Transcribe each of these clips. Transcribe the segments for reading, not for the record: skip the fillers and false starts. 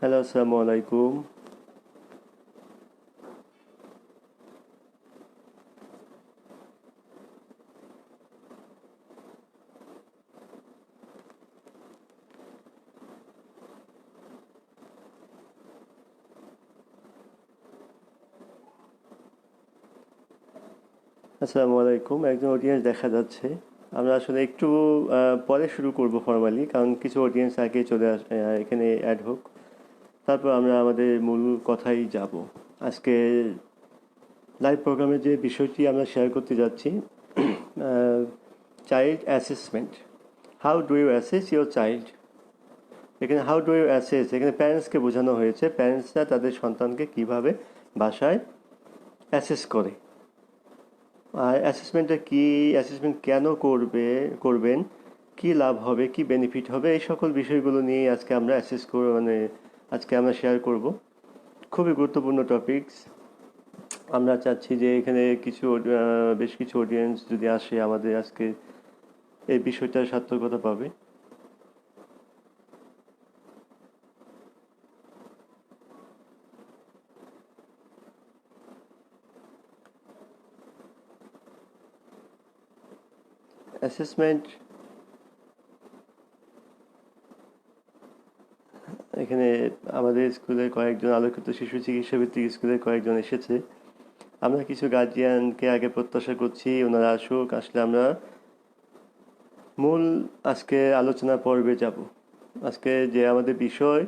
Hello, আসসালামু আলাইকুম। আসসালামু আলাইকুম। একজন অডিয়েন্স দেখা যাচ্ছে। আমরা আসলে একটু পরে শুরু করব ফর্মালি, কারণ কিছু অডিয়েন্স আগে চলে এখানে অ্যাড হোক, তারপর আমরা আমাদের মূল কথাই যাব। আজকে লাইভ প্রোগ্রামে যে বিষয়টি আমরা শেয়ার করতে যাচ্ছি, child assessment. How do you assess your child. এখানে হাউ ডু ইউ অ্যাসেস, এখানে প্যারেন্টসকে বোঝানো হয়েছে। প্যারেন্টসরা তাদের সন্তানকে কিভাবে বাসায় অ্যাসেস করে, আর অ্যাসেসমেন্টটা কি, অ্যাসেসমেন্ট কেন করবেন, কি লাভ হবে, কি বেনিফিট হবে, এই সকল বিষয়গুলো নিয়ে আজকে আমরা আজকে আমরা শেয়ার করব। খুবই গুরুত্বপূর্ণ টপিকস। আমরা চাচ্ছি যে এখানে বেশ কিছু অডিয়েন্স যদি আসে আমাদের আজকে এই বিষয়টার সার্থকতা পাবে। অ্যাসেসমেন্ট, এখানে আমাদের স্কুলে কয়েকজন আলোকিত শিশু চিকিৎসা ভিত্তিক স্কুলে কয়েকজন এসেছে। আমরা কিছু গার্জিয়ানকে আগে প্রত্যাশা করছি, ওনারা আসুক। আসলে আমরা মূল আজকে আলোচনা পর্বে যাব। আজকে যে আমাদের বিষয়,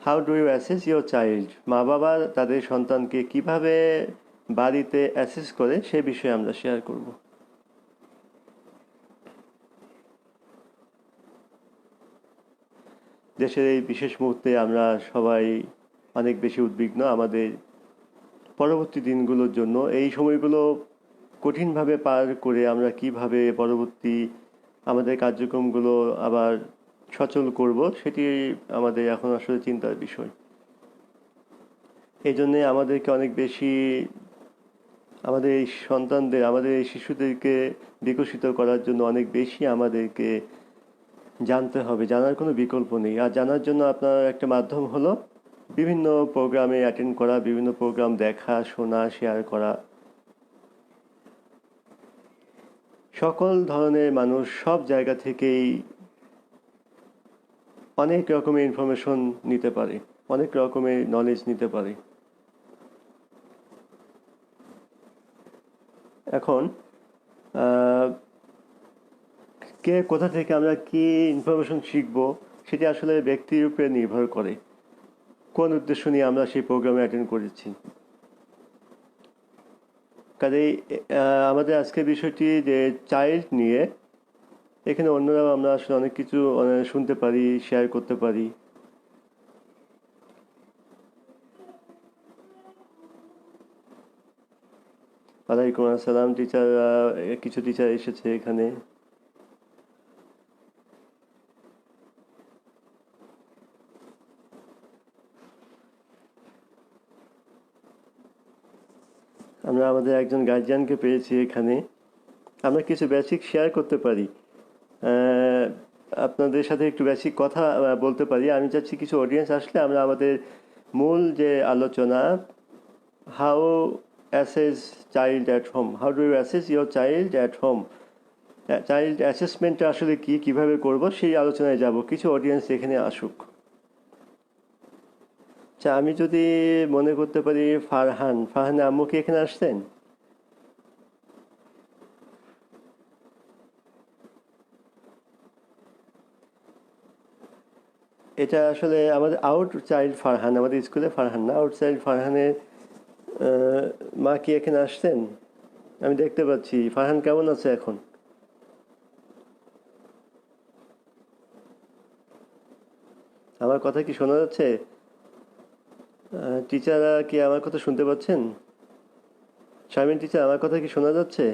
how do you assess your child. মা বাবা তাদের সন্তানকে কিভাবে বাড়িতে অ্যাসেস করে সে বিষয়ে আমরা শেয়ার করব। দেশের এই বিশেষ মুহূর্তে আমরা সবাই অনেক বেশি উদ্বিগ্ন আমাদের পরবর্তী দিনগুলোর জন্য। এই সময়গুলো কঠিনভাবে পার করে আমরা কিভাবে পরবর্তী আমাদের কার্যক্রমগুলো আবার সচল করব, সেটি আমাদের এখন আসলে চিন্তার বিষয়। এই জন্যে আমাদেরকে অনেক বেশি আমাদের এই সন্তানদের, আমাদের এই শিশুদেরকে বিকশিত করার জন্য অনেক বেশি আমাদেরকে জানতে হবে। জানার কোনো বিকল্প নেই। আর জানার জন্য আপনার একটা মাধ্যম হলো বিভিন্ন প্রোগ্রামে অ্যাটেন্ড করা, বিভিন্ন প্রোগ্রাম দেখা, শোনা, শেয়ার করা। সকল ধরনের মানুষ সব জায়গা থেকেই অনেক রকমের ইনফরমেশন নিতে পারে, অনেক রকমের নলেজ নিতে পারে। এখন আহ, কে কোথা থেকে আমরা কি ইনফরমেশন শিখব, সেটি আসলে ব্যক্তির উপরে নির্ভর করে কোন উদ্দেশ্য নিয়ে আমরা সেই প্রোগ্রামে অ্যাটেন্ড করেছি। কাজেই আমাদের আজকের বিষয়টি যে চাইল্ড নিয়ে, এখানে অন্যরাও আমরা আসলে অনেক কিছু শুনতে পারি, শেয়ার করতে পারি। ওয়ালাইকুম আসসালাম। টিচার, কিছু টিচার এসেছে এখানে। আমরা আমাদের একজন গার্জিয়ানকে পেয়েছি এখানে। আমরা কিছু বেসিক শেয়ার করতে পারি, আহ, আপনাদের সাথে একটু বেসিক কথা বলতে পারি। আমি চাচ্ছি কিছু অডিয়েন্স আসলে আমরা আমাদের মূল যে আলোচনা, how assess child at home, how do you assess your child at home, child অ্যাসেসমেন্টটা আসলে কি, কিভাবে করব, সেই আলোচনায় যাব। কিছু অডিয়েন্স এখানে আসুক। আচ্ছা, আমি যদি মনে করতে পারি ফারহান আম্মু কি এখানে আসছেন? এটা আসলে আমাদের আউট চাইল্ড ফারহান, আমাদের স্কুলে ফারহান না, আউট চাইল্ড ফারহানের আহ, মা কি এখানে আসছেন? আমি দেখতে পাচ্ছি। ফারহান কেমন আছে এখন? আমার কথা কি শোনা যাচ্ছে? টিচাররা কি আমার কথা শুনতে পাচ্ছেন? শারমিন টিচার, আমার কথা কি শোনা যাচ্ছে?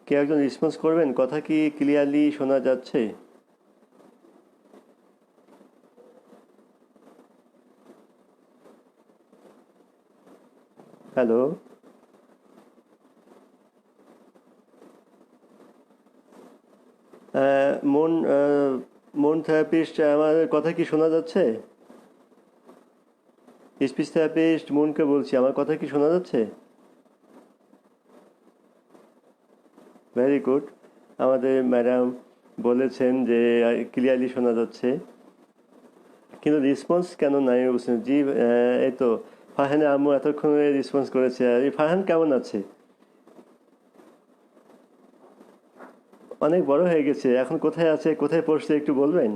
কে একজন রেসপন্স করবেন? কথা কি ক্লিয়ারলি শোনা যাচ্ছে? হ্যালো। মন মন থেরাপিস্ট, আমার কথা কি শোনা যাচ্ছে? স্পিচ থেরাপিস্ট মনকে বলছি, আমার কথা কি শোনা যাচ্ছে? Very good. আমাদের ম্যাডাম বলেছেন যে ক্লিয়ারলি শোনা যাচ্ছে, কিন্তু রেসপন্স কেন নাই বুঝছেন? জি, এই তো ফারহানের আম্মু এতক্ষণে রেসপন্স করেছে। আর এই ফারহান কেমন আছে? অনেক বড় হয়ে গেছে, এখন কোথায় আছে, কোথায় পড়ছে, একটু বলবেন?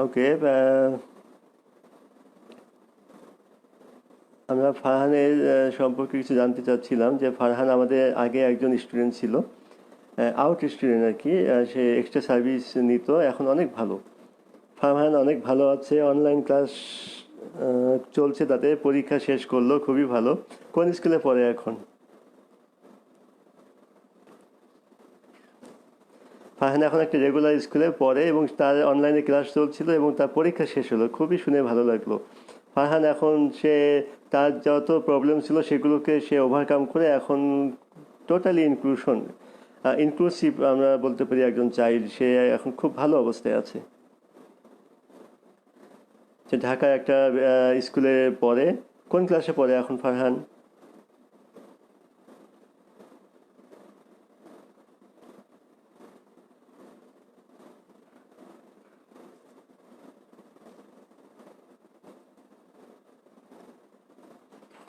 ওকে। আমরা ফারহানের সম্পর্কে কিছু জানতে চাচ্ছিলাম, যে ফারহান আমাদের আগে একজন স্টুডেন্ট ছিল, আউট স্টুডেন্ট আর কি। সে এক্সট্রা সার্ভিস নিত, এখন অনেক ভালো। ফারহান অনেক ভালো আছে, অনলাইন ক্লাস চলছে, তাতে পরীক্ষা শেষ করলো, খুবই ভালো। কোন স্কুলে পড়ে এখন? ফারহান এখন একটা রেগুলার স্কুলে পড়ে এবং তার অনলাইনে ক্লাস চলছিল এবং তার পরীক্ষা শেষ হলো, খুবই শুনে ভালো লাগলো। ফারহান এখন সে তার যত প্রবলেম ছিল সেগুলোকে সে ওভারকাম করে এখন টোটালি ইনক্লুসিভ আমরা বলতে পারি একজন চাইল্ড। সে এখন খুব ভালো অবস্থায় আছে। সে ঢাকায় একটা স্কুলে পড়ে। কোন ক্লাসে পড়ে এখন ফারহান?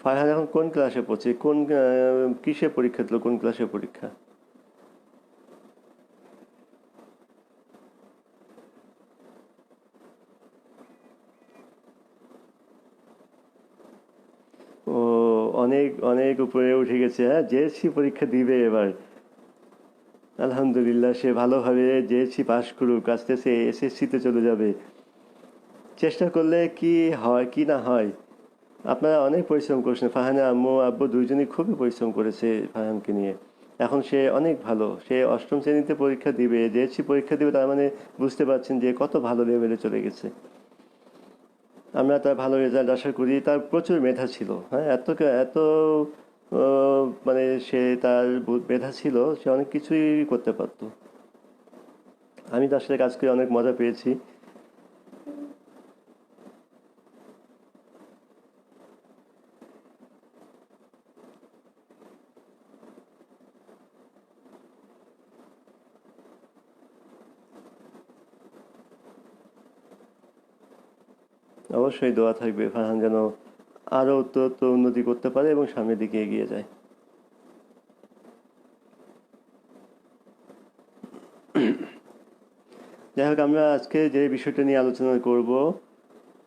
ফারহান এখন কোন ক্লাসে পড়ছে, কোন কিসে পরীক্ষা দিল, কোন ক্লাসে পরীক্ষা? ও, অনেক অনেক উপরে উঠে গেছে। হ্যাঁ, জেএসসি পরীক্ষা দিবে এবার। আলহামদুলিল্লাহ, সে ভালোভাবে জেএসসি পাশ করুক, আস্তে আস্তে এসএসসিতে চলে যাবে। চেষ্টা করলে কি হয় কি না হয়। আপনারা অনেক পরিশ্রম করেছেন, ফারহানের আম্মু আব্বু দুইজনই খুবই পরিশ্রম করেছে ফারহানকে নিয়ে। এখন সে অনেক ভালো, সে অষ্টম শ্রেণীতে পরীক্ষা দিবে, জেএসসি পরীক্ষা দিবে, তার মানে বুঝতে পারছেন যে কত ভালো লেভেলে চলে গেছে। আমরা তার ভালো রেজাল্ট আশা করি। তার প্রচুর মেধা ছিল, হ্যাঁ, এত এত মানে সে তার মেধা ছিল, সে অনেক কিছুই করতে পারতো। আমি তার সাথে কাজ করে অনেক মজা পেয়েছি। অবশ্যই দোয়া থাকবে ফারহান যেন আরও উত্তরোত্তর উন্নতি করতে পারে এবং সামনের দিকে এগিয়ে যায়। যাই হোক, আমরা আজকে যে বিষয়টা নিয়ে আলোচনা করব,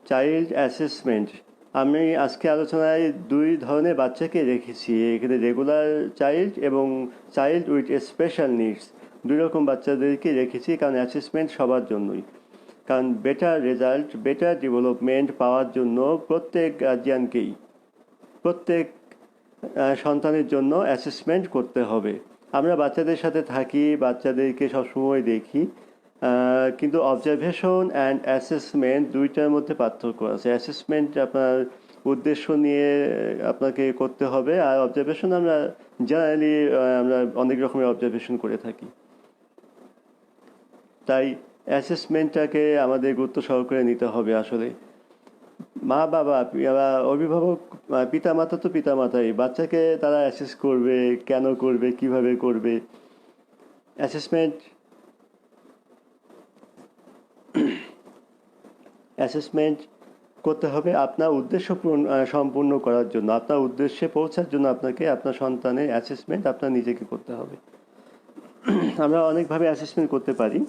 চাইল্ড অ্যাসেসমেন্ট। আমি আজকে আলোচনায় দুই ধরনের বাচ্চাকে রেখেছি এখানে, রেগুলার চাইল্ড এবং চাইল্ড উইথ স্পেশাল নিডস। দুই রকম বাচ্চাদেরকে রেখেছি, কারণ অ্যাসেসমেন্ট সবার জন্যই। কারণ বেটার রেজাল্ট, বেটার ডেভেলপমেন্ট পাওয়ার জন্য প্রত্যেক গার্জিয়ানকেই, প্রত্যেক সন্তানের জন্য অ্যাসেসমেন্ট করতে হবে। আমরা বাচ্চাদের সাথে থাকি, বাচ্চাদেরকে সবসময় দেখি, কিন্তু অবজারভেশন অ্যান্ড অ্যাসেসমেন্ট দুইটার মধ্যে পার্থক্য আছে। অ্যাসেসমেন্ট আপনার উদ্দেশ্য নিয়ে আপনাকে করতে হবে, আর অবজারভেশন আমরা জেনারেলি আমরা অনেক রকমের অবজারভেশন করে থাকি। তাই অ্যাসেসমেন্টটাকে আমাদের গুরুত্ব সহকারে নিতে হবে আসলে। মা বাবা অভিভাবক, পিতামাতা তো পিতামাতাই, বাচ্চাকে তারা অ্যাসেস করবে, কেন করবে, কিভাবে করবে। অ্যাসেসমেন্ট অ্যাসেসমেন্ট করতে হবে আপনার উদ্দেশ্য সম্পূর্ণ করার জন্য, আপনার উদ্দেশ্যে পৌঁছার জন্য আপনাকে আপনার সন্তানের অ্যাসেসমেন্ট আপনার নিজেকে করতে হবে। আমরা অনেকভাবে অ্যাসেসমেন্ট করতে পারি,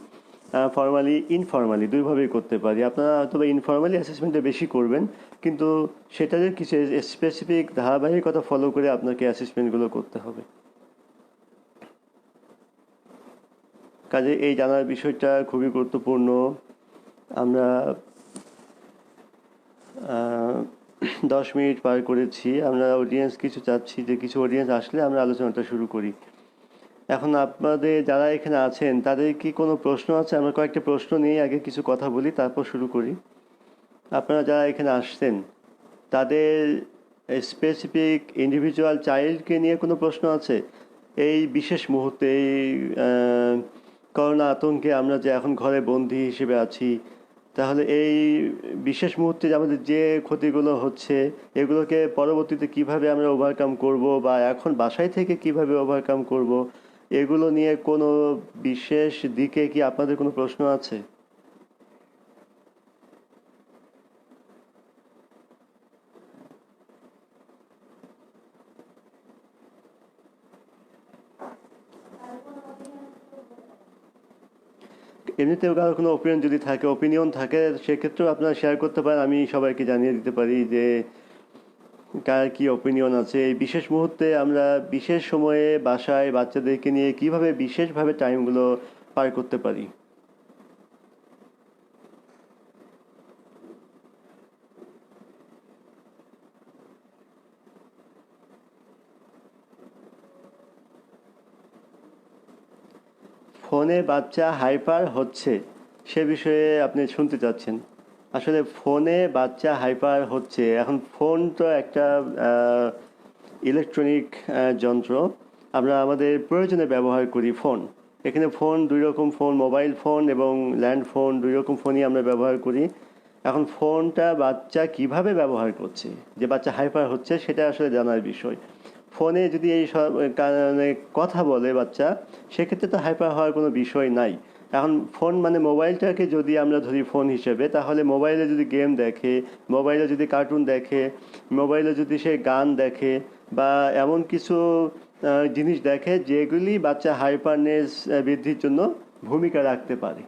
ফর্মালি ইনফর্মালি দুইভাবেই করতে পারি। আপনারা হয়তো ইনফর্মালি অ্যাসেসমেন্টটা বেশি করবেন, কিন্তু সেটাদের কিছু স্পেসিফিক ধারাবাহিকতা ফলো করে আপনাকে অ্যাসেসমেন্টগুলো করতে হবে। কাজে এই জানার বিষয়টা খুবই গুরুত্বপূর্ণ। আমরা 10 মিনিট পার করেছি। আমরা অডিয়েন্স কিছু চাচ্ছি যে কিছু অডিয়েন্স আসলে আমরা আলোচনাটা শুরু করি। এখন আপনাদের যারা এখানে আছেন তাদের কি কোনো প্রশ্ন আছে? আমরা কয়েকটা প্রশ্ন নিয়ে আগে কিছু কথা বলি, তারপর শুরু করি। আপনারা যারা এখানে আসছেন তাদের স্পেসিফিক ইন্ডিভিজুয়াল চাইল্ডকে নিয়ে কোনো প্রশ্ন আছে? এই বিশেষ মুহূর্তে এই করোনা আতঙ্কে আমরা যে এখন ঘরে বন্দি হিসেবে আছি, তাহলে এই বিশেষ মুহূর্তে আমাদের যে ক্ষতিগুলো হচ্ছে এগুলোকে পরবর্তীতে কিভাবে আমরা ওভারকাম করব, বা এখন বাসায় থেকে কিভাবে ওভারকাম করব, এগুলো নিয়ে কোনো বিশেষ দিকে কি আপনাদের কোনো প্রশ্ন আছে? এমনিতেও কারো কোনো ওপিনিয়ন থাকে সেক্ষেত্রেও আপনারা শেয়ার করতে পারেন। আমি সবাইকে জানিয়ে দিতে পারি যে কার কি ওপিনিয়ন আছে। এই বিশেষ মুহূর্তে আমরা বিশেষ সময়ে বাসায় বাচ্চাদেরকে নিয়ে কিভাবে বিশেষভাবে টাইমগুলো পার করতে পারি। ফোনে বাচ্চা হাইপার হচ্ছে সে বিষয়ে আপনি শুনতে চাচ্ছেন? আসলে ফোনে বাচ্চা হাইপার হচ্ছে, এখন ফোন তো একটা ইলেকট্রনিক যন্ত্র। আমরা আমাদের প্রয়োজনে ব্যবহার করি ফোন। এখানে ফোন দুই রকম, ফোন মোবাইল ফোন এবং ল্যান্ড ফোন, দুই রকম ফোনই আমরা ব্যবহার করি। এখন ফোনটা বাচ্চা কিভাবে ব্যবহার করছে, যে বাচ্চা হাইপার হচ্ছে সেটা আসলে জানার বিষয়। ফোনে যদি এই সব কারণে কথা বলে বাচ্চা, সেক্ষেত্রে তো হাইপার হওয়ার কোনো বিষয় নাই। এখন ফোন মানে মোবাইলটাকে যদি আমরা ধরি ফোন হিসেবে, তাহলে মোবাইলে যদি গেম দেখে, মোবাইলে যদি কার্টুন দেখে, মোবাইলে যদি সে গান দেখে বা এমন কিছু জিনিস দেখে যেগুলি বাচ্চা হাইপারনেস বৃদ্ধির জন্য ভূমিকা রাখতে পারে।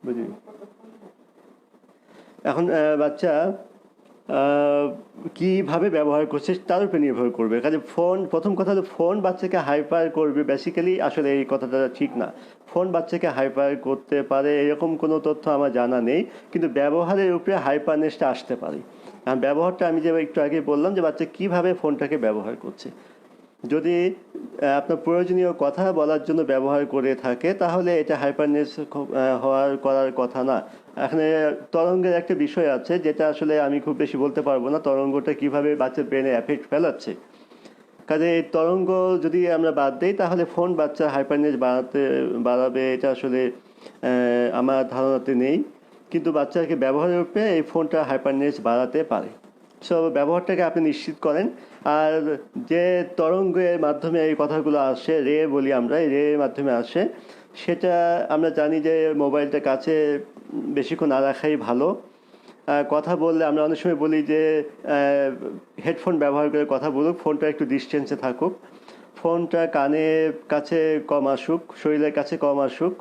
বুঝলি? এখন বাচ্চা কীভাবে ব্যবহার করছে তার উপর নির্ভর করবে। কাজে ফোন, প্রথম কথা হলো ফোন বাচ্চাকে হাইপার করবে বেসিক্যালি আসলে এই কথাটা ঠিক না। ফোন বাচ্চাকে হাইপার করতে পারে এরকম কোনো তথ্য আমার জানা নেই, কিন্তু ব্যবহারের উপরে হাইপারনেসটা আসতে পারে। ব্যবহারটা আমি যে একটু আগে বললাম যে বাচ্চা কীভাবে ফোনটাকে ব্যবহার করছে। যদি আপনার প্রয়োজনীয় কথা বলার জন্য ব্যবহার করে থাকে তাহলে এটা হাইপারনেস করার কথা না। এখানে তরঙ্গের একটা বিষয় আছে যেটা আসলে আমি খুব বেশি বলতে পারবো না, তরঙ্গটা কিভাবে বাচ্চার ব্রেনে এফেক্ট ফেলাচ্ছে। কাজে এই তরঙ্গ যদি আমরা বাদ দিই তাহলে ফোন বাচ্চা হাইপারনেস বাড়াবে এটা আসলে আমার ধারণাতে নেই, কিন্তু বাচ্চাকে ব্যবহারের উপরে এই ফোনটা হাইপারনেস বাড়াতে পারে। সো ব্যবহারটাকে আপনি নিশ্চিত করেন। আর যে তরঙ্গের মাধ্যমে এই কথাগুলো আসে, রে বলি আমরা, এই রের মাধ্যমে আসে, সেটা আমরা জানি যে মোবাইলটা কাছে বেশিক্ষণ না রাখাই ভালো। কথা বললে আমরা অনেক সময় বলি যে হেডফোন ব্যবহার করে কথা বলুক, ফোনটা একটু ডিস্টেন্সে থাকুক, ফোনটা কানের কাছে কম আসুক, শরীরের কাছে কম আসুক।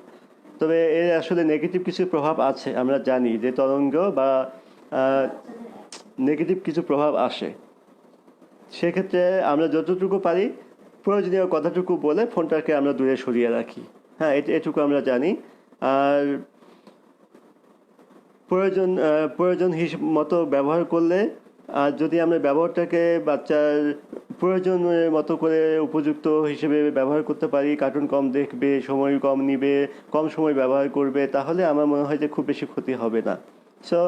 তবে এর আসলে নেগেটিভ কিছু প্রভাব আছে, আমরা জানি যে তরঙ্গ বা নেগেটিভ কিছু প্রভাব আসে। সেক্ষেত্রে আমরা যতটুকু পারি প্রয়োজনীয় কথাটুকু বলে ফোনটাকে আমরা দূরে সরিয়ে রাখি। হ্যাঁ, এটুকু আমরা জানি। আর প্রয়োজন মতো ব্যবহার করলে, আর যদি আমরা ব্যবহারটাকে বাচ্চার প্রয়োজনের মতো করে উপযুক্ত হিসেবে ব্যবহার করতে পারি, কার্টুন কম দেখবে, সময় কম নিবে, কম সময় ব্যবহার করবে, তাহলে আমার মনে হয় যে খুব বেশি ক্ষতি হবে না। সো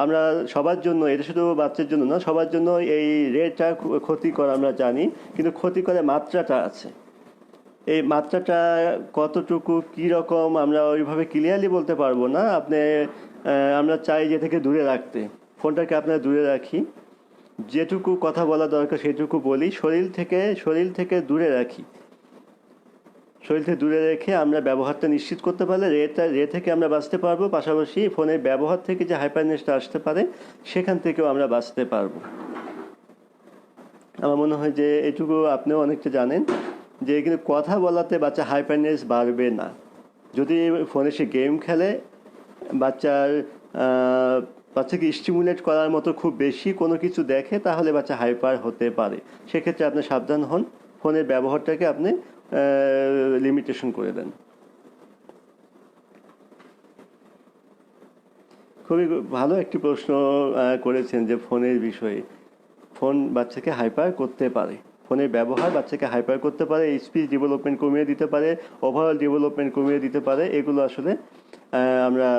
আমরা সবার জন্য, এটা শুধু বাচ্চার জন্য না, সবার জন্য এই রেটা ক্ষতিকর আমরা জানি, কিন্তু ক্ষতিকরের মাত্রাটা আছে। এই মাত্রাটা কতটুকু কীরকম আমরা ওইভাবে ক্লিয়ারলি বলতে পারবো না। আমরা চাই যে থেকে দূরে রাখতে, ফোনটাকে আপনারা দূরে রাখি, যেটুকু কথা বলা দরকার সেটুকু বলি, শরীর থেকে দূরে রাখি। শরীর থেকে দূরে রেখে আমরা ব্যবহারটা নিশ্চিত করতে পারলে রে থেকে আমরা বাঁচতে পারবো, পাশাপাশি ফোনের ব্যবহার থেকে যে হাইপারনেসটা আসতে পারে সেখান থেকেও আমরা বাঁচতে পারবো। আমার মনে হয় যে এটুকু আপনিও অনেকটা জানেন যে কিন্তু কথা বলাতে বাচ্চা হাইপারনেস বাড়বে না। যদি ফোনে সে গেম খেলে, বাচ্চার বাচ্চাকে স্টিমুলেট করার মতো খুব বেশি কোনো কিছু দেখে তাহলে বাচ্চা হাইপার হতে পারে। সেক্ষেত্রে আপনি সাবধান হন, ফোনের ব্যবহারটাকে আপনি লিমিটেশন করে দেন। খুবই ভালো একটি প্রশ্ন করেছেন যে ফোনের বিষয়ে। ফোন বাচ্চাকে হাইপার করতে পারে, ফোনের ব্যবহার বাচ্চাকে হাইপার করতে পারে, স্পিচ ডেভেলপমেন্ট কমিয়ে দিতে পারে, ওভারঅল ডেভেলপমেন্ট কমিয়ে দিতে পারে। এগুলো আসলে আমরা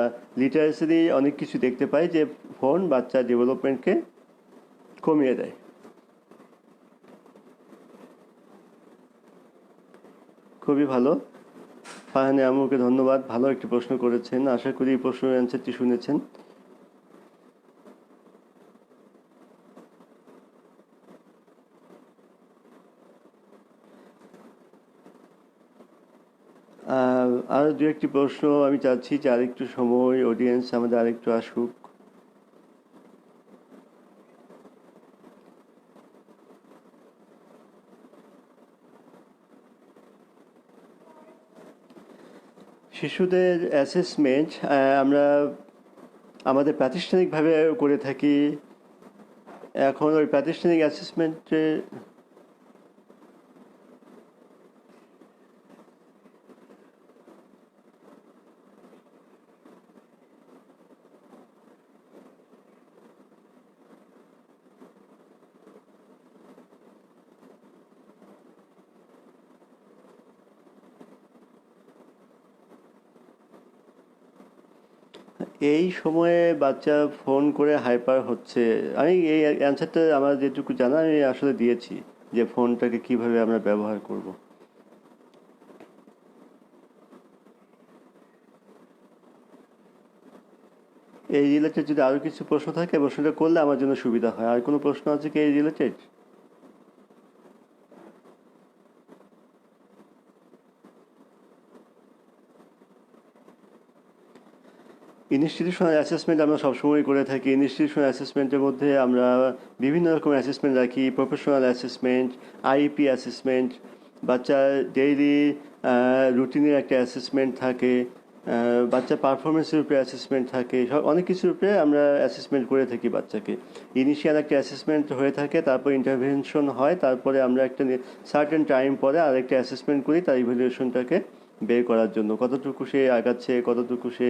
লিটারেচারি অনেক কিছু দেখতে পাই যে ফোন বাচ্চার ডেভেলপমেন্টকে কমিয়ে দেয়। খুবই ভালো, ফারহানে আমুকে ধন্যবাদ, ভালো একটি প্রশ্ন করেছেন। আশা করি এই প্রশ্নের অ্যান্সারটি শুনেছেন। আরও দু একটি প্রশ্ন আমি চাচ্ছি যে আরেকটু সময় অডিয়েন্স আমাদের আরেকটু আসুক। শিশুদের অ্যাসেসমেন্ট আমরা আমাদের প্রাতিষ্ঠানিকভাবে করে থাকি। এখন ওই প্রাতিষ্ঠানিক অ্যাসেসমেন্টে এই সময়ে বাচ্চা ফোন করে হাইপার হচ্ছে, আমি এই অ্যান্সারটা আমার যেটুকু জানা আমি আসলে দিয়েছি যে ফোনটাকে কিভাবে আমরা ব্যবহার করব। এই রিলেটেড যদি আরও কিছু প্রশ্ন থাকে প্রশ্নটা করলে আমার জন্য সুবিধা হয়। আর কোনো প্রশ্ন আছে কি এই রিলেটেড? ইনস্টিটিউশনাল অ্যাসেসমেন্ট আমরা সবসময় করে থাকি। ইনস্টিটিউশনাল অ্যাসেসমেন্টের মধ্যে আমরা বিভিন্ন রকম অ্যাসেসমেন্ট রাখি, প্রফেশনাল অ্যাসেসমেন্ট, আইপি অ্যাসেসমেন্ট, বাচ্চার ডেইলি রুটিনের একটা অ্যাসেসমেন্ট থাকে, বাচ্চার পারফরমেন্সের উপরে অ্যাসেসমেন্ট থাকে, সব অনেক কিছুর উপরে আমরা অ্যাসেসমেন্ট করে থাকি বাচ্চাকে। ইনিশিয়াল একটা অ্যাসেসমেন্ট হয়ে থাকে, তারপর ইন্টারভেনশন হয়, তারপরে আমরা একটা সার্টেন টাইম পরে আরেকটা অ্যাসেসমেন্ট করি তার ইভ্যালুয়েশনটাকে বের করার জন্য, কতটুকু সে আগাচ্ছে, কতটুকু সে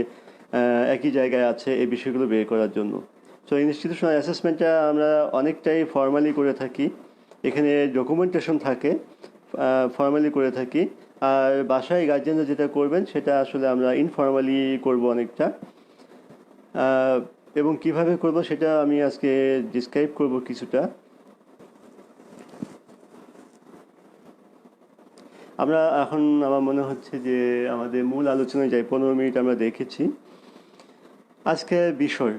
একই জায়গায় আছে, এই বিষয়গুলো বের করার জন্য। সো ইনস্টিটিউশনাল অ্যাসেসমেন্টটা আমরা অনেকটাই ফর্মালি করে থাকি, এখানে ডকুমেন্টেশন থাকে, ফর্মালি করে থাকি। আর বাসায় গার্জেনরা যেটা করবেন সেটা আসলে আমরা ইনফর্মালি করব অনেকটা, এবং কিভাবে করব সেটা আমি আজকে ডিসক্রাইব করব কিছুটা। আমরা এখন আমার মনে হচ্ছে যে আমাদের মূল আলোচনায় যাই। 15 মিনিট আমরা দেখেছি। আজকের বিষয়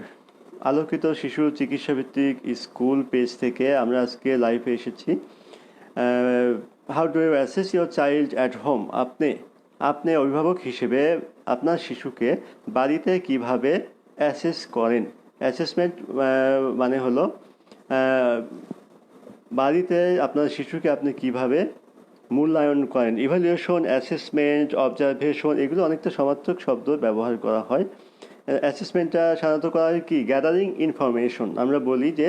আলোকিত শিশু চিকিৎসাভিত্তিক স্কুল পেজ থেকে আমরা আজকে লাইভে এসেছি। How do you assess your child at home? আপনি অভিভাবক হিসেবে আপনার শিশুকে বাড়িতে কিভাবে অ্যাসেস করেন? অ্যাসেসমেন্ট মানে হলো বাড়িতে আপনার শিশুকে আপনি কিভাবে মূল্যায়ন করেন। ইভ্যালুয়েশন, অ্যাসেসমেন্ট, অবজারভেশন, এগুলো অনেকটা সমার্থক শব্দ ব্যবহার করা হয়। অ্যাসেসমেন্টটা সাধারণত করা হয় কি, গ্যাদারিং ইনফরমেশন। আমরা বলি যে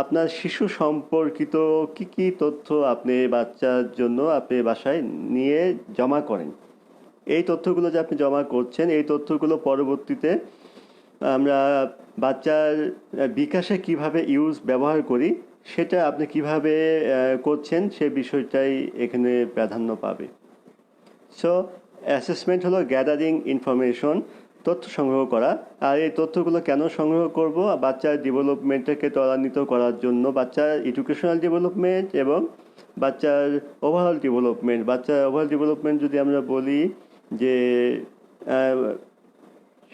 আপনার শিশু সম্পর্কিত কি কি তথ্য আপনি বাচ্চার জন্য আপনি বাসায় নিয়ে জমা করেন। এই তথ্যগুলো যে আপনি জমা করছেন, এই তথ্যগুলো পরবর্তীতে আমরা বাচ্চার বিকাশে কিভাবে ব্যবহার করি, সেটা আপনি কিভাবে করছেন সে বিষয়টাই এখানে প্রাধান্য পাবে। সো অ্যাসেসমেন্ট হলো গ্যাদারিং ইনফরমেশন, তথ্য সংগ্রহ করা। আর এই তথ্যগুলো কেন সংগ্রহ করব? বাচ্চার ডেভেলপমেন্টটাকে ত্বরান্বিত করার জন্য, বাচ্চার এডুকেশনাল ডেভেলপমেন্ট এবং বাচ্চার ওভারঅল ডেভেলপমেন্ট। বাচ্চার ওভারঅল ডেভেলপমেন্ট যদি আমরা বলি যে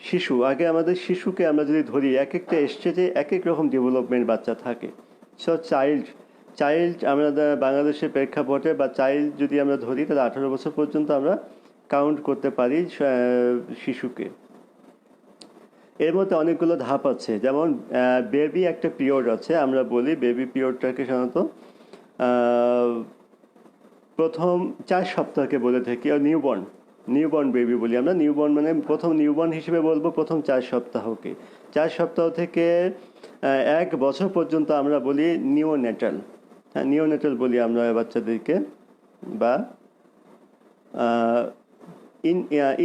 শিশু, আগে আমাদের শিশুকে আমরা যদি ধরি, এক একটা স্টেজে এক এক রকম ডেভেলপমেন্ট বাচ্চা থাকে। সো চাইল্ড আমরা বাংলাদেশের প্রেক্ষাপটে বা চাইল্ড যদি আমরা ধরি তাহলে 18 বছর পর্যন্ত আমরা কাউন্ট করতে পারি শিশুকে। এর মধ্যে অনেকগুলো ধাপ আছে, যেমন বেবি একটা পিরিয়ড আছে, আমরা বলি বেবি পিরিয়ডটাকে সাধারণত প্রথম 4 সপ্তাহকে বলে থাকি, আর নিউবর্ন নিউবর্ন বেবি বলি আমরা। নিউবর্ন মানে প্রথম নিউবর্ন হিসেবে বলবো প্রথম 4 সপ্তাহকে। 4 সপ্তাহ থেকে 1 বছর পর্যন্ত আমরা বলি নিওনেটাল। হ্যাঁ, নিওনেটাল বলি আমরা বাচ্চাদেরকে, বা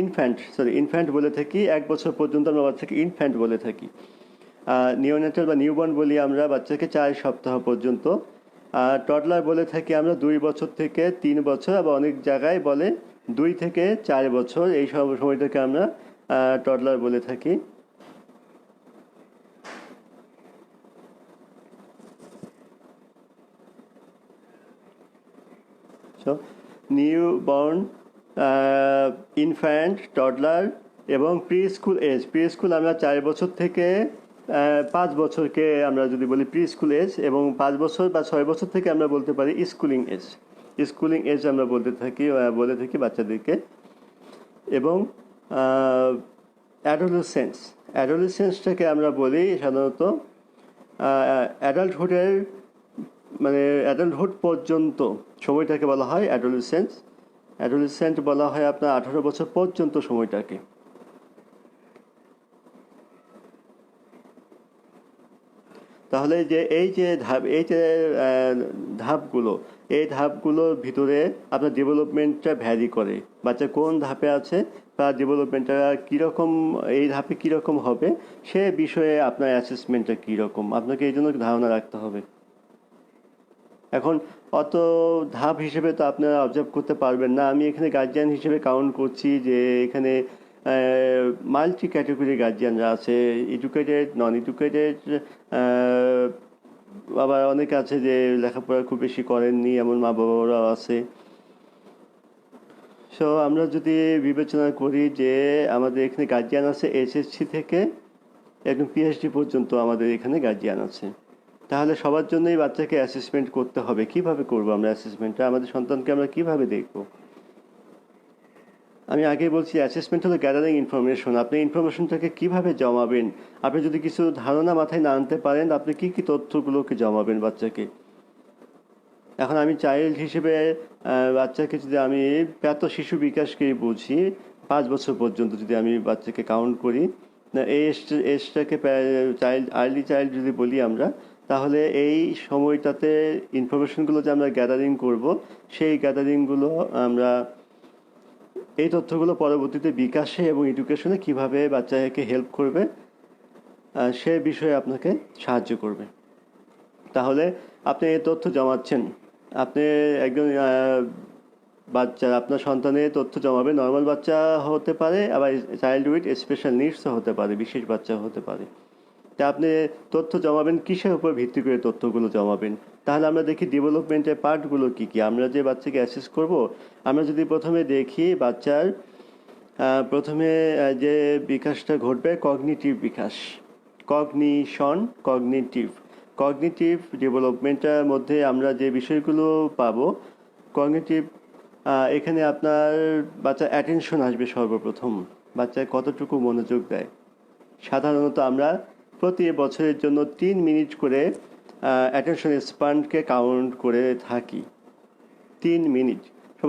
ইনফ্যান্ট বলে থাকি। 1 বছর পর্যন্ত আমরা বাচ্চাকে ইনফ্যান্ট বলে থাকি। নিওনেটাল বা নিউবর্ন বলি আমরা বাচ্চাকে 4 সপ্তাহ পর্যন্ত। টডলার বলে থাকি আমরা 2 বছর থেকে 3 বছর, আবার অনেক জায়গায় বলে 2 থেকে 4 বছর, এই সব সময়টাকে আমরা টডলার বলে থাকি। সো নিউবর্ন, ইনফ্যান্ট, টডলার এবং preschool age. Preschool আমরা 4 বছর থেকে 5 বছরকে আমরা যদি বলি প্রি স্কুল এজ, এবং 5 বছর বা 6 বছর থেকে আমরা বলতে পারি স্কুলিং এজ। স্কুলিং এজ আমরা বলে থাকি বাচ্চাদেরকে। এবং অ্যাডোলেসেন্সটাকে আমরা বলি সাধারণত অ্যাডাল্টহুডের মানে অ্যাডাল্টহুড পর্যন্ত সময়টাকে বলা হয় অ্যাডোলেসেন্স। অ্যাডোলেসেন্ট বলা হয় আপনার 18 বছর পর্যন্ত সময়টাকে। তাহলে এই যে ধাপগুলোর ভিতরে আপনার ডেভেলপমেন্টটা ভ্যারি করে। বাচ্চা কোন ধাপে আছে বা ডেভেলপমেন্টটা কীরকম, এই ধাপে কীরকম হবে সে বিষয়ে আপনার অ্যাসেসমেন্টটা কীরকম, আপনাকে এই জন্য ধারণা রাখতে হবে। এখন অত ধাপ হিসেবে তো আপনারা অবজার্ভ করতে পারবেন না। আমি এখানে গার্জিয়ান হিসেবে কাউন্ট করছি যে এখানে মাল্টি ক্যাটাগরি গার্জিয়ানরা আছে, এডুকেটেড, নন এডুকেটেড, আবার অনেকে আছে যে লেখাপড়া খুব বেশি করেননি এমন মা বাবারাও আছে। সো আমরা যদি বিবেচনা করি যে আমাদের এখানে গার্জিয়ান আছে এসএসসি থেকে একদম পিএইচডি পর্যন্ত আমাদের এখানে গার্জিয়ান আছে, তাহলে সবার জন্যই বাচ্চাকে অ্যাসেসমেন্ট করতে হবে। কিভাবে করবো আমরা অ্যাসেসমেন্টটা? আমাদের সন্তানকে আমরা কিভাবে দেখবো? আমি আগেই বলছি, অ্যাসেসমেন্ট হলো গ্যাদারিং ইনফরমেশন। আপনি ইনফরমেশনটাকে কিভাবে জমাবেন? আপনি যদি কিছু ধারণা মাথায় না আনতে পারেন, আপনি কি কি তথ্যগুলোকে জমাবেন বাচ্চাকে? এখন আমি চাইল্ড হিসেবে বাচ্চাকে যদি আমি প্রাত শিশু বিকাশকেই বুঝি, 5 বছর পর্যন্ত যদি আমি বাচ্চাকে কাউন্ট করি, এই এজটাকে আর্লি চাইল্ড যদি বলি আমরা, তাহলে এই সময়টাতে ইনফরমেশনগুলো যে আমরা গ্যাদারিং করব, সেই গ্যাদারিংগুলো আমরা, এই তথ্যগুলো পরবর্তীতে বিকাশে এবং এডুকেশনে কিভাবে বাচ্চাকে হেল্প করবে সে বিষয়ে আপনাকে সাহায্য করবে। তাহলে আপনি এই তথ্য জমাচ্ছেন, আপনি একজন আপনার সন্তানের তথ্য জমাবে। নর্মাল বাচ্চা হতে পারে, আবার চাইল্ড উইথ স্পেশাল নিডসও হতে পারে, বিশেষ বাচ্চা হতে পারে। তা আপনি তথ্য জমাবেন কিসের উপর ভিত্তি করে তথ্যগুলো জমাবেন? তাহলে আমরা দেখি ডেভেলপমেন্টের পার্টগুলো কী কী। আমরা যে বাচ্চাকে অ্যাসেস করব, আমরা যদি প্রথমে দেখি বাচ্চার প্রথমে যে বিকাশটা ঘটবে কগনিটিভ বিকাশ, কগনিটিভ ডেভেলপমেন্টের মধ্যে আমরা যে বিষয়গুলো পাবো, কগনিটিভ, এখানে আপনার বাচ্চার অ্যাটেনশন আসবে সর্বপ্রথম। বাচ্চায় কতটুকু মনোযোগ দেয়। সাধারণত আমরা প্রতি বছরের জন্য 3 মিনিট করে অ্যাটেনশন স্প্যানকে কাউন্ট করে থাকি। 3 মিনিট। তো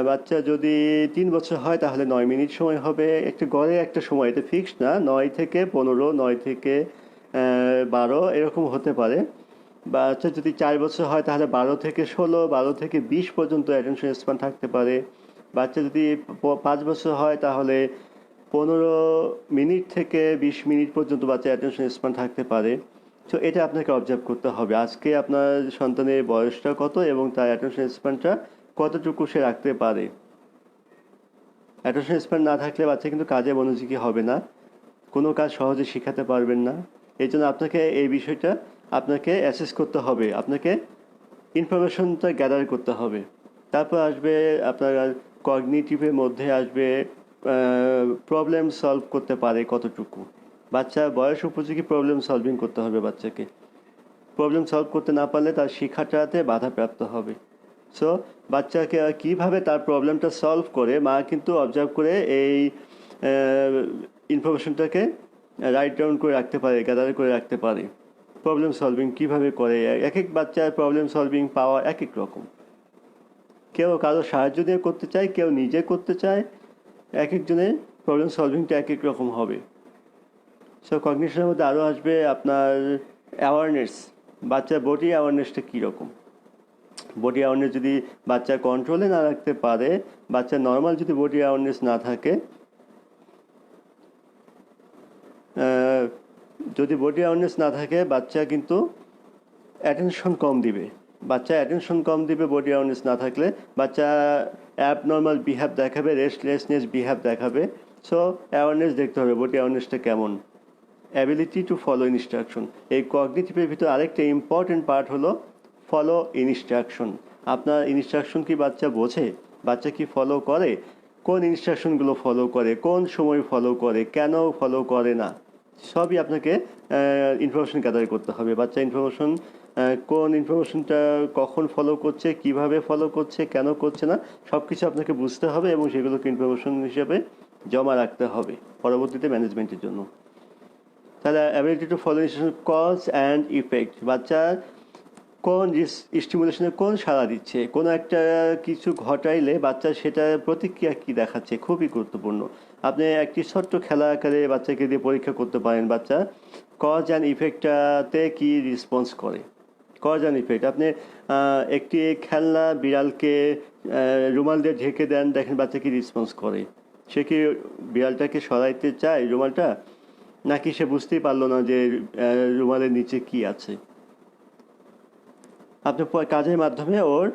বাচ্চা যদি 3 বছর হয় তাহলে 9 মিনিট সময় হবে। একটু গড়ে একটা সময়, এটা ফিক্সড না, 9 থেকে 15, 9 থেকে 12 এরকম হতে পারে। বাচ্চা যদি 4 বছর হয় তাহলে 12 থেকে 16, 12 থেকে 20 পর্যন্ত অ্যাটেনশন স্প্যান থাকতে পারে। বাচ্চা যদি 5 বছর হয় তাহলে 15 মিনিট থেকে 20 মিনিট পর্যন্ত বাচ্চা অ্যাটেনশন স্প্যান থাকতে পারে। তো এটা আপনাকে অবজার্ভ করতে হবে, আজকে আপনার সন্তানের বয়সটা কত এবং তার অ্যাটেনশন স্প্যানটা কতটুকু সে রাখতে পারে। অ্যাটেনশন স্প্যান না থাকলে বাচ্চা কিন্তু কাজে মনোযোগী হবে না, কোনো কাজ সহজে শেখাতে পারবেন না। এই জন্য আপনাকে এই বিষয়টা আপনাকে অ্যাসেস করতে হবে, আপনাকে ইনফরমেশনটা গ্যাদার করতে হবে। তারপর আসবে আপনার কগনিটিভের মধ্যে আসবে প্রবলেম সলভ করতে পারে কতটুকু। বাচ্চার বয়স উপযোগী প্রবলেম সলভিং করতে হবে বাচ্চাকে। প্রবলেম সলভ করতে না পারলে তার শেখাটাতে বাধাপ্রাপ্ত হবে। সো বাচ্চাকে কীভাবে তার প্রবলেমটা সলভ করে, মা কিন্তু অবজার্ভ করে এই ইনফরমেশনটাকে রাইট ডাউন করে রাখতে পারে, গ্যাদার করে রাখতে পারে। প্রবলেম সলভিং কীভাবে করে, এক এক বাচ্চার প্রবলেম সলভিং পাওয়া এক এক রকম। কেউ কারো সাহায্য দিয়ে করতে চায়, কেউ নিজে করতে চায়। এক একজনের প্রবলেম সলভিংটা এক এক রকম হবে। সো কগনিশনের মধ্যে আরও আসবে আপনার অ্যাওয়ারনেস। বাচ্চার বডি অ্যাওয়ারনেসটা কীরকম। বডি অ্যাওয়ারনেস যদি বাচ্চা কন্ট্রোলে না রাখতে পারে, বাচ্চার নর্মাল যদি বডি অ্যাওয়ারনেস না থাকে, যদি বডি অ্যাওয়ারনেস না থাকে বাচ্চা কিন্তু অ্যাটেনশন কম দিবে। বাচ্চা অ্যাটেনশন কম দিবে বডি অ্যাওয়ারনেস না থাকলে। বাচ্চা অ্যাবনর্মাল বিহেভ দেখাবে, রেস্টলেসনেস বিহেভ দেখাবে। সো অ্যাওয়ারনেস দেখতে হবে বডি অ্যাওয়ারনেসটা কেমন। অ্যাবিলিটি টু ফলো ইনস্ট্রাকশন, এই কগনিটিভের ভিতরে আরেকটা ইম্পর্টেন্ট পার্ট হলো ফলো ইনস্ট্রাকশন। আপনার ইনস্ট্রাকশন কি বাচ্চা বোঝে, বাচ্চা কি ফলো করে, কোন ইনস্ট্রাকশনগুলো ফলো করে, কোন সময় ফলো করে, কেন ফলো করে না, সবই আপনাকে ইনফরমেশন গ্যাদার করতে হবে। বাচ্চা ইনফরমেশন, কোন ইনফরমেশনটা কখন ফলো করছে, কিভাবে ফলো করছে, কেন করছে না, সব কিছু আপনাকে বুঝতে হবে এবং সেগুলোকে ইনফরমেশন হিসেবে জমা রাখতে হবে পরবর্তীতে ম্যানেজমেন্টের জন্য। তাহলে ability to follow instruction, cause and effect. বাচ্চা কোন স্টিমুলেশনে কোন সাড়া দিচ্ছে, কোনো একটা কিছু ঘটাইলে বাচ্চা সেটা প্রতিক্রিয়া কী দেখাচ্ছে, খুবই গুরুত্বপূর্ণ। আপনি একটি ছোট্ট খেলা আকারে বাচ্চাকে দিয়ে পরীক্ষা করতে পারেন বাচ্চা কজ অ্যান্ড ইফেক্টটাতে কী রেসপন্স করে। কজ অ্যান্ড ইফেক্ট, আপনি একটি খেলনা বিড়ালকে রুমাল দিয়ে ঢেকে দেন, দেখেন বাচ্চা কি রেসপন্স করে। সে কি বিড়ালটাকে সরাইতে চায় রুমালটা, নাকি সে বুঝতেই পারলো না যে রুমালের নিচে কি আছে। আপনি কাজের মাধ্যমে ওর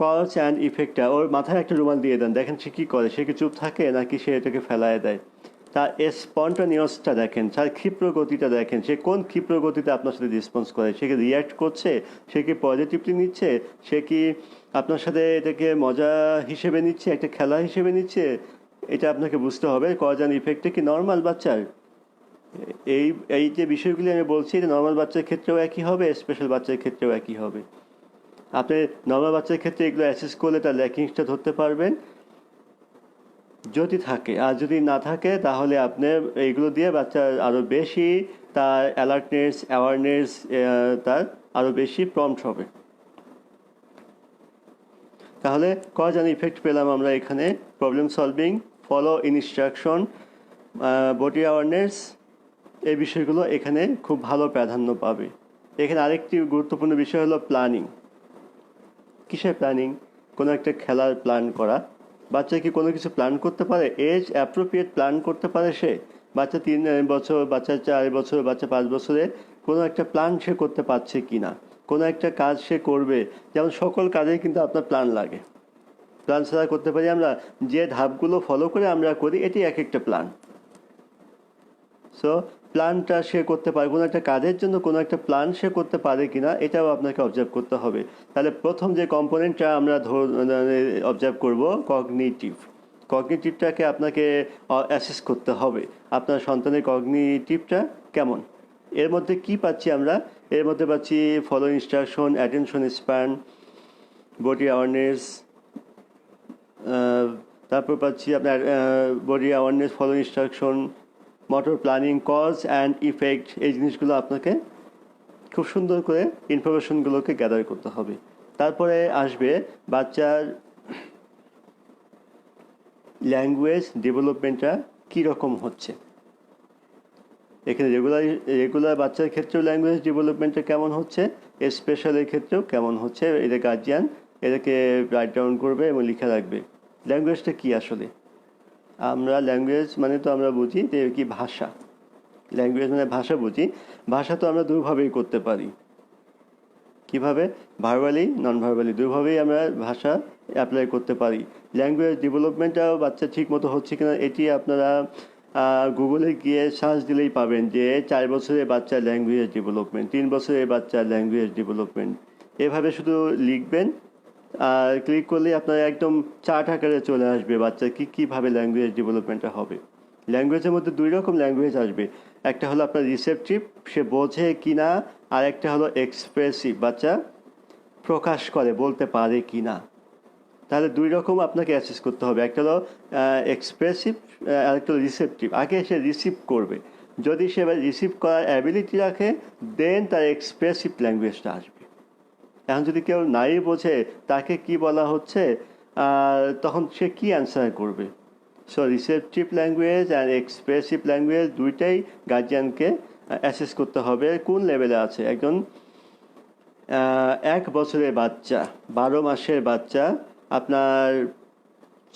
কজ অ্যান্ড ইফেক্টটা, ওর মাথায় একটা রুমাল দিয়ে দেন, দেখেন সে কী করে, সে কি চুপ থাকে নাকি সে এটাকে ফেলায় দেয়। তার স্পন্টানিয়াসটা দেখেন, তার ক্ষিপ্র গতিটা দেখেন, সে কোন ক্ষিপ্র গতিতে আপনার সাথে রেসপন্স করে, সে কি রিয়্যাক্ট করছে, সে কি পজিটিভলি নিচ্ছে, সে কি আপনার সাথে এটাকে মজা হিসেবে নিচ্ছে, একটা খেলা হিসেবে নিচ্ছে। এটা আপনাকে বুঝতে হবে কজ অ্যান্ড ইফেক্টটা কি নর্মাল বাচ্চার। এই এই যে বিষয়গুলি আমি বলছি, এটা নর্মাল বাচ্চার ক্ষেত্রেও একই হবে, স্পেশাল বাচ্চার ক্ষেত্রেও একই হবে। আপনি নর্মাল বাচ্চার ক্ষেত্রে এগুলো অ্যাসেস করলে তার ল্যাকিংসটা ধরতে পারবেন যদি থাকে, আর যদি না থাকে তাহলে আপনি এইগুলো দিয়ে বাচ্চার আরও বেশি তার অ্যালার্টনেস, অ্যাওয়ারনেস তার আরও বেশি প্রম্পট হবে। তাহলে কজ অ্যান্ড ইফেক্ট পেলাম আমরা এখানে, problem solving, follow instruction, body awareness, এই বিষয়গুলো এখানে খুব ভালো প্রাধান্য পাবে। এখানে আরেকটি গুরুত্বপূর্ণ বিষয় হলো প্ল্যানিং। কিসের প্ল্যানিং? কোনো একটা খেলার প্ল্যান করা। বাচ্চা কি কোনো কিছু প্ল্যান করতে পারে? এজ অ্যাপ্রোপ্রিয়েট প্ল্যান করতে পারে সে? বাচ্চা 3 বছর, বাচ্চা 4 বছর, বাচ্চা 5 বছরে কোনো একটা প্ল্যান সে করতে পারছে কি না? কোনো একটা কাজ সে করবে, যেমন সকল কাজেই কিন্তু আপনার প্ল্যান লাগে। প্ল্যান ছাড়া করতে পারি আমরা, যে ধাপগুলো ফলো করে আমরা করি এটি এক একটা প্ল্যান। সো প্ল্যানটা সে করতে পারে, কোনো একটা কাজের জন্য কোনো একটা প্ল্যান সে করতে পারে কি না এটাও আপনাকে অবজার্ভ করতে হবে। তাহলে প্রথম যে কম্পোনেন্টটা আমরা অবজার্ভ করব কগনিটিভ। কগনিটিভটাকে আপনাকে অ্যাসেস করতে হবে, আপনার সন্তানের কগনিটিভটা কেমন। এর মধ্যে কি পাচ্ছি আমরা? এর মধ্যে পাচ্ছি follow instruction, attention span, body awareness, তারপর পাচ্ছি আপনার body awareness, follow instruction, motor planning, cause and effect. এই জিনিসগুলো আপনাকে খুব সুন্দর করে ইনফরমেশনগুলোকে গ্যাদার করতে হবে। তারপরে আসবে বাচ্চার ল্যাঙ্গুয়েজ ডেভেলপমেন্টটা কীরকম হচ্ছে। এখানে রেগুলার বাচ্চার ক্ষেত্রেও ল্যাঙ্গুয়েজ ডেভেলপমেন্টটা কেমন হচ্ছে, স্পেশালের ক্ষেত্রেও কেমন হচ্ছে, এটা গার্জিয়ান এটাকে রাইট ডাউন করবে এবং লিখে রাখবে। ল্যাঙ্গুয়েজটা কী আসলে? আমরা ল্যাঙ্গুয়েজ মানে তো আমরা বুঝি যে কি ভাষা। ল্যাঙ্গুয়েজ মানে ভাষা বুঝি। ভাষা তো আমরা দুভাবেই করতে পারি। কিভাবে? ভার্বালি, নন ভার্বালি, দুভাবেই আমরা ভাষা অ্যাপ্লাই করতে পারি। ল্যাঙ্গুয়েজ ডেভেলপমেন্টটাও বাচ্চা ঠিক মতো হচ্ছে কিনা এটি আপনারা গুগলে গিয়ে সার্চ দিলেই পাবেন যে 4 বছরের বাচ্চার ল্যাঙ্গুয়েজ ডেভেলপমেন্ট, 3 বছরের বাচ্চার ল্যাঙ্গুয়েজ ডেভেলপমেন্ট, এভাবে শুধু লিখবেন আর ক্লিক করলে আপনার একদম চার্ট আকারে চলে আসবে বাচ্চার কীভাবে ল্যাঙ্গুয়েজ ডেভেলপমেন্টটা হবে। ল্যাঙ্গুয়েজের মধ্যে 2 রকম ল্যাঙ্গুয়েজ আসবে, একটা হলো আপনার রিসেপটিভ, সে বোঝে কি না, আর একটা হলো এক্সপ্রেসিভ, বাচ্চা প্রকাশ করে, বলতে পারে কি না। তাহলে 2 রকম আপনাকে অ্যাসেস করতে হবে, একটা হলো এক্সপ্রেসিভ আর একটা হলো রিসেপটিভ। আগে সে রিসিভ করবে, যদি সে রিসিভ করার অ্যাবিলিটি রাখে দেন তার এক্সপ্রেসিভ ল্যাঙ্গুয়েজটা আসবে। এখন যদি কেউ নাই বোঝে তাকে কি বলা হচ্ছে, তখন সে কি অ্যান্সার করবে? So receptive language and expressive language দুইটাই গার্জিয়ানকে অ্যাসেস করতে হবে কোন লেভেলে আছে। একজন 1 বছরের বাচ্চা, 12 মাসের বাচ্চা, আপনার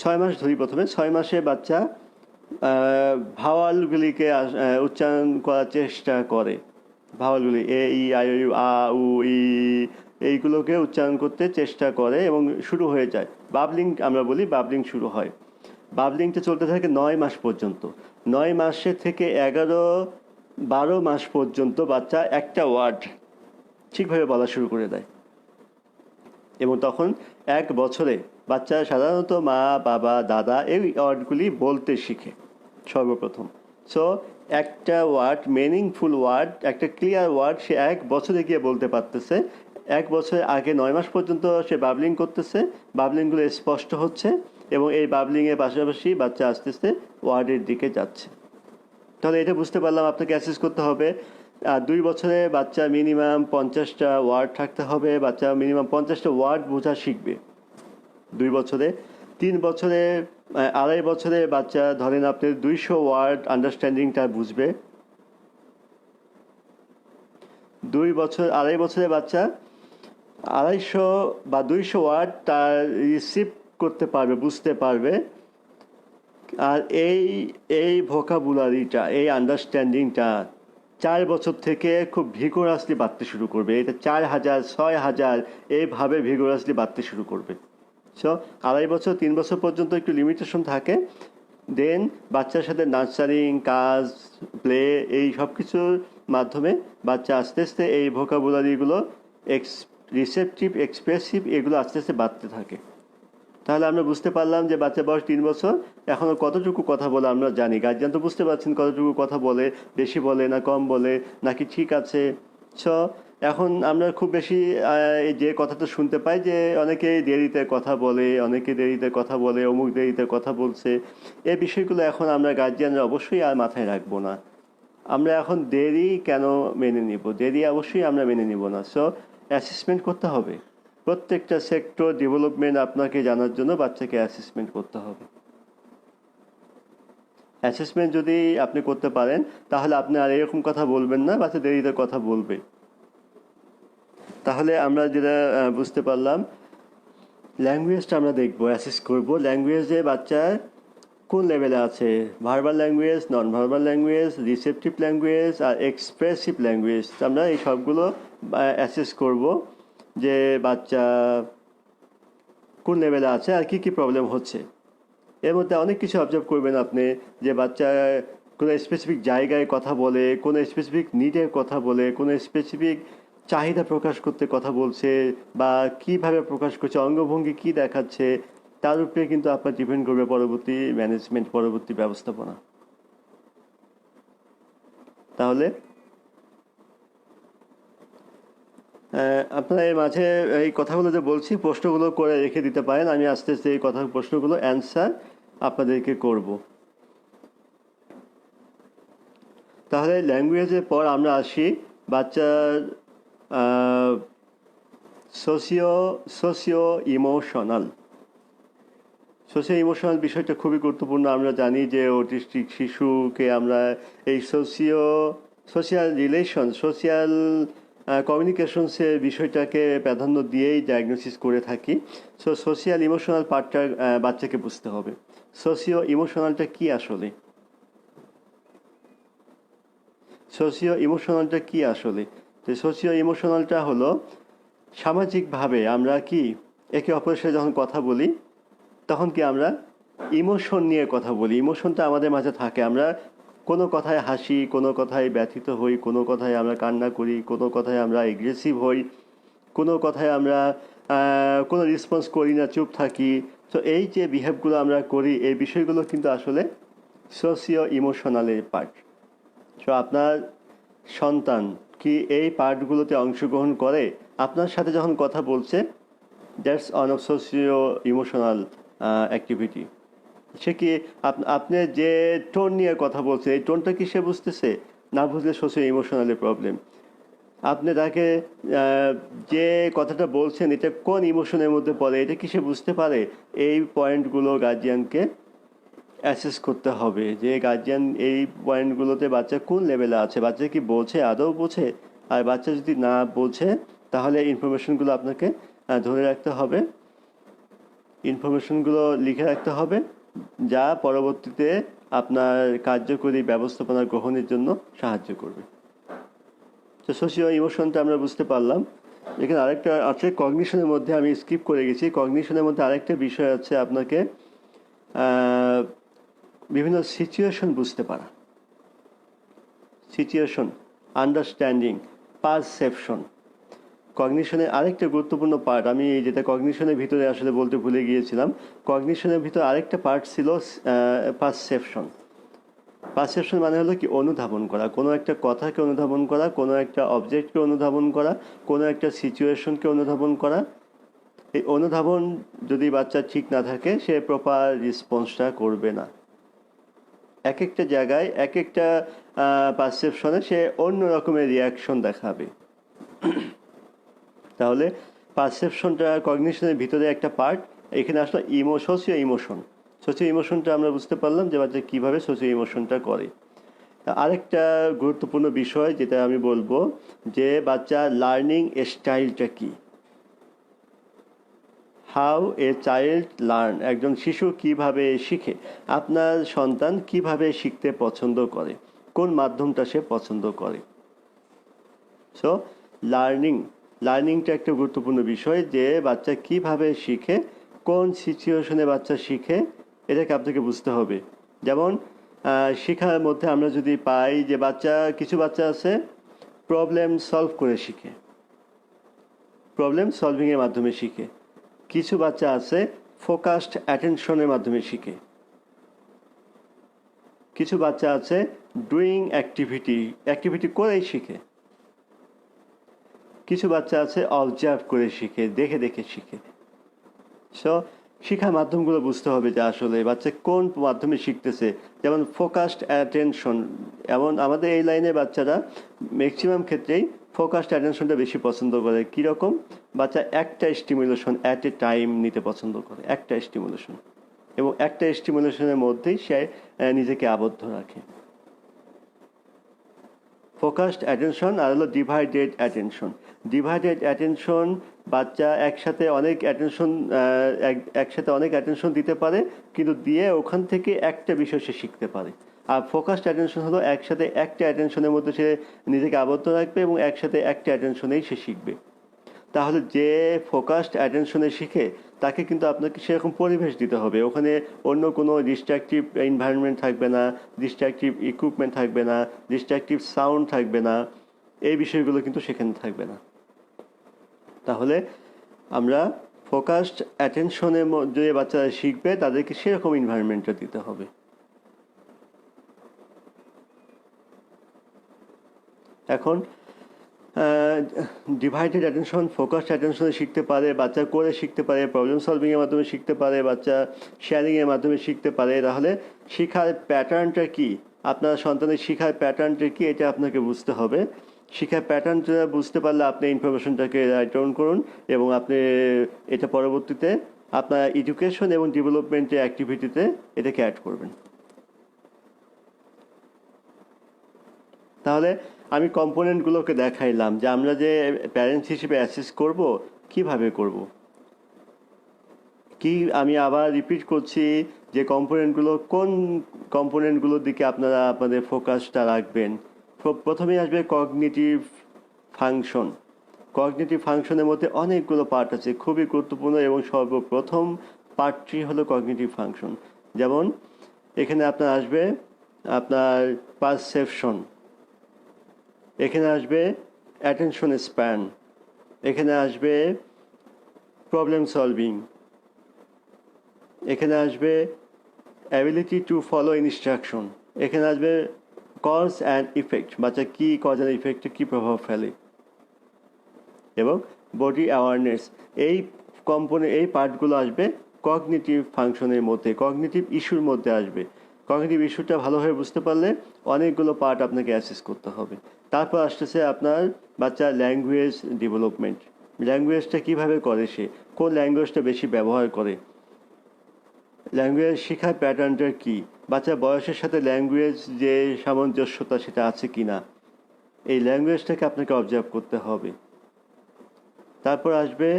6 মাস ধরি, প্রথমে 6 মাসের বাচ্চা ভাওয়ালগুলিকে উচ্চারণ করার চেষ্টা করে। ভাওয়ালগুলি এ ই আই ও ইউ আ উ ই এইগুলোকে উচ্চারণ করতে চেষ্টা করে এবং শুরু হয়ে যায়। বাবলিং আমরা বলি, বাবলিং শুরু হয়। বাবলিংটা চলতে থাকে 9 মাস পর্যন্ত। 9 মাসের থেকে 11-12 মাস পর্যন্ত বাচ্চা একটা ওয়ার্ড ঠিকভাবে বলা শুরু করে দেয়। এবং তখন 1 বছরে বাচ্চা সাধারণত মা, বাবা, দাদা এই ওয়ার্ডগুলি বলতে শিখে সর্বপ্রথম। সো একটা ওয়ার্ড, মিনিংফুল ওয়ার্ড, একটা ক্লিয়ার ওয়ার্ড সে 1 বছরে গিয়ে বলতে পারতেছে। 1 বছরের আগে 9 মাস পর্যন্ত সে বাবলিং করতেছে, বাবলিংগুলো স্পষ্ট হচ্ছে এবং এই বাবলিংয়ের পাশাপাশি বাচ্চা আস্তে আস্তে ওয়ার্ডের দিকে যাচ্ছে। তাহলে এটা বুঝতে পারলাম আপনাকে অ্যাসেস করতে হবে। 2 বছরে বাচ্চা মিনিমাম 50টা ওয়ার্ড থাকতে হবে, বাচ্চা মিনিমাম 50টা ওয়ার্ড বোঝা শিখবে 2 বছরে। 3 বছরে, 2.5 বছরে বাচ্চা ধরেন আপনি 200 ওয়ার্ড আন্ডারস্ট্যান্ডিংটা বুঝবে। 2 বছর, 2.5 বছরে বাচ্চা 250 বা 200 ওয়ার্ড তার রিসিভ করতে পারবে, বুঝতে পারবে। আর এই ভোকাবুলারিটা, এই আন্ডারস্ট্যান্ডিংটা 4 বছর থেকে খুব ভিগোরাসলি বাড়তে শুরু করবে। এটা 4000, 6000 এইভাবে ভিগোরাসলি বাড়তে শুরু করবে। সো 2.5 বছর, 3 বছর পর্যন্ত একটু লিমিটেশন থাকে। দেন বাচ্চার সাথে নার্সারিং কাজ, প্লে, এই সব কিছুর মাধ্যমে বাচ্চা আস্তে আস্তে এই ভোকাবুলারিগুলো রিসেপটিভ, এক্সপ্রেসিভ এগুলো আস্তে আস্তে বাড়তে থাকে। তাহলে আমরা বুঝতে পারলাম যে বাচ্চা বয়স 3 বছর, এখনও কতটুকু কথা বলে আমরা জানি। গার্জিয়ান তো বুঝতে পারছেন কতটুকু কথা বলে, বেশি বলে না কম বলে নাকি ঠিক আছে। সো এখন আমরা খুব বেশি যে কথাটা শুনতে পাই যে অনেকে দেরিতে কথা বলে, অনেকে দেরিতে কথা বলে, অমুক দেরিতে কথা বলছে। এই বিষয়গুলো এখন আমরা গার্জিয়ানরা অবশ্যই আর মাথায় রাখবো না। আমরা এখন দেরি কেন মেনে নিব? দেরি অবশ্যই আমরা মেনে নিব না। সো অ্যাসেসমেন্ট করতে হবে। প্রত্যেকটা সেক্টর ডেভেলপমেন্ট আপনাকে জানার জন্য বাচ্চাকে অ্যাসেসমেন্ট করতে হবে। অ্যাসেসমেন্ট যদি আপনি করতে পারেন তাহলে আপনি আর এরকম কথা বলবেন না, বাচ্চা দেরিতে কথা বলবে। তাহলে আমরা যেটা বুঝতে পারলাম, ল্যাঙ্গুয়েজটা আমরা দেখবো, অ্যাসেস করবো ল্যাঙ্গুয়েজে বাচ্চার কোন লেভেলে আছে। Verbal language, non verbal language, receptive language আর এক্সপ্রেসিভ ল্যাঙ্গুয়েজ। আমরা এই সবগুলো অ্যাসেস করব যে বাচ্চা কোন লেভেলে আছে আর কি কি প্রবলেম হচ্ছে। এর মধ্যে অনেক কিছু অবজার্ভ করবেন আপনি, যে বাচ্চা কোনো স্পেসিফিক জায়গায় কথা বলে, কোনো স্পেসিফিক নিডের কথা বলে, কোনো স্পেসিফিক চাহিদা প্রকাশ করতে কথা বলছে, বা কিভাবে প্রকাশ করছে, অঙ্গভঙ্গি কি দেখাচ্ছে, তার উপরে কিন্তু আপনার ডিপেন্ড করবে পরবর্তী ম্যানেজমেন্ট, পরবর্তী ব্যবস্থাপনা। তাহলে আপনারা এর মাঝে এই কথাগুলো যে বলছি প্রশ্নগুলো করে রেখে দিতে পারেন, আমি আস্তে আস্তে এই কথা প্রশ্নগুলো অ্যান্সার আপনাদেরকে করব। তাহলে ল্যাঙ্গুয়েজের পর আমরা আসি বাচ্চার সোশিও ইমোশনাল। সোশিও ইমোশনাল বিষয়টা খুবই গুরুত্বপূর্ণ। আমরা জানি যে অটিস্টিক শিশুকে আমরা এই সোশিয়াল রিলেশন, সোশিয়াল কমিউনিকেশনসের বিষয়টাকে প্রাধান্য দিয়েই ডায়াগনোসিস করে থাকি। সো সোশিয়াল ইমোশনাল পার্টটা বাচ্চাকে বুঝতে হবে। সোশিও ইমোশনালটা কি আসলে? সোশিও ইমোশনালটা কি আসলে? তো সোশিও ইমোশনালটা হলো সামাজিকভাবে আমরা কি একে অপরের সাথে যখন কথা বলি তখন কি আমরা ইমোশন নিয়ে কথা বলি। ইমোশনটা আমাদের মাঝে থাকে। আমরা কোনো কথায় হাসি, কোনো কথায় ব্যথিত হই, কোনো কথায় আমরা কান্না করি, কোনো কথায় আমরা এগ্রেসিভ হই, কোনো কথায় আমরা কোনো রেসপন্স করি না, চুপ থাকি। তো এই যে বিহেভগুলো আমরা করি, এই বিষয়গুলো কিন্তু আসলে সোশিও ইমোশনালের পার্ট। সো আপনার সন্তান কি এই পার্টগুলোতে অংশগ্রহণ করে? আপনার সাথে যখন কথা বলছে, that's one of socio emotional activity. সে কি আপনি যে টোন নিয়ে কথা বলছে, এই টোনটা কি সে বুঝতেছে? না বুঝলে সোশিও ইমোশনালের প্রবলেম। আপনি তাকে যে কথাটা বলছেন এটা কোন ইমোশনের মধ্যে পড়ে, এটা কি সে বুঝতে পারে? এই পয়েন্টগুলো গার্জিয়ানকে অ্যাসেস করতে হবে যে গার্জিয়ান এই পয়েন্টগুলোতে বাচ্চা কোন লেভেলে আছে, বাচ্চা কি বোঝে, আদৌ বোঝে। আর বাচ্চা যদি না বোঝে তাহলে ইনফরমেশনগুলো আপনাকে ধরে রাখতে হবে, ইনফরমেশনগুলো লিখে রাখতে হবে, যা পরবর্তীতে আপনার কার্যকরী ব্যবস্থাপনা গ্রহণের জন্য সাহায্য করবে। তো সোশিও ইমোশনটা আমরা বুঝতে পারলাম। এখানে আরেকটা আছে কগনিশনের মধ্যে, আমি স্কিপ করে গেছি। কগনিশনের মধ্যে আরেকটা বিষয় আছে আপনাকে বিভিন্ন সিচুয়েশন বুঝতে পারা, সিচুয়েশন আন্ডারস্ট্যান্ডিং, পারসেপশন। কগনিশনের আরেকটা গুরুত্বপূর্ণ পার্ট, আমি যেটা কগনিশনের ভিতরে আসলে বলতে ভুলে গিয়েছিলাম, কগনিশনের ভিতরে আরেকটা পার্ট ছিল পারসেপশন। পারসেপশন মানে হলো কি অনুধাবন করা, কোনো একটা কথাকে অনুধাবন করা, কোনো একটা অবজেক্টকে অনুধাবন করা, কোনো একটা সিচুয়েশনকে অনুধাবন করা। এই অনুধাবন যদি বাচ্চা ঠিক না থাকে সে প্রপার রেসপন্সটা করবে না। এক একটা জায়গায় এক একটা পারসেপশনে সে অন্য রকমের রিয়াকশন দেখাবে। তাহলে পারসেপশনটা কগনিশনের ভিতরে একটা পার্ট। এখানে আসলে সোশিও ইমোশন, সোশিও ইমোশনটা আমরা বুঝতে পারলাম যে বাচ্চা কীভাবে সোশিও ইমোশনটা করে। আরেকটা গুরুত্বপূর্ণ বিষয় যেটা আমি বলবো যে বাচ্চা লার্নিং স্টাইলটা কি, হাউ এ চাইল্ড লার্ন, একজন শিশু কিভাবে শিখে, আপনার সন্তান কিভাবে শিখতে পছন্দ করে, কোন মাধ্যমটা সে পছন্দ করে। সো লার্নিংটা একটা গুরুত্বপূর্ণ বিষয়, যে বাচ্চা কিভাবে শিখে, কোন সিচুয়েশনে বাচ্চা শিখে, এটাকে আপনাকে বুঝতে হবে। যেমন শেখার মধ্যে আমরা যদি পাই যে কিছু বাচ্চা আছে প্রবলেম সলভ করে শিখে, প্রবলেম সলভিংয়ের মাধ্যমে শিখে। কিছু বাচ্চা আছে ফোকাসড অ্যাটেনশনের মাধ্যমে শিখে। কিছু বাচ্চা আছে ডুইং অ্যাক্টিভিটি করেই শিখে। কিছু বাচ্চা আছে অবজার্ভ করে শিখে, দেখে দেখে শিখে। সো শিক্ষার মাধ্যমগুলো বুঝতে হবে যে আসলে বাচ্চা কোন মাধ্যমে শিখতেছে। যেমন ফোকাসড অ্যাটেনশন, এমন আমাদের এই লাইনে বাচ্চারা ম্যাক্সিমাম ক্ষেত্রেই ফোকাসড অ্যাটেনশনটা বেশি পছন্দ করে। কীরকম? বাচ্চা একটা স্টিমুলেশন অ্যাট এ টাইম নিতে পছন্দ করে, একটা স্টিমুলেশন, এবং একটা স্টিমুলেশনের মধ্যেই সে নিজেকে আবদ্ধ রাখে। ফোকাসড অ্যাটেনশন আর হলো ডিভাইডেড অ্যাটেনশন। বাচ্চা একসাথে অনেক অ্যাটেনশন দিতে পারে, কিন্তু দিয়ে ওখান থেকে একটা বিষয় সে শিখতে পারে। আর ফোকাসড অ্যাটেনশন হলো একসাথে একটা অ্যাটেনশনের মধ্যে সে নিজেকে আবদ্ধ রাখবে এবং একসাথে একটা অ্যাটেনশনেই সে শিখবে। তাহলে যে ফোকাসড অ্যাটেনশনে শিখে তাকে কিন্তু আপনাকে সেরকম পরিবেশ দিতে হবে, ওখানে অন্য কোনো ডিস্ট্রাকটিভ এনভায়রনমেন্ট থাকবে না, ডিস্ট্রাকটিভ ইকুইপমেন্ট থাকবে না, ডিস্ট্রাকটিভ সাউন্ড থাকবে না, এই বিষয়গুলো কিন্তু সেখানে থাকবে না। তাহলে আমরা ফোকাসড অ্যাটেনশনের যে বাচ্চারা শিখবে তাদেরকে সেরকম এনভায়রনমেন্টটা দিতে হবে। এখন ডিভাইডেড অ্যাটেনশন, ফোকাসড অ্যাটেনশনে শিখতে পারে বাচ্চা, করে শিখতে পারে, প্রবলেম সলভিংয়ের মাধ্যমে শিখতে পারে বাচ্চা, শেয়ারিংয়ের মাধ্যমে শিখতে পারে। তাহলে শেখার প্যাটার্নটা কি, আপনার সন্তানের শেখার প্যাটার্নটা কি, এটা আপনাকে বুঝতে হবে। শেখার প্যাটার্নটা বুঝতে পারলে আপনি ইনফরমেশনটাকে রাইট ডাউন করুন এবং আপনি এটা পরবর্তীতে আপনার এডুকেশন এবং ডেভেলপমেন্টের অ্যাক্টিভিটিতে এটাকে অ্যাড করবেন। তাহলে আমি কম্পোনেন্টগুলোকে দেখাইলাম যে আমরা যে প্যারেন্টস হিসেবে অ্যাসেস করব, কিভাবে করব। আমি আবার রিপিট করছি যে কোন কম্পোনেন্টগুলোর দিকে আপনারা আপনাদের ফোকাসটা রাখবেন। প্রথমেই আসবে কগনিটিভ ফাংশনের মধ্যে অনেকগুলো পার্ট আছে, খুবই গুরুত্বপূর্ণ, এবং সর্বপ্রথম পার্টটি হলো কগনিটিভ ফাংশন। যেমন এখানে আপনার আসবে আপনার পারসেপশন, এখানে আসবে অ্যাটেনশন স্প্যান, এখানে আসবে প্রবলেম সলভিং, এখানে আসবে অ্যাবিলিটি টু ফলো ইনস্ট্রাকশন, এখানে আসবে কজ অ্যান্ড ইফেক্ট, বাচ্চা কী কজ অ্যান্ড ইফেক্টে কী প্রভাব ফেলে, এবং বডি অ্যাওয়ারনেস। এই পার্টগুলো আসবে কগনিটিভ ফাংশনের মধ্যে, কগনিটিভ ইস্যুর মধ্যে আসবে। কগনিটিভ ইস্যুটা ভালোভাবে বুঝতে পারলে অনেকগুলো পার্ট আপনাকে অ্যাসেস করতে হবে। তারপর আসতেছে আপনার বাচ্চার ল্যাঙ্গুয়েজ ডেভেলপমেন্ট। ল্যাঙ্গুয়েজটা কীভাবে করে, সে কোন ল্যাঙ্গুয়েজটা বেশি ব্যবহার করে, ল্যাঙ্গুয়েজ শেখার প্যাটার্নটা কী, বাচ্চার বয়সের সাথে ল্যাঙ্গুয়েজ যে সামঞ্জস্যতা সেটা আছে কি না, এই ল্যাঙ্গুয়েজটাকে আপনাকে অবজার্ভ করতে হবে। তারপর আসবে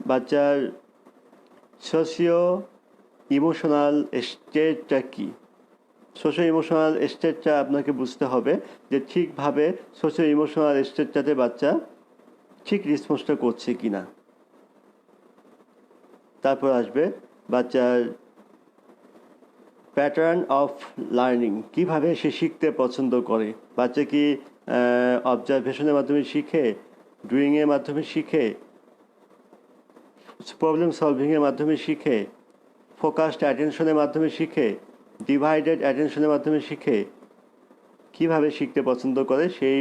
বাচ্চার সোশিও ইমোশনাল স্টেটটা কী। সোশিও ইমোশনাল স্টেটটা আপনাকে বুঝতে হবে যে ঠিকভাবে সোশিও ইমোশনাল স্টেটটাতে বাচ্চা ঠিক রেসপন্সটা করছে কি না। তারপর আসবে বাচ্চার প্যাটার্ন অফ লার্নিং, কীভাবে সে শিখতে পছন্দ করে। বাচ্চা কি অবজারভেশনের মাধ্যমে শিখে, ডুইংয়ের মাধ্যমে শিখে, প্রবলেম সলভিংয়ের মাধ্যমে শিখে, ফোকাসড অ্যাটেনশনের মাধ্যমে শিখে, ডিভাইডেড অ্যাটেনশনের মাধ্যমে শিখে, কীভাবে শিখতে পছন্দ করে, সেই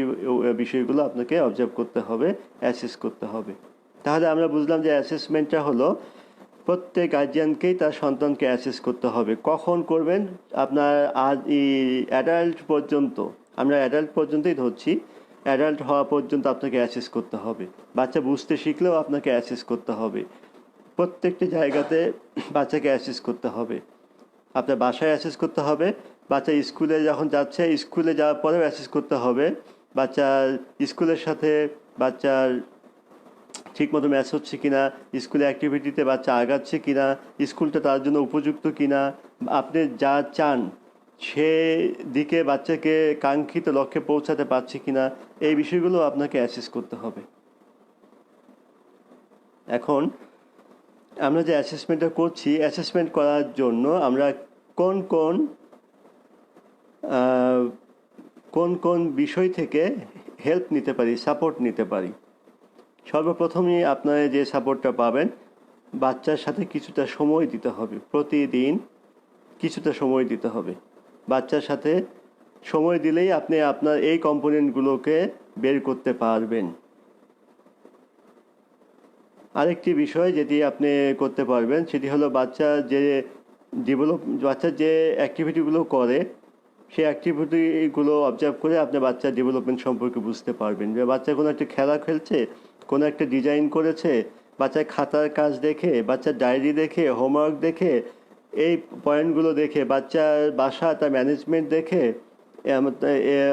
বিষয়গুলো আপনাকে অবজার্ভ করতে হবে, অ্যাসেস করতে হবে। তাহলে আমরা বুঝলাম যে অ্যাসেসমেন্টটা হলো প্রত্যেক গার্জিয়ানকেই তার সন্তানকে অ্যাসেস করতে হবে। কখন করবেন? আপনার আজ এই অ্যাডাল্ট পর্যন্ত, আমরা অ্যাডাল্ট পর্যন্তই ধরছি, অ্যাডাল্ট হওয়া পর্যন্ত আপনাকে অ্যাসেস করতে হবে। বাচ্চা বুঝতে শিখলেও আপনাকে অ্যাসেস করতে হবে। প্রত্যেকটি জায়গাতে বাচ্চাকে অ্যাসেস করতে হবে। আপনার বাসায় অ্যাসেস করতে হবে, বাচ্চা স্কুলে যখন যাচ্ছে স্কুলে যাওয়ার পরেও অ্যাসেস করতে হবে। বাচ্চার স্কুলের সাথে বাচ্চার ঠিকমতো ম্যাচ হচ্ছে কিনা, স্কুলে অ্যাক্টিভিটিতে বাচ্চা আগাচ্ছে কিনা, স্কুলটা তার জন্য উপযুক্ত কিনা, আপনি যা চান সে দিকে বাচ্চাকে কাঙ্ক্ষিত লক্ষ্যে পৌঁছাতে পারছে কিনা, এই বিষয়গুলো আপনাকে অ্যাসেস করতে হবে। এখন আমরা যে অ্যাসেসমেন্টটা করছি, অ্যাসেসমেন্ট করার জন্য আমরা কোন কোন বিষয় থেকে হেল্প নিতে পারি, সাপোর্ট নিতে পারি। সর্বপ্রথমই আপনারা যে সাপোর্টটা পাবেন, বাচ্চার সাথে কিছুটা সময় দিতে হবে। প্রতিদিন কিছুটা সময় দিতে হবে। বাচ্চার সাথে সময় দিলেই আপনি আপনার এই কম্পোনেন্টগুলোকে বের করতে পারবেন। আরেকটি বিষয় যেটি আপনি করতে পারবেন সেটি হলো বাচ্চা যে অ্যাক্টিভিটিগুলো করে, সেই অ্যাক্টিভিটিগুলো অবজার্ভ করে আপনি বাচ্চার ডেভেলপমেন্ট সম্পর্কে বুঝতে পারবেন। যে বাচ্চা কোনো একটা খেলা খেলছে, কোনো একটা ডিজাইন করেছে, বাচ্চার খাতার কাজ দেখে, বাচ্চার ডায়েরি দেখে, হোমওয়ার্ক দেখে, এই পয়েন্টগুলো দেখে, বাচ্চার বাসা তার ম্যানেজমেন্ট দেখে,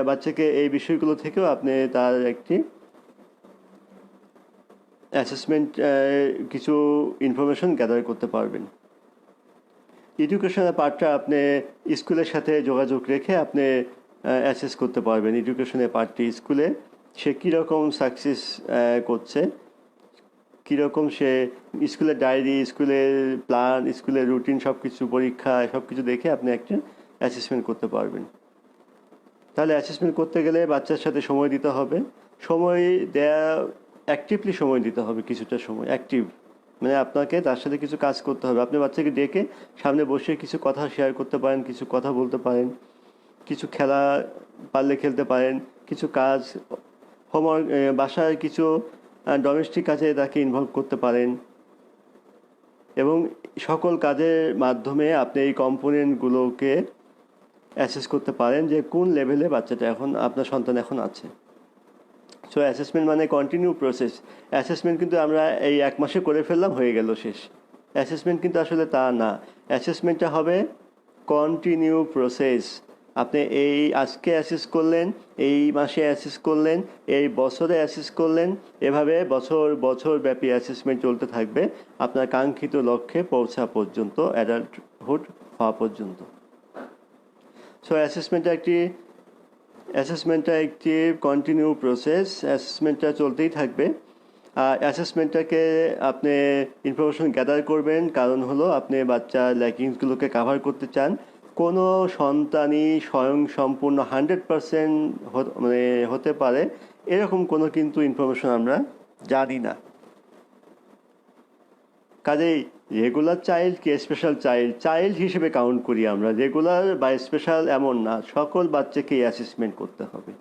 বাচ্চাকে এই বিষয়গুলো থেকেও আপনি তার একটি অ্যাসেসমেন্ট কিছু ইনফরমেশন গ্যাদার করতে পারবেন। এডুকেশনের পার্টটা আপনি স্কুলের সাথে যোগাযোগ রেখে আপনি অ্যাসেস করতে পারবেন। এডুকেশনের পার্টটি স্কুলে সে কীরকম সাকসেস করছে, কীরকম সে স্কুলের ডায়েরি, স্কুলের প্ল্যান, স্কুলের রুটিন, সব কিছু পরীক্ষা সব কিছু দেখে আপনি একটা অ্যাসেসমেন্ট করতে পারবেন। তাহলে অ্যাসেসমেন্ট করতে গেলে বাচ্চার সাথে সময় দিতে হবে। সময় দেয়া, অ্যাক্টিভলি সময় দিতে হবে, কিছুটা সময় অ্যাক্টিভ, মানে আপনাকে তার সাথে কিছু কাজ করতে হবে। আপনি বাচ্চাকে ডেকে সামনে বসে কিছু কথা শেয়ার করতে পারেন, কিছু কথা বলতে পারেন, কিছু খেলা পারলে খেলতে পারেন, কিছু কাজ, হোমওয়ার্ক, বাসায় কিছু ডোমেস্টিক কাজে তাকে ইনভলভ করতে পারেন। এবং সকল কাজের মাধ্যমে আপনি এই কম্পোনেন্টগুলোকে অ্যাসেস করতে পারেন যে কোন লেভেলে বাচ্চাটা এখন, আপনার সন্তান এখন আছে। সো অ্যাসেসমেন্ট মানে কন্টিনিউ প্রসেস। অ্যাসেসমেন্ট কিন্তু আমরা এই 1 মাসে করে ফেললাম, হয়ে গেল, শেষ। অ্যাসেসমেন্ট কিন্তু আসলে তা না। অ্যাসেসমেন্টটা হবে কন্টিনিউ প্রসেস। আপনি এই আজকে অ্যাসেস করলেন, এই মাসে অ্যাসেস করলেন, এই বছরে অ্যাসেস করলেন, এভাবে বছর বছর ব্যাপী অ্যাসেসমেন্ট চলতে থাকবে আপনার কাঙ্ক্ষিত লক্ষ্যে পৌঁছা পর্যন্ত, অ্যাডাল্টহুড হওয়া পর্যন্ত। সো অ্যাসেসমেন্টটা একটি কন্টিনিউ প্রসেস। অ্যাসেসমেন্টটা চলতেই থাকবে। আর অ্যাসেসমেন্টটাকে আপনি ইনফরমেশন গ্যাদার করবেন, কারণ হলো আপনি বাচ্চার ল্যাকিংসগুলোকে কাভার করতে চান। কোনো সন্তানই স্বয়ং সম্পূর্ণ 100% মানে হতে পারে এরকম কোনো কিন্তু ইনফরমেশন আমরা জানি না। কাজেই রেগুলার চাইল্ডকে স্পেশাল চাইল্ড হিসেবে কাউন্ট করি আমরা। রেগুলার বা স্পেশাল এমন না, সকল বাচ্চাকেই অ্যাসেসমেন্ট করতে হবে।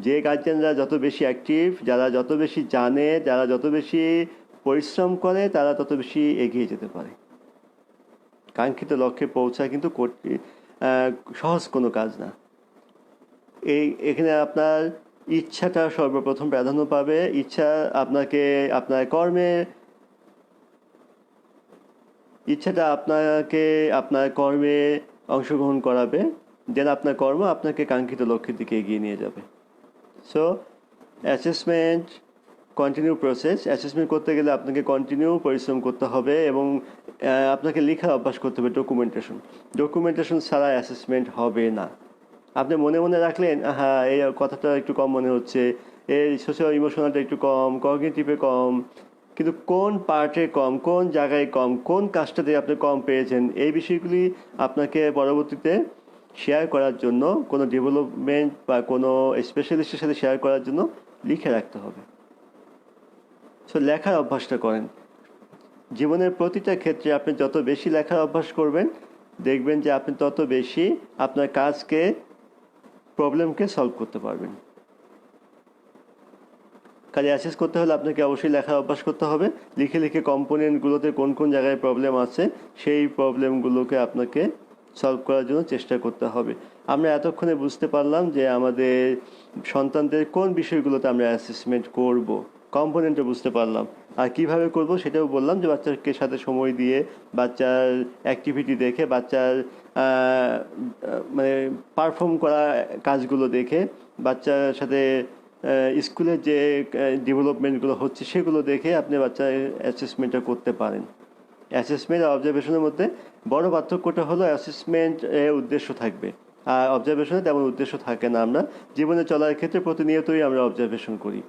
যে গার্জেনরা যত বেশি অ্যাক্টিভ, যারা যত বেশি জানে, যারা যত বেশি পরিশ্রম করে, তারা তত বেশি এগিয়ে যেতে পারে। কাঙ্ক্ষিত লক্ষ্যে পৌঁছা কিন্তু সহজ কোনো কাজ না। এখানে আপনার ইচ্ছাটা সর্বপ্রথম প্রাধান্য পাবে। ইচ্ছা আপনাকে আপনার ইচ্ছাটা আপনাকে আপনার কর্মে অংশগ্রহণ করাবে, দেন আপনার কর্ম আপনাকে কাঙ্ক্ষিত লক্ষ্যের দিকে এগিয়ে নিয়ে যাবে। So assessment continue process. Assessment করতে গেলে আপনাকে কন্টিনিউ পরিশ্রম করতে হবে এবং আপনাকে লেখার অভ্যাস করতে হবে। ডকুমেন্টেশন ছাড়া অ্যাসেসমেন্ট হবে না। আপনি মনে মনে রাখলেন, হ্যাঁ এই কথাটা একটু কম মনে হচ্ছে, এই সোশ্যাল ইমোশনালটা একটু কম, কগনিটিভে কম, কিন্তু কোন পার্টে কম, কোন জায়গায় কম, কোন কাজটাতে আপনি কম পেয়েছেন, এই বিষয়গুলি আপনাকে পরবর্তীতে শেয়ার করার জন্য, কোনো ডেভেলপমেন্ট বা কোনো স্পেশালিস্টের সাথে শেয়ার করার জন্য লিখে রাখতে হবে। সো লেখার অভ্যাসটা করেন। জীবনের প্রতিটা ক্ষেত্রে আপনি যত বেশি লেখার অভ্যাস করবেন, দেখবেন যে আপনি তত বেশি আপনার প্রবলেমকে সলভ করতে পারবেন। কাজে অ্যাসেস করতে হলে আপনাকে অবশ্যই লেখার অভ্যাস করতে হবে। লিখে লিখে কম্পোনেন্টগুলোতে কোন কোন জায়গায় প্রবলেম আছে সেই প্রবলেমগুলোকে আপনাকে সলভ করার জন্য চেষ্টা করতে হবে। আমরা এতক্ষণে বুঝতে পারলাম যে আমাদের সন্তানদের কোন বিষয়গুলোতে আমরা অ্যাসেসমেন্ট করব, কম্পোনেন্টও বুঝতে পারলাম। আর কিভাবে করব সেটাও বললাম, যে বাচ্চাকে সাথে সময় দিয়ে, বাচ্চার অ্যাক্টিভিটি দেখে, বাচ্চার মানে পারফর্ম করা কাজগুলো দেখে, বাচ্চার সাথে স্কুলের যে ডেভেলপমেন্টগুলো হচ্ছে সেগুলো দেখে আপনি বাচ্চার অ্যাসেসমেন্টটা করতে পারেন। অ্যাসেসমেন্ট আর অবজারভেশনের মধ্যে বড় পার্থক্যটা হলো অ্যাসেসমেন্ট উদ্দেশ্য থাকবে, আর অবজারভেশনে তেমন উদ্দেশ্য থাকে না। আমরা জীবনে চলার ক্ষেত্রে প্রতিনিয়তই আমরা অবজারভেশন করি,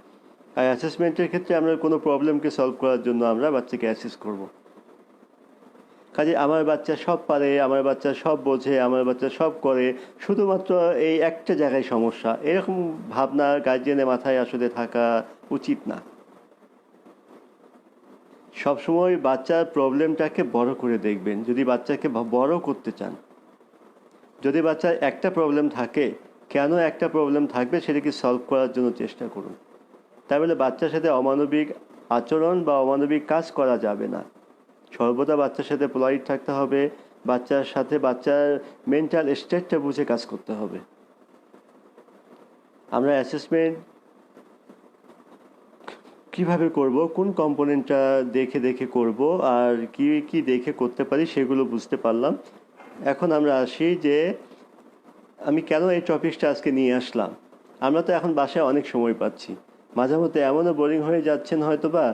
আর অ্যাসেসমেন্টের ক্ষেত্রে আমরা কোনো প্রবলেমকে সলভ করার জন্য আমরা বাচ্চাকে অ্যাসেস করব। কাজে আমার বাচ্চা সব পারে, আমার বাচ্চা সব বোঝে, আমার বাচ্চা সব করে, শুধুমাত্র এই একটা জায়গায় সমস্যা, এরকম ভাবনা গার্জিয়ানের মাথায় আসলে থাকা উচিত না। সবসময় বাচ্চার প্রবলেমটাকে বড় করে দেখবেন। যদি বাচ্চাকে বড় করতে চান, যদি বাচ্চার একটা প্রবলেম থাকে, কেন একটা প্রবলেম থাকবে সেটাকে সলভ করার জন্য চেষ্টা করুন। তাই বলে বাচ্চার সাথে অমানবিক আচরণ বা অমানবিক কাজ করা যাবে না। সর্বদা বাচ্চার সাথে পোলাইট থাকতে হবে, বাচ্চার সাথে বাচ্চার মেন্টাল স্টেটটা বুঝে কাজ করতে হবে। আমরা অ্যাসেসমেন্ট কিভাবে করব, কোন কম্পোনেন্টটা দেখে দেখে করব, আর কি কি দেখে করতে পারি সেগুলো বুঝতে পারলাম। এখন আমরা আসি যে আমি কেন এই টপিকটা আজকে নিয়ে আসলাম। আমরা তো এখন বাসায় অনেক সময় পাচ্ছি, মাঝে মধ্যে এমনও বোরিং হয়ে যাচ্ছেন হয়তো বা,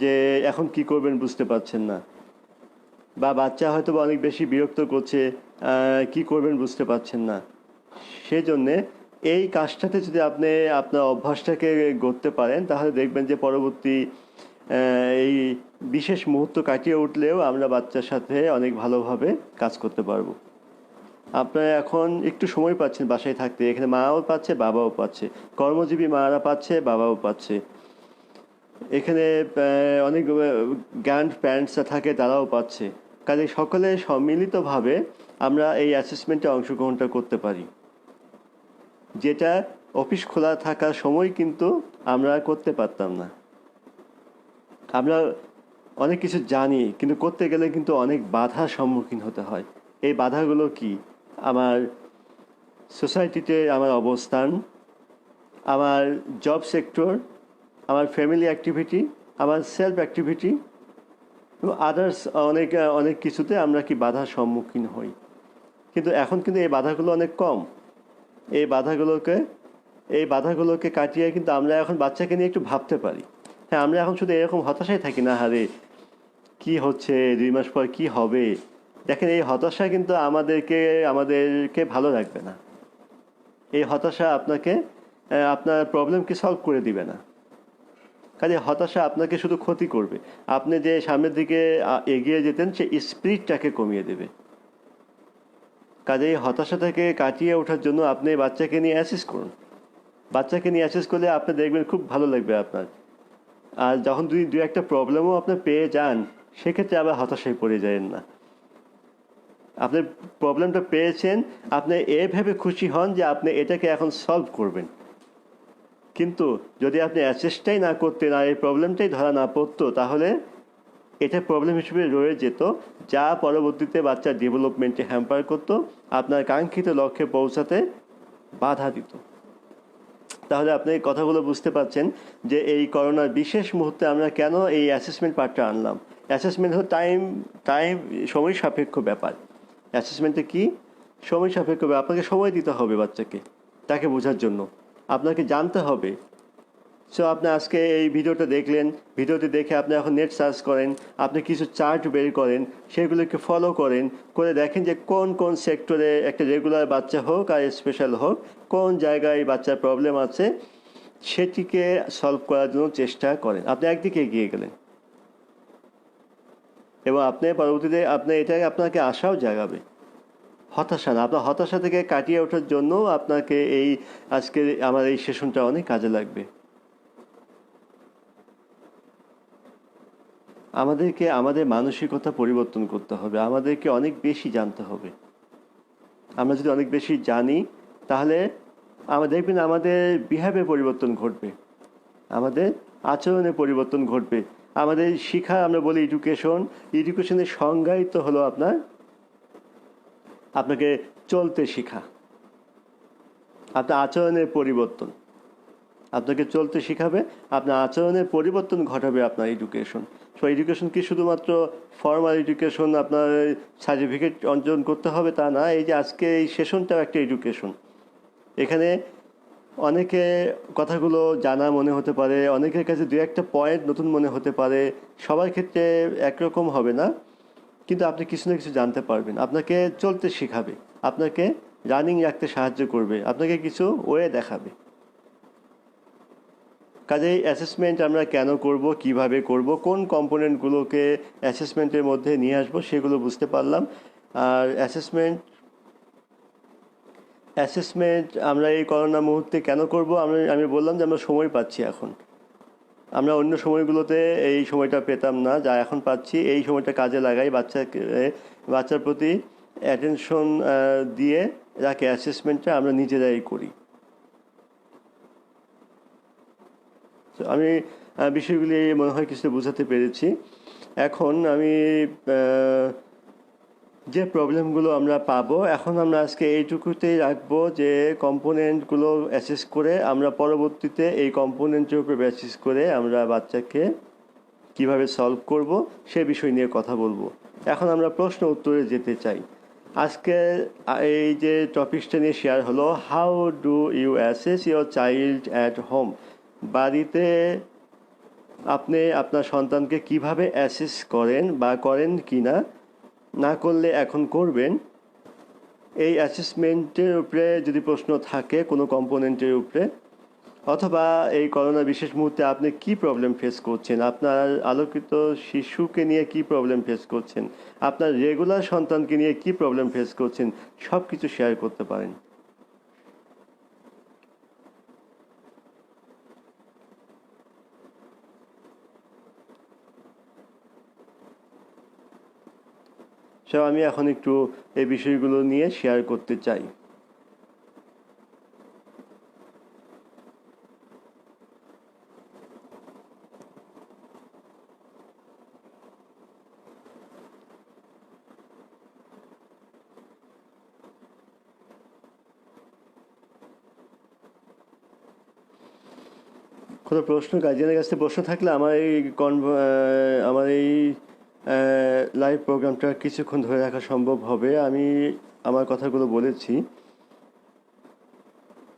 যে এখন কি করবেন বুঝতে পারছেন না, বা বাচ্চা হয়তো বা অনেক বেশি বিরক্ত করছে, কি করবেন বুঝতে পারছেন না। সেই জন্যে এই কাজটাতে যদি আপনি আপনার অভ্যাসটাকে গড়তে পারেন, তাহলে দেখবেন যে পরবর্তী এই বিশেষ মুহূর্ত কাটিয়ে উঠলেও আমরা বাচ্চার সাথে অনেক ভালোভাবে কাজ করতে পারবো। আপনারা এখন একটু সময় পাচ্ছেন বাসায় থাকতে, এখানে মাও পাচ্ছে, বাবাও পাচ্ছে, কর্মজীবী মারা পাচ্ছে, বাবাও পাচ্ছে, এখানে অনেক গ্র্যান্ড প্যারেন্টসরা থাকে, তারাও পাচ্ছে। কাজে সকলে সম্মিলিতভাবে আমরা এই অ্যাসেসমেন্টে অংশগ্রহণটা করতে পারি, যেটা অফিস খোলা থাকার সময় কিন্তু আমরা করতে পারতাম না। আমরা অনেক কিছু জানি, কিন্তু করতে গেলে কিন্তু অনেক বাধার সম্মুখীন হতে হয়। এই বাধাগুলো কি? আমার সোসাইটিতে আমার অবস্থান, আমার জব সেক্টর, আমার ফ্যামিলি অ্যাক্টিভিটি, আমার সেলফ অ্যাক্টিভিটি এবং আদার্স অনেক অনেক কিছুতে আমরা কি বাধার সম্মুখীন হই। কিন্তু এখন কিন্তু এই বাধাগুলো অনেক কম। এই বাধাগুলোকে কাটিয়ে কিন্তু আমরা এখন বাচ্চাকে নিয়ে একটু ভাবতে পারি। হ্যাঁ, আমরা এখন শুধু এরকম হতাশায় থাকি না, হারে কি হচ্ছে, 2 মাস পর কি হবে। দেখেন, এই হতাশা কিন্তু আমাদেরকে ভালো রাখবে না। এই হতাশা আপনার প্রবলেমকে সলভ করে দিবে না। কাজে হতাশা আপনাকে শুধু ক্ষতি করবে। আপনি যে সামনের দিকে এগিয়ে যেতেন সেই স্পিরিটটাকে কমিয়ে দেবে। কাজে এই হতাশা থেকে কাটিয়ে ওঠার জন্য আপনি বাচ্চাকে নিয়ে অ্যাসেস করুন। বাচ্চাকে নিয়ে অ্যাসেস করলে আপনি দেখবেন খুব ভালো লাগবে আপনার। আর যখন দু একটা প্রবলেমও আপনি পেয়ে যান, সেক্ষেত্রে আবার হতাশায় পড়ে যাবেন না। আপনি প্রবলেমটা পেয়েছেন, আপনি ভেবে খুশি হন যে আপনি এটাকে এখন সলভ করবেন। কিন্তু যদি আপনি অ্যাসেসটাই না করতেন আর এই প্রবলেমটাই ধরা না পড়তো, তাহলে এটা প্রবলেম হিসেবে রয়ে যেত, যা পরবর্তীতে বাচ্চার ডেভেলপমেন্টে হ্যাম্পার করত, আপনার কাঙ্ক্ষিত লক্ষ্যে পৌঁছাতে বাধা দিত। তাহলে আপনি কথাগুলো বুঝতে পারছেন যে এই করোনার বিশেষ মুহূর্তে আমরা কেন এই অ্যাসেসমেন্ট পার্টটা আনলাম। অ্যাসেসমেন্ট হলো টাইম সময় সাপেক্ষ ব্যাপার। অ্যাসেসমেন্টে কি সময় সাপেক্ষ ব্যাপার, আপনাকে সময় দিতে হবে বাচ্চাকে, তাকে বোঝার জন্য আপনাকে জানতে হবে। সো আপনি আজকে এই ভিডিওটা দেখলেন, ভিডিওটি দেখে আপনি এখন নেট সার্চ করেন, আপনি কিছু চার্ট বের করেন, সেগুলোকে ফলো করেন, করে দেখেন যে কোন কোন সেক্টরে একটা রেগুলার বাচ্চা হোক আর স্পেশাল হোক, কোন জায়গায় বাচ্চার প্রবলেম আছে সেটিকে সলভ করার জন্য চেষ্টা করেন। আপনি একদিকে এগিয়ে গেলেন এবং আপনি পরবর্তীতে এটাকে আপনাকে আশাও জাগাবে, হতাশা না। আপনার হতাশা থেকে কাটিয়ে ওঠার জন্য আপনাকে এই আজকের আমার এই সেশনটা অনেক কাজে লাগবে। আমাদেরকে আমাদের মানসিকতা পরিবর্তন করতে হবে, আমাদেরকে অনেক বেশি জানতে হবে। আমরা যদি অনেক বেশি জানি তাহলে দেখবেন আমাদের বিহেভিয়ার পরিবর্তন ঘটবে, আমাদের আচরণে পরিবর্তন ঘটবে। আমাদের শিক্ষা, আমরা বলি এডুকেশনের সংজ্ঞাই তো হলো আপনাকে চলতে শেখা, আপনার আচরণের পরিবর্তন আপনাকে চলতে শেখাবে, আপনার আচরণের পরিবর্তন ঘটাবে আপনার এডুকেশন। সো এডুকেশন কি শুধুমাত্র ফর্মাল এডুকেশন, আপনার সার্টিফিকেট অর্জন করতে হবে তা না। এই যে আজকে এই সেশনটাও একটা এডুকেশন। এখানে অনেকে কথাগুলো জানা মনে হতে পারে, অনেকের কাছে দু একটা পয়েন্ট নতুন মনে হতে পারে, সবার ক্ষেত্রে একরকম হবে না, কিন্তু আপনি কিছু না কিছু জানতে পারবেন। আপনাকে চলতে শেখাবে, আপনাকে রানিং রাখতে সাহায্য করবে, আপনাকে কিছু ওয়ে দেখাবে। কাজেই অ্যাসেসমেন্ট আমরা কেন করব, কিভাবে করব, কোন কম্পোনেন্টগুলোকে অ্যাসেসমেন্টের মধ্যে নিয়ে আসবো সেগুলো বুঝতে পারলাম। আর অ্যাসেসমেন্ট আমরা এই করোনা মুহূর্তে কেন করব, আমি বললাম যে আমরা সময় পাচ্ছি এখন। আমরা অন্য সময়গুলোতে এই সময়টা পেতাম না, যা এখন পাচ্ছি এই সময়টা কাজে লাগাই, বাচ্চার প্রতি অ্যাটেনশন দিয়ে তাকে অ্যাসেসমেন্টটা আমরা নিজেরাই করি। আমি বিষয়গুলি মনে হয় কিছু বোঝাতে পেরেছি। এখন আমি যে প্রবলেমগুলো আমরা পাবো, এখন আমরা আজকে এইটুকুতেই রাখবো যে কম্পোনেন্টগুলো অ্যাসেস করে আমরা পরবর্তীতে এই কম্পোনেন্টের উপর বেসিস করে আমরা বাচ্চাকে কিভাবে সলভ করব সে বিষয় নিয়ে কথা বলবো। এখন আমরা প্রশ্ন উত্তরে যেতে চাই। আজকে এই যে টপিকসটা নিয়ে শেয়ার হলো, how do you assess your child at home. বাড়িতে আপনি আপনার সন্তানকে কিভাবে অ্যাসেস করেন বা করেন কি না, না করলে এখন করবেন। এই অ্যাসেসমেন্টের উপরে যদি প্রশ্ন থাকে কোনো কম্পোনেন্টের উপরে, অথবা এই করোনা বিশেষ মুহূর্তে আপনি কি প্রবলেম ফেস করছেন, আপনার আলোকিত শিশুকে নিয়ে কি প্রবলেম ফেস করছেন, আপনার রেগুলার সন্তানকে নিয়ে কি প্রবলেম ফেস করছেন, সব কিছু শেয়ার করতে পারেন। সো আমি এখন একটু এই বিষয়গুলো নিয়ে শেয়ার করতে চাই। কোনো প্রশ্ন, গার্জিয়ানের কাছে প্রশ্ন থাকলে আমার এই লাইভ প্রোগ্রামটা কিছুক্ষণ ধরে রাখা সম্ভব হবে। আমি আমার কথাগুলো বলেছি,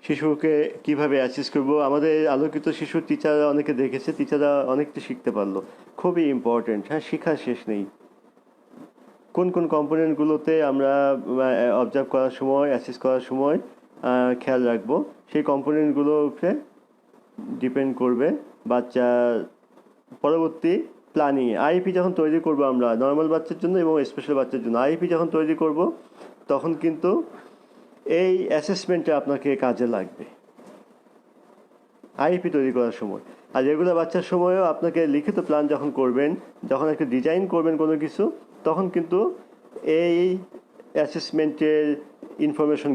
শিশুকে কিভাবে অ্যাসেস করব। আমাদের আলোকিত শিশুর টিচাররা অনেকে দেখেছে, টিচাররা অনেকটা শিখতে পারলো, খুবই ইম্পর্টেন্ট। হ্যাঁ, শেখার শেষ নেই। কোন কোন কম্পোনেন্টগুলোতে আমরা অবজার্ভ করার সময়, অ্যাসেস করার সময় খেয়াল রাখবো, সেই কম্পোনেন্টগুলোর উপরে ডিপেন্ড করবে বাচ্চা পরবর্তী প্ল্যানিং। আইপি যখন তৈরি করবো আমরা নর্মাল বাচ্চার জন্য এবং স্পেশাল বাচ্চার জন্য, আইপি যখন তৈরি করব তখন কিন্তু এই অ্যাসেসমেন্টে আপনাকে কাজে লাগবে আইপি তৈরি করার সময়। আর রেগুলার বাচ্চার সময়ও আপনাকে লিখিত প্ল্যান যখন করবেন, যখন একটা ডিজাইন করবেন কোনো কিছু, তখন কিন্তু এই অ্যাসেসমেন্টের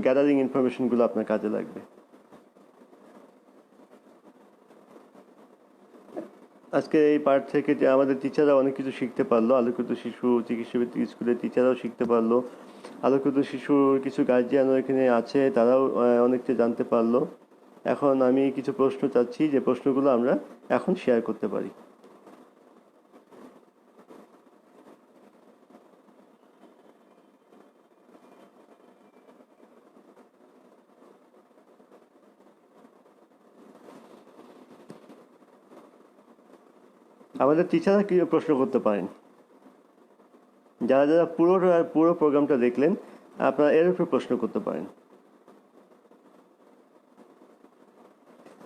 গ্যাদারিং ইনফরমেশনগুলো আপনার কাজে লাগবে। আজকে এই পার্ট থেকে যে আমাদের টিচাররা অনেক কিছু শিখতে পারলো, আলোকিত শিশু চিকিৎসাভিত্তিক স্কুলের টিচাররাও শিখতে পারলো, আলোকিত শিশুর কিছু গার্জিয়ানও এখানে আছে, তারাও অনেকটা জানতে পারলো। এখন আমি কিছু প্রশ্ন চাচ্ছি, যে প্রশ্নগুলো আমরা এখন শেয়ার করতে পারি। আমাদের টিচাররা কি প্রশ্ন করতে পারেন, যারা যারা পুরো প্রোগ্রামটা দেখলেন, আপনারা এর উপর প্রশ্ন করতে পারেন।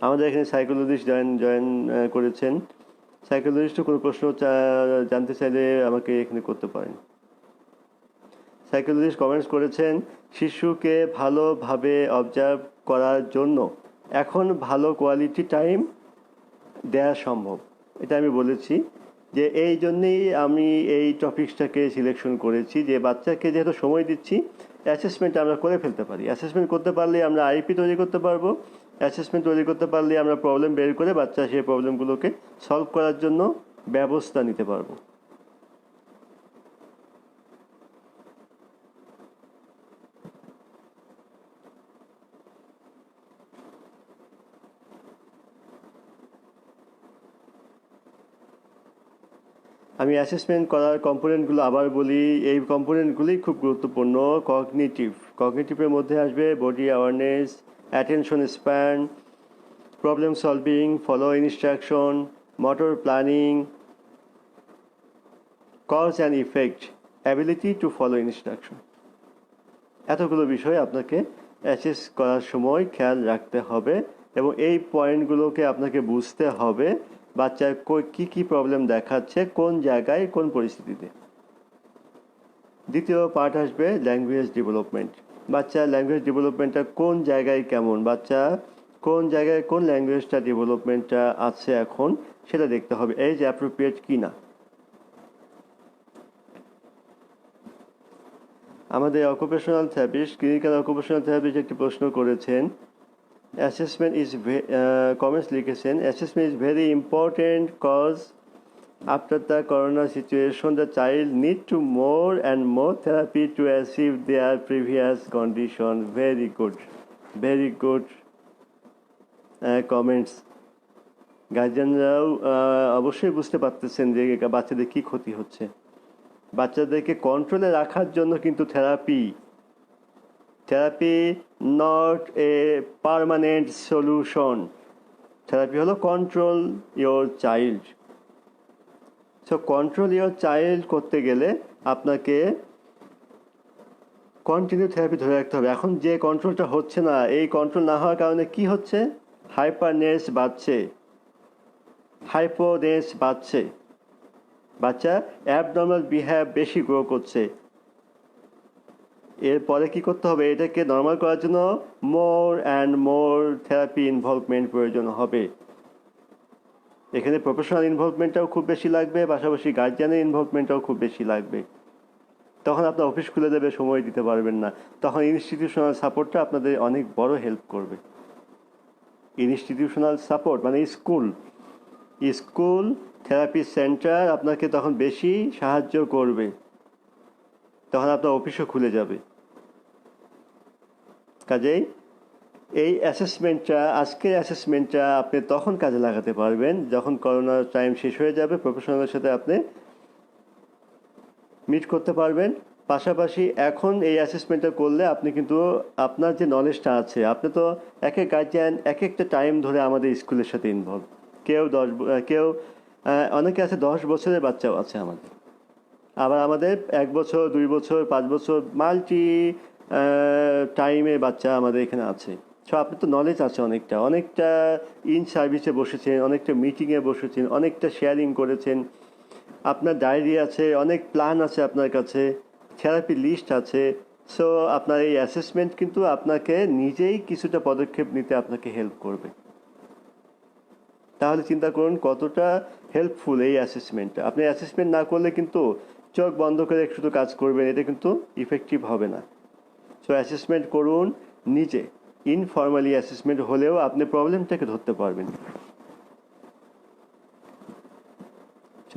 আমাদের এখানে সাইকোলজিস্ট জয়েন করেছেন। সাইকোলজিস্টও কোনো প্রশ্ন জানতে চাইলে আমাকে এখানে করতে পারেন। সাইকোলজিস্ট কমেন্টস করেছেন, শিশুকে ভালোভাবে অবজার্ভ করার জন্য এখন ভালো কোয়ালিটি টাইম দেওয়া সম্ভব। এটা আমি বলেছি যে এই জন্যেই আমি এই টপিকসটাকে সিলেকশন করেছি, যে বাচ্চাকে যেহেতু সময় দিচ্ছি, অ্যাসেসমেন্ট আমরা করে ফেলতে পারি। অ্যাসেসমেন্ট করতে পারলে আমরা আইপি তৈরি করতে পারবো। অ্যাসেসমেন্ট তৈরি করতে পারলে আমরা প্রবলেম বের করে বাচ্চা সেই প্রবলেমগুলোকে সলভ করার জন্য ব্যবস্থা নিতে পারবো। আমি অ্যাসেসমেন্ট করার কম্পোনেন্টগুলো আবার বলি, এই কম্পোনেন্টগুলি খুব গুরুত্বপূর্ণ। কগনিটিভের মধ্যে আসবে body awareness, attention span, problem solving, follow instruction, motor planning, cause and effect, ability to follow instruction. এতগুলো বিষয় আপনাকে অ্যাসেস করার সময় খেয়াল রাখতে হবে, এবং এই পয়েন্টগুলোকে আপনাকে বুঝতে হবে বাচ্চার কী কী প্রবলেম দেখাচ্ছে, কোন জায়গায়, কোন পরিস্থিতিতে। দ্বিতীয় পার্ট আসবে ল্যাঙ্গুয়েজ ডেভেলপমেন্ট। বাচ্চার ল্যাঙ্গুয়েজ ডেভেলপমেন্টটা কোন জায়গায় কেমন, বাচ্চা কোন জায়গায় কোন ল্যাঙ্গুয়েজটা ডেভেলপমেন্টটা আছে এখন, সেটা দেখতে হবে, এজ অ্যাপ্রোপ্রিয়েট কি না। আমাদের occupational therapist, clinical occupational therapist একটি প্রশ্ন করেছেন, অ্যাসেসমেন্ট ইজ কমেন্টস লিখেছেন, assessment is very important cause after the corona situation the child need to more and more therapy to achieve their previous condition. Very good comments. গার্জিয়ানরাও অবশ্যই বুঝতে পারতেছেন যে বাচ্চাদের কি ক্ষতি হচ্ছে। বাচ্চাদেরকে কন্ট্রোলে রাখার জন্য কিন্তু therapy not a permanent solution. Therapy হলো control your child. So control your child করতে গেলে আপনাকে কন্টিনিউ থেরাপি ধরে রাখতে হবে। এখন যে কন্ট্রোলটা হচ্ছে না, এই কন্ট্রোল না হওয়ার কারণে কি হচ্ছে, হাইপারনেস বাড়ছে, হাইপোনেস বাড়ছে, বাচ্চা অ্যাবনর্মাল বিহেভ বেশি গ্রো করছে। এরপরে কি করতে হবে, এটাকে নর্মাল করার জন্য more and more therapy involvement প্রয়োজন হবে। এখানে প্রফেশনাল ইনভলভমেন্টটাও খুব বেশি লাগবে, পাশাপাশি গার্জিয়ানের ইনভলভমেন্টটাও খুব বেশি লাগবে। তখন আপনার অফিস খুলে দেবে, সময় দিতে পারবেন না, তখন ইনস্টিটিউশনাল সাপোর্টটা আপনাদের অনেক বড় হেল্প করবে। ইনস্টিটিউশনাল সাপোর্ট মানে স্কুল থেরাপি সেন্টার আপনাকে তখন বেশি সাহায্য করবে, তখন আপনার অফিসও খুলে যাবে। কাজেই এই অ্যাসেসমেন্টটা, আজকের অ্যাসেসমেন্টটা আপনি তখন কাজে লাগাতে পারবেন যখন করোনার টাইম শেষ হয়ে যাবে, প্রফেশনালের সাথে আপনি মিট করতে পারবেন। পাশাপাশি এখন এই অ্যাসেসমেন্টটা করলে আপনি কিন্তু আপনার যে নলেজটা আছে, আপনি তো এক এক গার্জিয়ান এক একটা টাইম ধরে আমাদের স্কুলের সাথে ইনভলভ, কেউ অনেকে আছে 10 বছরের বাচ্চাও আছে আমাদের, আবার আমাদের 1 বছর 2 বছর 5 বছর মাল্টি টাইমে বাচ্চা আমাদের এখানে আছে। সো আপনি তো নলেজ আছে অনেকটা ইন সার্ভিসে বসেছেন, অনেকটা মিটিংয়ে বসেছেন, অনেকটা শেয়ারিং করেছেন, আপনার ডায়েরি আছে, অনেক প্ল্যান আছে আপনার কাছে, থেরাপি লিস্ট আছে। সো আপনার এই অ্যাসেসমেন্ট কিন্তু আপনাকে নিজেই কিছুটা পদক্ষেপ নিতে আপনাকে হেল্প করবে। তাহলে চিন্তা করুন কতটা হেল্পফুল এই অ্যাসেসমেন্টটা। আপনি অ্যাসেসমেন্ট না করলে কিন্তু চোখ বন্ধ করে শুধু কাজ করবেন, এটা কিন্তু ইফেক্টিভ হবে না। সো অ্যাসেসমেন্ট করুন নিজে, ইনফর্মালি অ্যাসেসমেন্ট হলেও আপনি প্রবলেমটাকে ধরতে পারবেন।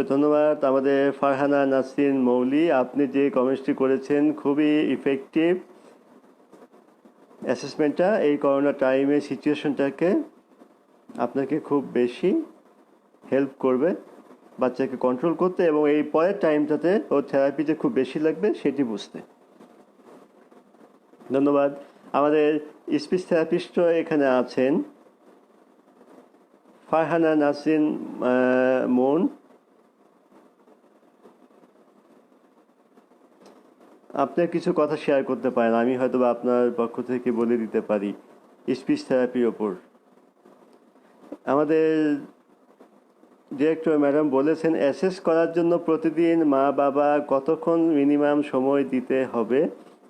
ধন্যবাদ আমাদের ফারহানা নাসরিন মৌলি, আপনি যে কমেন্টসটি করেছেন খুবই ইফেক্টিভ। অ্যাসেসমেন্টটা এই করোনা টাইমে সিচুয়েশনটাকে আপনাকে খুব বেশি হেল্প করবে বাচ্চাকে কন্ট্রোল করতে এবং এই পরের টাইমটাতে ওর থেরাপিতে খুব বেশি লাগবে সেটি বুঝতে। ধন্যবাদ। আমাদের স্পিচ থেরাপিস্টও এখানে আছেন, ফারহানা নাসরিন মন। আপনি কিছু কথা শেয়ার করতে পারেন, আমি হয়তো আপনার পক্ষ থেকে বলে দিতে পারি স্পিচ থেরাপির ওপর। আমাদের ডিরেক্টর ম্যাডাম বলেছেন অ্যাসেস করার জন্য প্রতিদিন মা বাবা কতক্ষণ মিনিমাম সময় দিতে হবে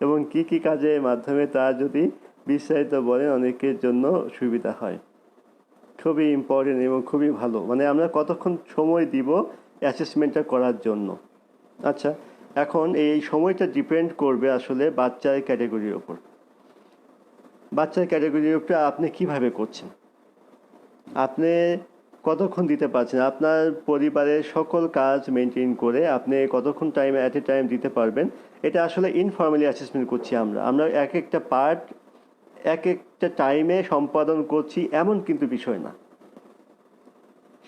এবং কি কি কাজের মাধ্যমে তা যদি বিস্তারিত বলেন অনেকের জন্য সুবিধা হয়। খুবই ইম্পর্টেন্ট এবং খুবই ভালো, মানে আমরা কতক্ষণ সময় দিব অ্যাসেসমেন্টটা করার জন্য। আচ্ছা, এখন এই সময়টা ডিপেন্ড করবে আসলে বাচ্চার ক্যাটাগরির ওপর। বাচ্চার ক্যাটাগরির উপরে আপনি কিভাবে করছেন, আপনি কতক্ষণ দিতে পারছেন, আপনার পরিবারের সকল কাজ মেনটেন করে আপনি কতক্ষণ টাইম অ্যাট এ টাইম দিতে পারবেন। এটা আসলে ইনফর্মালি অ্যাসেসমেন্ট করছি আমরা এক একটা পার্ট এক একটা টাইমে সম্পাদন করছি এমন কিন্তু বিষয় না।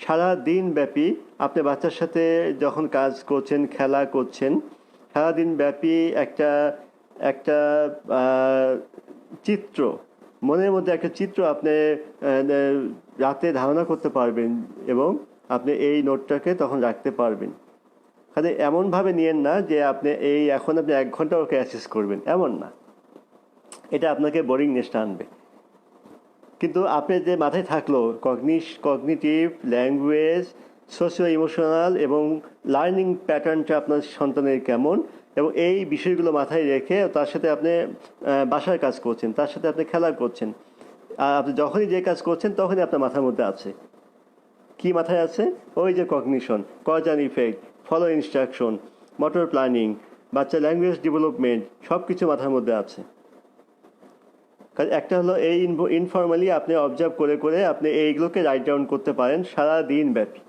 সারা দিন ব্যাপী আপনি বাচ্চার সাথে যখন কাজ করছেন, খেলা করছেন, সারাদিন ব্যাপী একটা একটা চিত্র, মনের মধ্যে একটা চিত্র আপনি রাতে ধারণা করতে পারবেন এবং আপনি এই নোটটাকে তখন রাখতে পারবেন। খালি এমনভাবে নিয়েন না যে আপনি এখন আপনি 1 ঘন্টা ওকে অ্যাসেস করবেন, এমন না। এটা আপনাকে বোরিংনেসটা আনবে। কিন্তু আপনি যে মাথায় থাকলো কগনিটিভ, ল্যাঙ্গুয়েজ, সোশিও ইমোশনাল এবং লার্নিং প্যাটার্নটা আপনার সন্তানের কেমন, এবং এই বিষয়গুলো মাথায় রেখে তার সাথে আপনি বাসার কাজ করছেন, তার সাথে আপনি খেলা করছেন, আর আপনি যখনই যে কাজ করছেন তখনই আপনার মাথার মধ্যে আছে কি মাথায় আছে, ওই যে cognition, cause and effect, follow instruction, motor planning, বাচ্চার ল্যাঙ্গুয়েজ ডেভেলপমেন্ট, সব কিছু মাথার মধ্যে আছে। একটা হলো এই ইনফর্মালি আপনি অবজার্ভ করে করে আপনি এইগুলোকে রাইট ডাউন করতে পারেন সারা দিন ব্যাপী।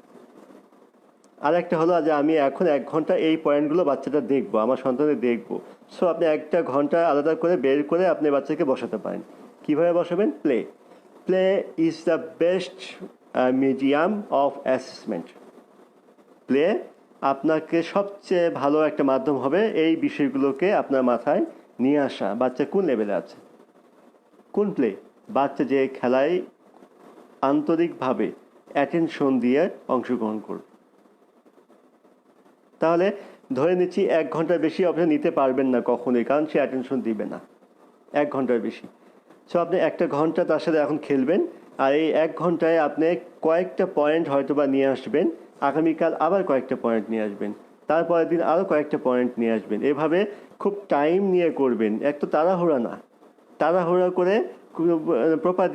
আর একটা হলো যে আমি এখন 1 ঘন্টা এই পয়েন্টগুলো বাচ্চাটা দেখবো, আমার সন্তানের দেখবো। সো আপনি 1 ঘন্টা আলাদা করে বের করে আপনি বাচ্চাকে বসাতে পারেন। কীভাবে বসাবেন? Play is the best medium of assessment. Play আপনাকে সবচেয়ে ভালো একটা মাধ্যম হবে এই বিষয়গুলোকে আপনার মাথায় নিয়ে আসা। বাচ্চা কোন লেভেলে আছে, কোন প্লে, বাচ্চা যে খেলায় আন্তরিকভাবে অ্যাটেনশন দিয়ে অংশগ্রহণ করবে। তাহলে ধরে নিচ্ছি 1 ঘন্টার বেশি আপনি নিতে পারবেন না কখনোই, কারণ সে অ্যাটেনশন দিবে না 1 ঘন্টার বেশি। সো আপনি 1 ঘন্টা তার সাথে এখন খেলবেন, আর এই 1 ঘন্টায় আপনি কয়েকটা পয়েন্ট হয়তো বা নিয়ে আসবেন, আগামীকাল আবার কয়েকটা পয়েন্ট নিয়ে আসবেন, তারপরের দিন আরও কয়েকটা পয়েন্ট নিয়ে আসবেন। এভাবে খুব টাইম নিয়ে করবেন, এক তো তাড়াহুড়া না। তাড়াহুড়া করে প্রপার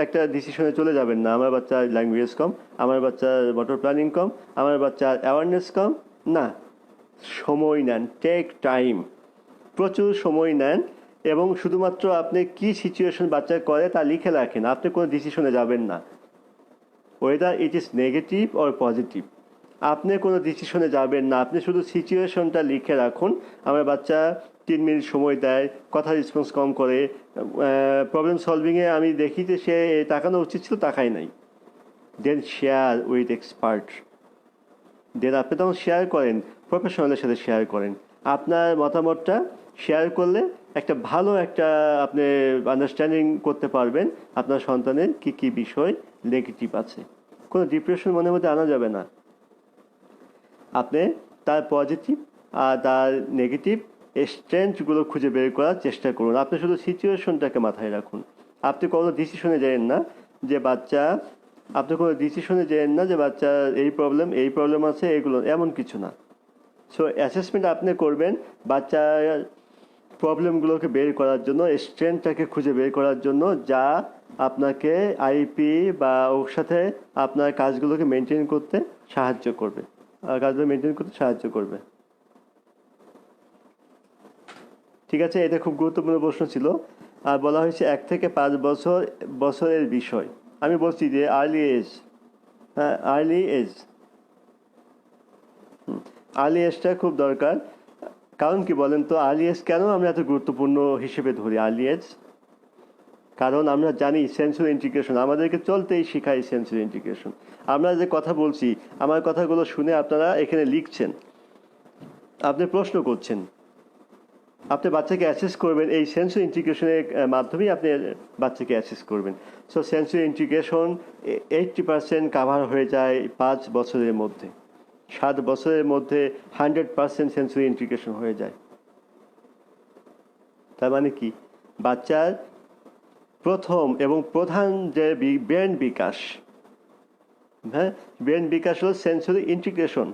একটা ডিসিশনে চলে যাবেন না, আমার বাচ্চার ল্যাঙ্গুয়েজ কম, আমার বাচ্চার মোটর প্ল্যানিং কম, আমার বাচ্চার অ্যাওয়ারনেস কম। না, সময় নেন, টেক টাইম, প্রচুর সময় নেন এবং শুধুমাত্র আপনি কি সিচুয়েশন বাচ্চা করে তা লিখে রাখেন। আপনি কোনো ডিসিশনে যাবেন না, weather it is negative or positive. আপনি কোনো ডিসিশনে যাবেন না, আপনি শুধু সিচুয়েশনটা লিখে রাখুন। আমার বাচ্চা 3 মিনিট সময় দেয়, কথা রেসপন্স কম করে, প্রবলেম সলভিংয়ে আমি দেখি যে সে তাকানো উচিত ছিল, তাকায় নাই। দেন শেয়ার উইথ এক্সপার্ট, দেন আপনি তখন শেয়ার করেন, প্রফেশনালের সাথে শেয়ার করেন। আপনার মতামতটা শেয়ার করলে একটা ভালো একটা আপনি আন্ডারস্ট্যান্ডিং করতে পারবেন আপনার সন্তানের কী কী বিষয় নেগেটিভ আছে। কোনো ডিপ্রেশন মনের মধ্যে আনা যাবে না। আপনি তার পজিটিভ আর তার নেগেটিভ স্ট্রেংথগুলো খুঁজে বের করার চেষ্টা করুন। আপনি শুধু সিচুয়েশনটাকে মাথায় রাখুন। আপনি কোনো ডিসিশনে যাবেন না যে বাচ্চার এই প্রবলেম আছে, এগুলো এমন কিছু না। সো অ্যাসেসমেন্ট আপনি করবেন বাচ্চার প্রবলেমগুলোকে বের করার জন্য, স্ট্রেংথটাকে খুঁজে বের করার জন্য, যা আপনাকে আইপি বা ওর সাথে আপনার কাজগুলোকে মেনটেন করতে সাহায্য করবে। ঠিক আছে, এটা খুব গুরুত্বপূর্ণ প্রশ্ন ছিল। আর বলা হয়েছে 1 থেকে 5 বছরের বিষয়। আমি বলছি যে আর্লি এজ, আর্লি এজটা খুব দরকার। কারণ কি বলেন তো, আর্লি এজ কেন আমরা এত গুরুত্বপূর্ণ হিসেবে ধরি আর্লি এজ? কারণ আমরা জানি সেন্সরি ইন্টিগ্রেশন আমাদেরকে চলতেই শেখায়। সেন্সরি ইন্টিগ্রেশন আমরা যে কথা বলছি, আমার কথাগুলো শুনে আপনারা এখানে লিখছেন, আপনি প্রশ্ন করছেন, আপনি বাচ্চাকে অ্যাসেস করবেন এই সেন্সরি ইন্টিগ্রেশনের মাধ্যমেই আপনি বাচ্চাকে অ্যাসেস করবেন। সো সেন্সরি ইন্টিগ্রেশন 80% কাভার হয়ে যায় 5 বছরের মধ্যে। 7 বছরের মধ্যে 100% সেন্সরি ইন্টিগ্রেশন হয়ে যায়। তার মানে কি, বাচ্চার প্রথম এবং প্রধান যে ব্রেন বিকাশ, হ্যাঁ, ব্রেন বিকাশ হলো সেন্সরি ইন্টিগ্রেশন।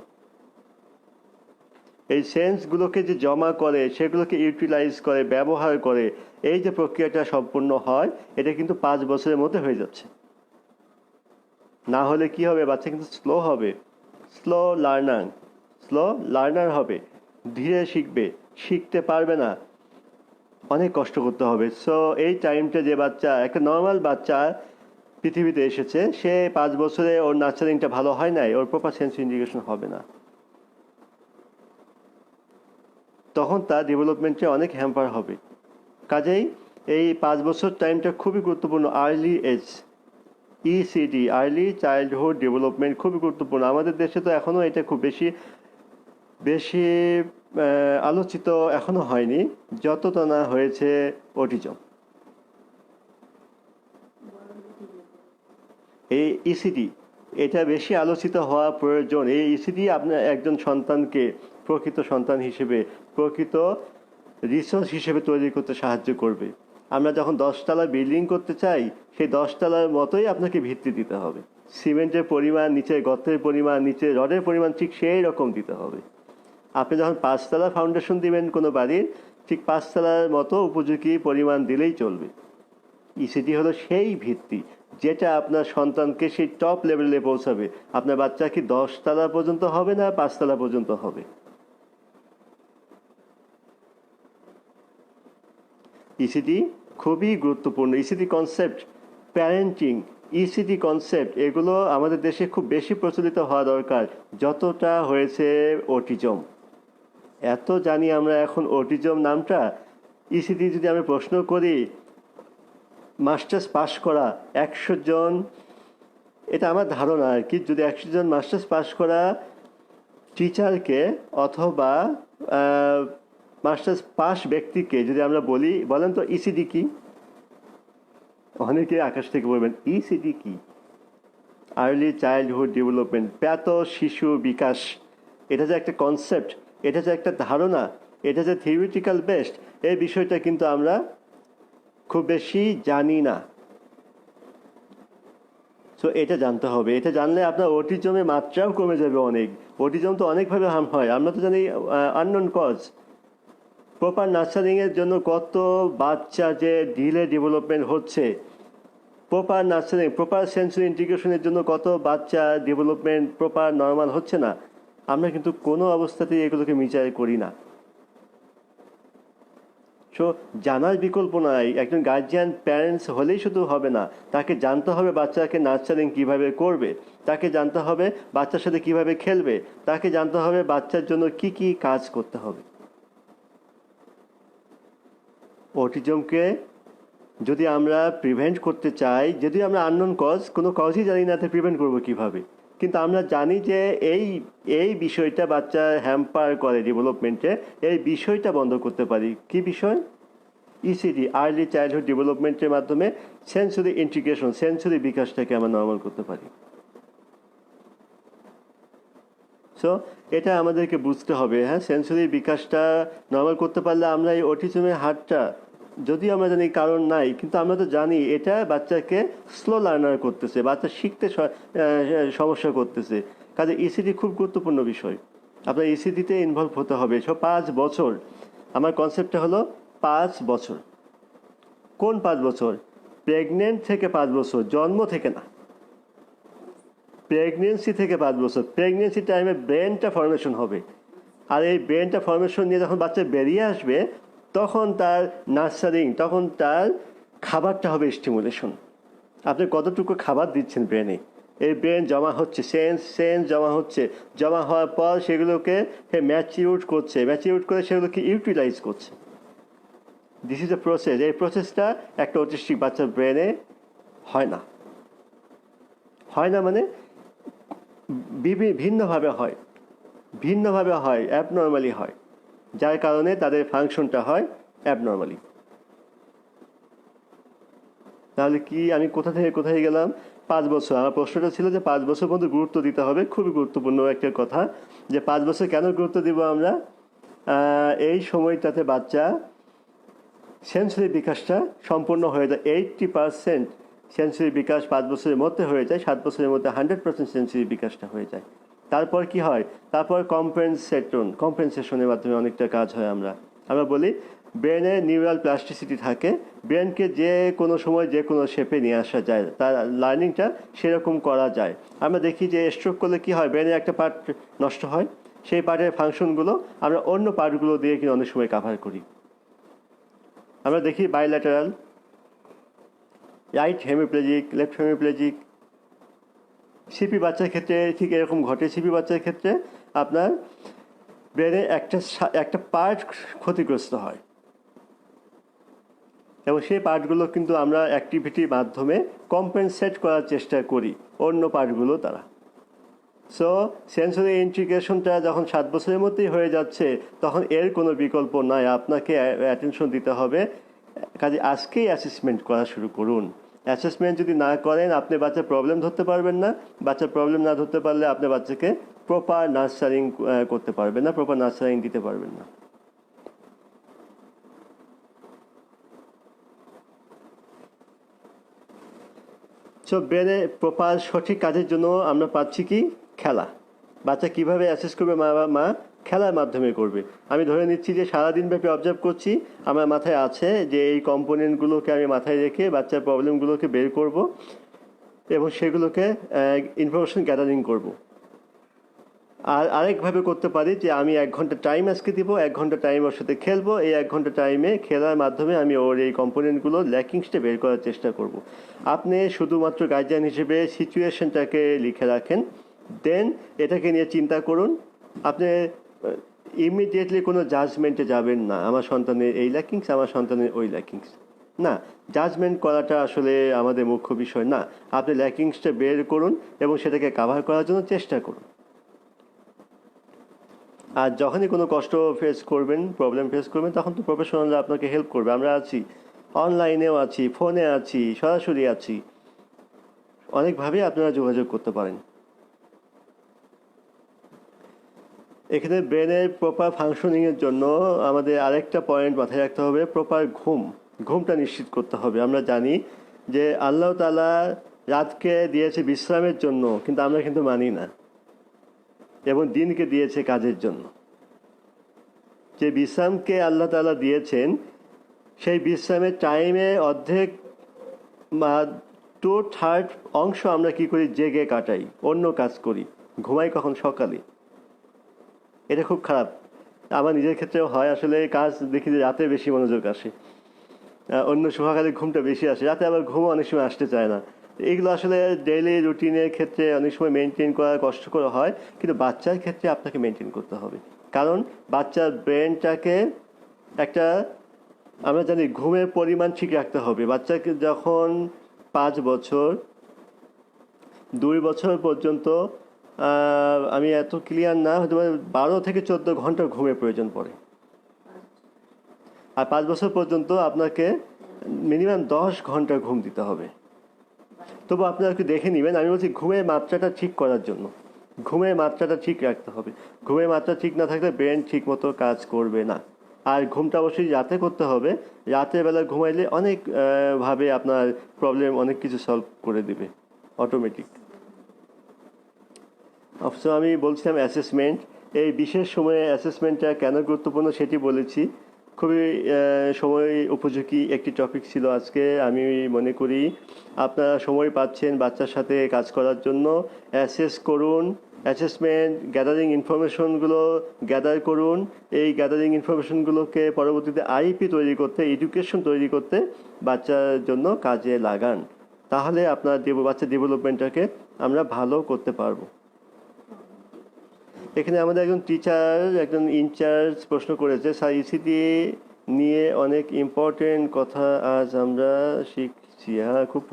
এই সেন্সগুলোকে যে জমা করে, সেগুলোকে ইউটিলাইজ করে, ব্যবহার করে, এই যে প্রক্রিয়াটা সম্পূর্ণ হয়, এটা কিন্তু 5 বছরের মধ্যে হয়ে যাচ্ছে। না হলে কি হবে, বাচ্চা কিন্তু স্লো হবে, স্লো লার্নার হবে, ধীরে শিখবে, শিখতে পারবে না, অনেক কষ্ট করতে হবে। সো এই টাইমটা যে বাচ্চা, একটা নর্মাল বাচ্চা পৃথিবীতে এসেছে, সে 5 বছরে ওর নার্চারিংটা ভালো হয় নাই, ওর প্রপার সেন্সরি ইন্টিগ্রেশন হবে না, তখন তার ডেভেলপমেন্টে অনেক হ্যাম্পার হবে। কাজেই এই 5 বছর টাইমটা খুবই গুরুত্বপূর্ণ। Early age, ECD, early childhood development খুবই গুরুত্বপূর্ণ। আমাদের দেশে তো এখনও এটা খুব বেশি বেশি আলোচিত এখনো হয়নি, যতটা না হয়েছে অটিজম। এই ইসিডি, এটা বেশি আলোচিত হওয়া প্রয়োজন। এই ইসিডি আপনার একজন সন্তানকে প্রকৃত সন্তান হিসেবে, প্রকৃত রিসোর্স হিসেবে তৈরি করতে সাহায্য করবে। আমরা যখন 10 তলা বিল্ডিং করতে চাই, সেই 10 তলার মতোই আপনাকে ভিত্তি দিতে হবে। সিমেন্টের পরিমাণ, নিচের গর্তের পরিমাণ, নিচের রডের পরিমাণ ঠিক সেই রকম দিতে হবে। আপনি যখন 5 তলা ফাউন্ডেশন দিবেন কোনো বাড়ির, ঠিক 5 তলার মতো উপযোগী পরিমাণ দিলেই চলবে। ইসিডি হলো সেই ভিত্তি যেটা আপনার সন্তানকে সেই টপ লেভেলে পৌঁছাবে। আপনার বাচ্চা কি 10 তলা পর্যন্ত হবে না 5 তলা পর্যন্ত হবে? ইসিডি খুবই গুরুত্বপূর্ণ। ECD concept, parenting, ECD concept, এগুলো আমাদের দেশে খুব বেশি প্রচলিত হওয়া দরকার যতটা হয়েছে অটিজম। এত জানি আমরা এখন অটিজম নামটা। ইসিডি যদি আমি প্রশ্ন করি, মাস্টার্স পাশ করা 100 জন, এটা আমার ধারণা আর কি, যদি 100 জন মাস্টার্স পাশ করা টিচারকে অথবা মাস্টার্স পাস ব্যক্তিকে যদি আমরা বলি, বলেন তো ইসিডি কি, অনেকে আকাশ থেকে বলবেন ইসিডি কি? আর্লি চাইল্ডহুড ডেভেলপমেন্ট, প্রাত শিশু বিকাশ, এটা যে একটা কনসেপ্ট, এটা যে একটা ধারণা, এটা যে থিওরিটিক্যাল বেসড, এই বিষয়টা কিন্তু আমরা খুব বেশি জানি না। সো এটা জানতে হবে। এটা জানলে আপনার অটিজমের মাত্রাও কমে যাবে অনেক। অটিজম তো অনেকভাবে হার্ম হয়, আমরা তো জানি আননোন কজ। প্রপার নার্সারিংয়ের জন্য কত বাচ্চা যে ডিলে ডেভেলপমেন্ট হচ্ছে, প্রপার নার্সারিং, প্রপার সেন্সরি ইন্টিগ্রেশনের জন্য কত বাচ্চা ডেভেলপমেন্ট প্রপার নর্মাল হচ্ছে না। আমরা কিন্তু কোনো অবস্থাতেই এগুলোকে বিচার করি না। সো জানার বিকল্প নাই। একজন গার্জিয়ান প্যারেন্টস হলেই শুধু হবে না, তাকে জানতে হবে বাচ্চাকে নার্চারিং কিভাবে করবে, তাকে জানতে হবে বাচ্চার সাথে কিভাবে খেলবে, তাকে জানতে হবে বাচ্চার জন্য কি কি কাজ করতে হবে। অটিজমকে যদি আমরা প্রিভেন্ট করতে চাই, যদি আমরা আননোন কজ, কোনো কজই জানি না, তো প্রিভেন্ট করবো কিভাবে? কিন্তু আমরা জানি যে এই এই বিষয়টা বাচ্চা হ্যাম্পার করে ডেভেলপমেন্টে, এই বিষয়টা বন্ধ করতে পারি। কি বিষয়? ইসিডি, আর্লি চাইল্ডহুড ডেভেলপমেন্টের মাধ্যমে সেন্সরি ইন্টিগ্রেশন, সেন্সরি বিকাশটাকে আমরা নর্মাল করতে পারি। সো এটা আমাদেরকে বুঝতে হবে। হ্যাঁ, সেন্সরি বিকাশটা নর্মাল করতে পারলে আমরা এই অটিজমের হারটা, যদি আমরা জানি কারণ নাই, কিন্তু আমরা তো জানি এটা বাচ্চাকে স্লো লার্নার করতেছে, বাচ্চা শিখতে সমস্যা করতেছে। কাজে ইসিডি খুব গুরুত্বপূর্ণ বিষয়। আপনার ইসিডিতে ইনভলভ হতে হবে। সো 5 বছর, আমার কনসেপ্টটা হলো 5 বছর। কোন 5 বছর? প্রেগনেন্ট থেকে 5 বছর, জন্ম থেকে না, প্রেগনেন্সি থেকে 5 বছর। প্রেগনেন্সি টাইমে ব্রেনটা ফর্মেশন হবে, আর এই ব্রেনটা ফর্মেশন নিয়ে যখন বাচ্চা বেরিয়ে আসবে, তখন তার নার্সারিং, তখন তার খাবারটা হবে স্টিমুলেশন। আপনি কতটুকু খাবার দিচ্ছেন ব্রেনে, এই ব্রেন জমা হচ্ছে, সেন্স জমা হচ্ছে, জমা হওয়ার পর সেগুলোকে ম্যাচিউর করছে, ম্যাচিউর করে সেগুলোকে ইউটিলাইজ করছে। This is a process. এই প্রসেসটা একটা অটিস্টিক বাচ্চার ব্রেনে হয় না। হয় না মানে ভিন্নভাবে হয়, ভিন্নভাবে হয়, অ্যাবনর্মালি হয়, যার কারণে তাদের ফাংশনটা হয় অ্যাবনর্মালি। তাহলে কি আমি কোথা থেকে কোথায় গেলাম? 5 বছর। আমার প্রশ্নটা ছিল যে 5 বছর পর্যন্ত গুরুত্ব দিতে হবে। খুবই গুরুত্বপূর্ণ একটা কথা, যে 5 বছর কেন গুরুত্ব দিব আমরা? এই সময়টাতে বাচ্চা সেন্সরি বিকাশটা সম্পূর্ণ হয়ে যায়। 80% সেন্সরি বিকাশ 5 বছরের মধ্যে হয়ে যায়, 7 বছরের মধ্যে 100% সেন্সরি বিকাশটা হয়ে যায়। তারপর কি হয়? তারপর কম্পেনসেশনের মাধ্যমে অনেকটা কাজ হয়। আমরা বলি ব্রেনে নিউরাল প্লাস্টিসিটি থাকে, ব্রেনকে যে কোনো সময় যে কোনো শেপে নিয়ে আসা যায়, তার লার্নিংটা সেরকম করা যায়। আমরা দেখি যে স্ট্রোক করলে কি হয়, ব্রেনের একটা পার্ট নষ্ট হয়, সেই পার্টের ফাংশনগুলো আমরা অন্য পার্টগুলো দিয়ে কিন্তু অনেক সময় কাভার করি। আমরা দেখি bilateral, right hemiplegic, left hemiplegic. CP বাচ্চার ক্ষেত্রে ঠিক এরকম ঘটে। সিপি বাচ্চার ক্ষেত্রে আপনার ব্রেনে একটা পার্ট ক্ষতিগ্রস্ত হয়, এবং সেই পার্টগুলো কিন্তু আমরা অ্যাক্টিভিটির মাধ্যমে কম্পেনসেট করার চেষ্টা করি অন্য পার্টগুলো দ্বারা। সো সেন্সরি ইন্টিগ্রেশনটা যখন 7 বছরের মধ্যেই হয়ে যাচ্ছে, তখন এর কোনো বিকল্প নাই, আপনাকে অ্যাটেনশন দিতে হবে। কাজে আজকেই অ্যাসেসমেন্ট করা শুরু করুন। অ্যাসেসমেন্ট যদি না করেন, আপনি বাচ্চার প্রবলেম ধরতে পারবেন না। বাচ্চার প্রবলেম না ধরতে পারলে আপনি বাচ্চাকে প্রপার নার্সারিং করতে পারবেন না, প্রপার নার্সারিং দিতে পারবেন না। সো ব্রেনে প্রপার সঠিক কাজের জন্য আমরা পাচ্ছি কি? খেলা। বাচ্চা কিভাবে অ্যাসেস করবে? মা খেলার মাধ্যমে করবে। আমি ধরে নিচ্ছি যে সারাদিন ব্যাপী অবজার্ভ করছি, আমার মাথায় আছে যে এই কম্পোনেন্টগুলোকে আমি মাথায় রেখে বাচ্চার প্রবলেমগুলোকে বের করব এবং সেগুলোকে ইনফরমেশন গ্যাদারিং করব। আর আরেকভাবে করতে পারি যে আমি 1 ঘন্টা টাইম আজকে দিব, 1 ঘন্টা টাইম ওর সাথে খেলবো, এই 1 ঘন্টা টাইমে খেলার মাধ্যমে আমি ওর এই কম্পোনেন্টগুলো ল্যাকিংসটা বের করার চেষ্টা করব। আপনি শুধুমাত্র গার্জিয়ান হিসেবে সিচুয়েশনটাকে লিখে রাখেন, দেন এটাকে নিয়ে চিন্তা করুন। আপনি ইমিডিয়েটলি কোনো জাজমেন্টে যাবেন না, আমার সন্তানের এই ল্যাকিংস, আমার সন্তানের ওই ল্যাকিংস। না, জাজমেন্ট করাটা আসলে আমাদের মুখ্য বিষয় না। আপনি ল্যাকিংসটা বের করুন এবং সেটাকে কাভার করার জন্য চেষ্টা করুন। আর যখনই কোনো কষ্ট ফেস করবেন, প্রবলেম ফেস করবেন, তখন তো প্রফেশনালরা আপনাকে হেল্প করবে। আমরা আছি, অনলাইনেও আছি, ফোনে আছি, সরাসরি আছি, অনেকভাবেই আপনারা যোগাযোগ করতে পারেন। এখানে ব্রেনের প্রপার ফাংশনিংয়ের জন্য আমাদের আরেকটা পয়েন্ট মাথায় রাখতে হবে, প্রপার ঘুমটা নিশ্চিত করতে হবে। আমরা জানি যে আল্লাহ তাআলা রাতকে দিয়েছে বিশ্রামের জন্য, কিন্তু আমরা কিন্তু মানি না, এবং দিনকে দিয়েছে কাজের জন্য। যে বিশ্রামকে আল্লাহ তাআলা দিয়েছেন, সেই বিশ্রামের টাইমে অর্ধেক বা 2/3 অংশ আমরা কি করি? জেগে কাটাই, অন্য কাজ করি, ঘুমাই কখন? সকালে। এটা খুব খারাপ। আমার নিজের ক্ষেত্রেও হয়, আসলে কাজ দেখি যে রাতে বেশি মনোযোগ আসে, অন্য সকালে ঘুমটা বেশি আসে, রাতে আবার ঘুমও অনেক সময় আসতে চায় না। এগুলো আসলে ডেইলি রুটিনের ক্ষেত্রে অনেক সময় মেনটেন করা কষ্টকর হয়, কিন্তু বাচ্চার ক্ষেত্রে আপনাকে মেনটেন করতে হবে। কারণ বাচ্চার ব্রেনটাকে একটা, আমরা জানি ঘুমের পরিমাণ ঠিক রাখতে হবে। বাচ্চাকে যখন 5 বছর, 2 বছর পর্যন্ত, আমি এত ক্লিয়ার না, হয়তো 12 থেকে 14 ঘন্টা ঘুমের প্রয়োজন পড়ে। আর 5 বছর পর্যন্ত আপনাকে মিনিমাম 10 ঘন্টা ঘুম দিতে হবে। তবু আপনারা একটু দেখে নেবেন, আমি বলছি ঘুমের মাত্রাটা ঠিক করার জন্য। ঘুমের মাত্রাটা ঠিক রাখতে হবে। ঘুমের মাত্রা ঠিক না থাকলে ব্রেন ঠিক মতো কাজ করবে না। আর ঘুমটা অবশ্যই রাতে করতে হবে। রাতের বেলা ঘুমাইলে অনেক ভাবে আপনার প্রবলেম অনেক কিছু সলভ করে দেবে অটোমেটিক। অবশ্য আমি বলছিলাম অ্যাসেসমেন্ট, এই বিশেষ সময়ে অ্যাসেসমেন্টটা কেন গুরুত্বপূর্ণ সেটি বলেছি। খুবই সময় উপযোগী একটি টপিক ছিল আজকে। আমি মনে করি আপনারা সময় পাচ্ছেন বাচ্চার সাথে কাজ করার জন্য। অ্যাসেস করুন, অ্যাসেসমেন্ট গ্যাদারিং ইনফরমেশনগুলো গ্যাদার করুন। এই গ্যাদারিং ইনফরমেশনগুলোকে পরবর্তীতে আইপি তৈরি করতে, এডুকেশন তৈরি করতে বাচ্চার জন্য কাজে লাগান। তাহলে আপনার বাচ্চার ডেভেলপমেন্টটাকে আমরা ভালো করতে পারবো। এখানে আমাদের একজন টিচার, একজন ইনচার্জ প্রশ্ন করেছে, স্যার ইসিটি নিয়ে অনেক ইম্পর্টেন্ট কথা আজ আমরা শিখছি। হ্যাঁ, খুব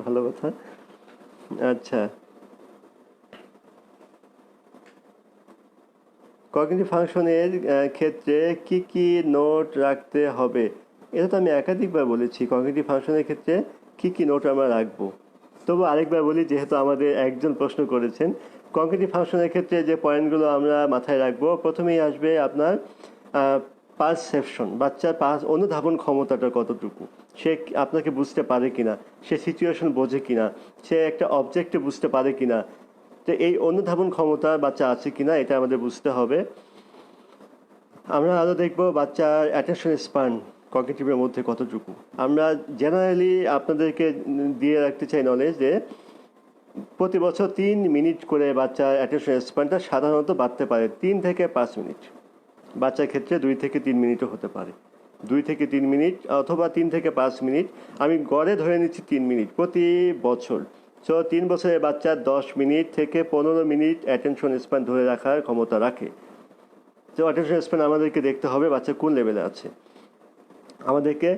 ভালো কথা। আচ্ছা, কগনিটিভ ফাংশনের ক্ষেত্রে কি কি নোট রাখতে হবে? এটা তো আমি একাধিকবার বলেছি, কগনিটিভ ফাংশনের ক্ষেত্রে কি কি নোট আমরা রাখবো। তবু আরেকবার বলি, যেহেতু আমাদের একজন প্রশ্ন করেছেন। কগনিটিভ ফাংশনের ক্ষেত্রে যে পয়েন্টগুলো আমরা মাথায় রাখবো, প্রথমেই আসবে আপনার পারসেপশন, বাচ্চার অনুধাবন ক্ষমতাটা কতটুকু, সে আপনাকে বুঝতে পারে কিনা, সে সিচুয়েশন বোঝে কিনা, সে একটা অবজেক্টে বুঝতে পারে কিনা। তো এই অনুধাবন ক্ষমতা বাচ্চা আছে কিনা এটা আমাদের বুঝতে হবে। আমরা আরও দেখব বাচ্চার অ্যাটেনশন স্প্যান কগনিটিভের মধ্যে কতটুকু। আমরা জেনারেলি আপনাদেরকে দিয়ে রাখতে চাই নলেজ যে প্রতি বছর 3 মিনিট করে বাচ্চার অ্যাটেনশন স্প্যানটা সাধারণত বাড়তে পারে, 3 থেকে 5 মিনিট। বাচ্চার ক্ষেত্রে 2 থেকে 3 মিনিটও হতে পারে, 2 থেকে 3 মিনিট অথবা 3 থেকে 5 মিনিট। আমি গড়ে ধরে নিচ্ছি 3 মিনিট প্রতি বছর। 3 বছরের বাচ্চা 10 মিনিট থেকে 15 মিনিট অ্যাটেনশন স্প্যান ধরে রাখার ক্ষমতা রাখে। তো অ্যাটেনশন স্প্যান আমাদেরকে দেখতে হবে বাচ্চা কোন লেভেলে আছে। আমাদেরকে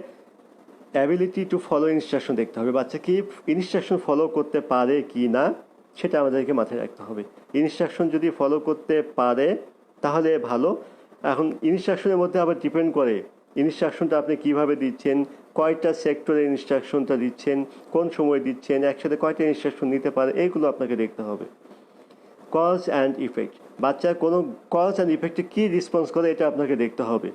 অ্যাবিলিটি টু ফলো ইনস্ট্রাকশন দেখতে হবে, বাচ্চা কি ইনস্ট্রাকশন ফলো করতে পারে কি না, সেটা আমাদেরকে মাথায় রাখতে হবে। ইনস্ট্রাকশন যদি ফলো করতে পারে তাহলে ভালো। এখন ইনস্ট্রাকশনের মধ্যে আবার ডিপেন্ড করে ইনস্ট্রাকশনটা আপনি কিভাবে দিচ্ছেন, কয়টা সেক্টরে ইনস্ট্রাকশনটা দিচ্ছেন, কোন সময় দিচ্ছেন, একসাথে কয়টা ইনস্ট্রাকশন নিতে পারে, এইগুলো আপনাকে দেখতে হবে। কজ অ্যান্ড ইফেক্ট, বাচ্চার কোনো কজ অ্যান্ড ইফেক্টে কী রেসপন্স করে এটা আপনাকে দেখতে হবে।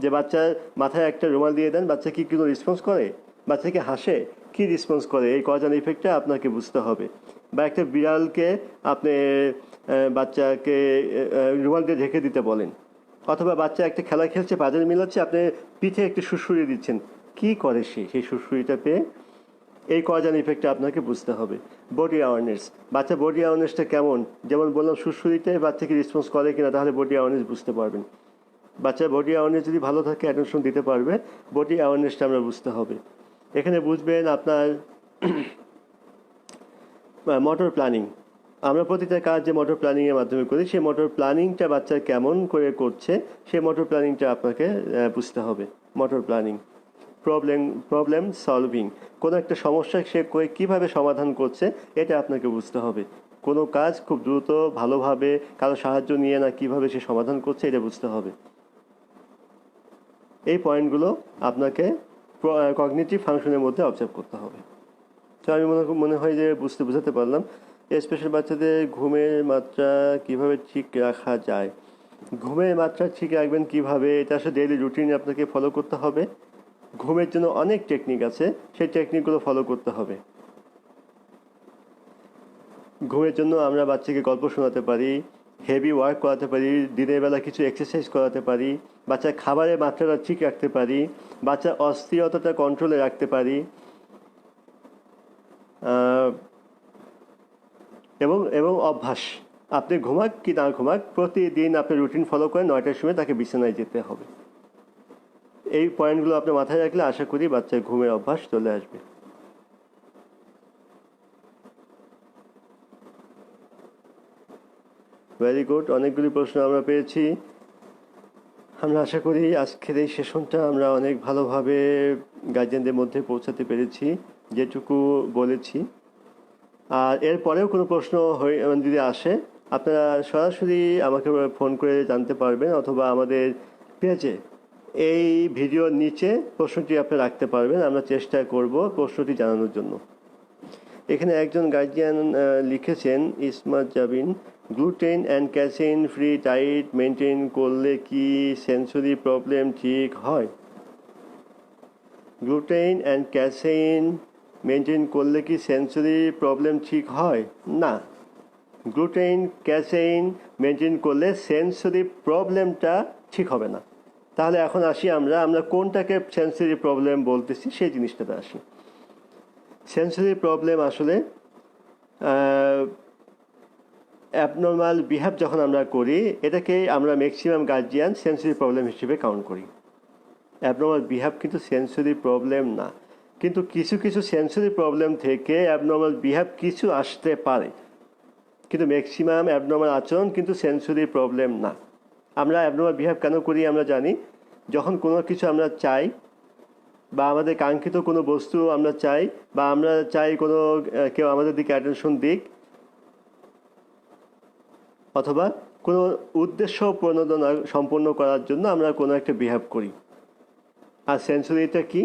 যে বাচ্চার মাথায় একটা রুমাল দিয়ে দেন, বাচ্চা কি কোনো রেসপন্স করে, বাচ্চাকে হাসে, কি রেসপন্স করে, এই কজ অ্যান্ড ইফেক্টটা আপনাকে বুঝতে হবে। বা একটা বিড়ালকে আপনি বাচ্চাকে রুমাল দিয়ে ঢেকে দিতে বলেন, অথবা বাচ্চা একটা খেলা খেলছে, পাজল মিলাচ্ছে, আপনি পিঠে একটু সুড়সুড়ি দিচ্ছেন, কি করে সেই সুড়সুড়িটা পেয়ে, এই কজ অ্যান্ড ইফেক্টটা আপনাকে বুঝতে হবে। বডি অ্যাওয়ারনেস, বাচ্চা বডি অ্যাওয়ারনেসটা কেমন, যেমন বললাম সুড়সুড়িতে বাচ্চাকে রেসপন্স করে কিনা, তাহলে বডি অ্যাওয়ারনেস বুঝতে পারবেন। বাচ্চার বডি অ্যাওয়ারনেস যদি ভালো থাকে অ্যাটেনশন দিতে পারবে, বডি অ্যাওয়ারনেসটা আমরা বুঝতে হবে। এখানে বুঝবেন আপনার মোটর প্ল্যানিং, আমরা প্রতিটা কাজ যে মোটর প্ল্যানিংয়ের মাধ্যমে করি, সেই মোটর প্ল্যানিংটা বাচ্চা কেমন করে করছে, সেই মোটর প্ল্যানিংটা আপনাকে বুঝতে হবে। মোটর প্ল্যানিং, প্রবলেম সলভিং, কোনো একটা সমস্যা সে কীভাবে সমাধান করছে এটা আপনাকে বুঝতে হবে। কোনো কাজ খুব দ্রুত ভালোভাবে কারো সাহায্য নিয়ে না কীভাবে সে সমাধান করছে এটা বুঝতে হবে। এই পয়েন্টগুলো আপনাকে কগনিটিভ ফাংশনের মধ্যে অবজার্ভ করতে হবে। তো আমি মনে হয় যে বোঝাতে পারলাম। স্পেশাল বাচ্চাদের ঘুমের মাত্রা কিভাবে ঠিক রাখা যায়। ঘুমের মাত্রা ঠিক রাখবেন কিভাবে, এটা আসলে ডেইলি রুটিনে আপনাকে ফলো করতে হবে। ঘুমের জন্য অনেক টেকনিক আছে, সেই টেকনিকগুলো ফলো করতে হবে। ঘুমের জন্য আমরা বাচ্চাকে গল্প শোনাতে পারি, হেভি ওয়ার্ক করাতে পারি, দিনের বেলা কিছু এক্সারসাইজ করাতে পারি, বাচ্চার খাবারের মাত্রাটা ঠিক রাখতে পারি, বাচ্চার অস্থিরতাটা কন্ট্রোলে রাখতে পারি, এবং অভ্যাস, আপনি ঘুমাক কি না ঘুমাক, প্রতিদিন আপনি রুটিন ফলো করেন, 9টার সময় তাকে বিছানায় যেতে হবে। এই পয়েন্টগুলো আপনি মাথায় রাখলে আশা করি বাচ্চার ঘুমের অভ্যাস চলে আসবে। ভেরি গুড, অনেকগুলি প্রশ্ন আমরা পেয়েছি। আমরা আশা করি আজকের এই সেশনটা আমরা অনেক ভালোভাবে গার্জিয়ানদের মধ্যে পৌঁছাতে পেরেছি যেটুকু বলেছি। আর এরপরেও কোনো প্রশ্ন যদি আসে, আপনারা সরাসরি আমাকে ফোন করে জানতে পারবেন, অথবা আমাদের পেজে এই ভিডিওর নিচে প্রশ্নটি আপনি রাখতে পারবেন, আমরা চেষ্টা করব প্রশ্নটি জানানোর জন্য। এখানে একজন গার্জিয়ান লিখেছেন, Ismat Jabin, gluten and casein free diet maintain করলে কি সেন্সরি প্রবলেম ঠিক হয়? গ্লুটেন অ্যান্ড ক্যাসেইন মেনটেন করলে কি সেন্সরি প্রবলেম ঠিক হয়? না, গ্লুটেন ক্যাসেইন মেনটেন করলে সেন্সরি প্রবলেমটা ঠিক হবে না। তাহলে এখন আসি আমরা কোনটাকে সেন্সরি প্রবলেম বলতেছি সেই জিনিসটাতে আসি। সেন্সরি প্রবলেম আসলে অ্যাবনর্মাল বিহেভ যখন আমরা করি, এটাকে আমরা ম্যাক্সিমাম গার্জিয়ান সেন্সরি প্রবলেম হিসেবে কাউন্ট করি। অ্যাবনর্মাল বিহেভ কিন্তু সেন্সরি প্রবলেম না, কিন্তু কিছু কিছু সেন্সরি প্রবলেম থেকে অ্যাবনর্মাল বিহেভ কিছু আসতে পারে। কিন্তু ম্যাক্সিমাম অ্যাবনর্মাল আচরণ কিন্তু সেন্সরি প্রবলেম না। আমরা অ্যাবনর্মাল বিহেভ কেন করি আমরা জানি। যখন কোনো কিছু আমরা চাই বা আমাদের কাঙ্ক্ষিত কোনো বস্তু আমরা চাই বা আমরা চাই কোনো কেউ আমাদের দিকে অ্যাটেনশন দিক, অথবা কোনো উদ্দেশ্য প্রণোদনা সম্পন্ন করার জন্য আমরা কোনো একটা বিহেভ করি। আর সেন্সরিটা কি?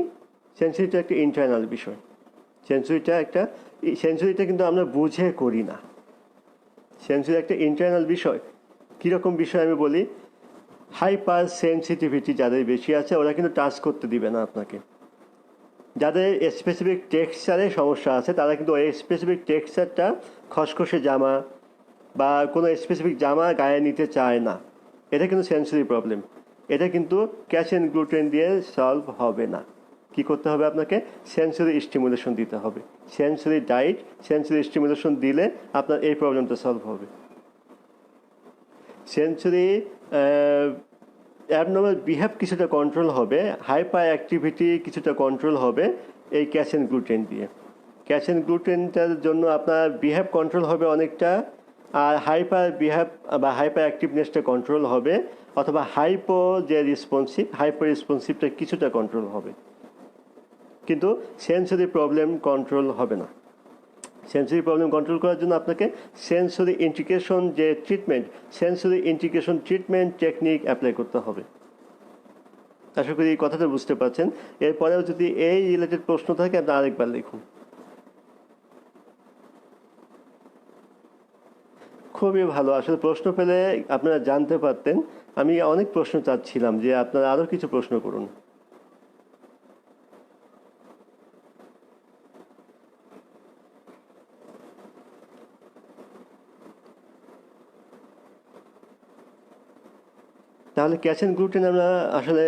সেন্সরিটা একটা ইন্টারনাল বিষয়। সেন্সরিটা কিন্তু আমরা বুঝে করি না। সেন্সরি একটা ইন্টারনাল বিষয়। কীরকম বিষয় আমি বলি, হাইপার সেন্সিটিভিটি যাদের বেশি আছে ওরা কিন্তু টাচ করতে দিবে না আপনাকে। যাদের স্পেসিফিক টেক্সচারে সমস্যা আছে তারা কিন্তু ওই স্পেসিফিক টেক্সচারটা, খসখসে জামা বা কোনো স্পেসিফিক জামা গায়ে নিতে চায় না। এটা কিন্তু সেন্সরি প্রবলেম। এটা কিন্তু ক্যালসিয়াম গ্লুটেন দিয়ে সলভ হবে না। কি করতে হবে আপনাকে? সেন্সরি স্টিমুলেশন দিতে হবে। সেন্সরি ডায়েট, সেন্সরি স্টিমুলেশন দিলে আপনার এই প্রবলেমটা সলভ হবে। সেন্সরি অ্যাবনর্মাল বিহেভ কিছুটা কন্ট্রোল হবে, হাইপার অ্যাক্টিভিটি কিছুটা কন্ট্রোল হবে এই ক্যালসিয়াম গ্লুটেন দিয়ে। ক্যালসিয়াম গ্লুটেনটার জন্য আপনার বিহেভ কন্ট্রোল হবে অনেকটা, আর হাইপার বিহেভ বা হাইপার অ্যাক্টিভনেসটা কন্ট্রোল হবে, অথবা হাইপার রেসপন্সিভটা কিছুটা কন্ট্রোল হবে, কিন্তু সেন্সরি প্রবলেম কন্ট্রোল হবে না। সেন্সরি প্রবলেম কন্ট্রোল করার জন্য আপনাকে সেন্সরি ইন্টিগ্রেশন যে treatment, sensory integration treatment technique apply করতে হবে। আশা করি এই কথাটা বুঝতে পারছেন। এরপরেও যদি এই রিলেটেড প্রশ্ন থাকে আপনি আরেকবার লিখুন। খুবই ভালো। আসলে প্রশ্ন পেলে আপনারা জানতে পারতেন। আমি অনেক প্রশ্ন চাচ্ছিলাম যে আপনারা আরও কিছু প্রশ্ন করুন। তাহলে ক্যালসিয়াম গ্লুটেন আমরা আসলে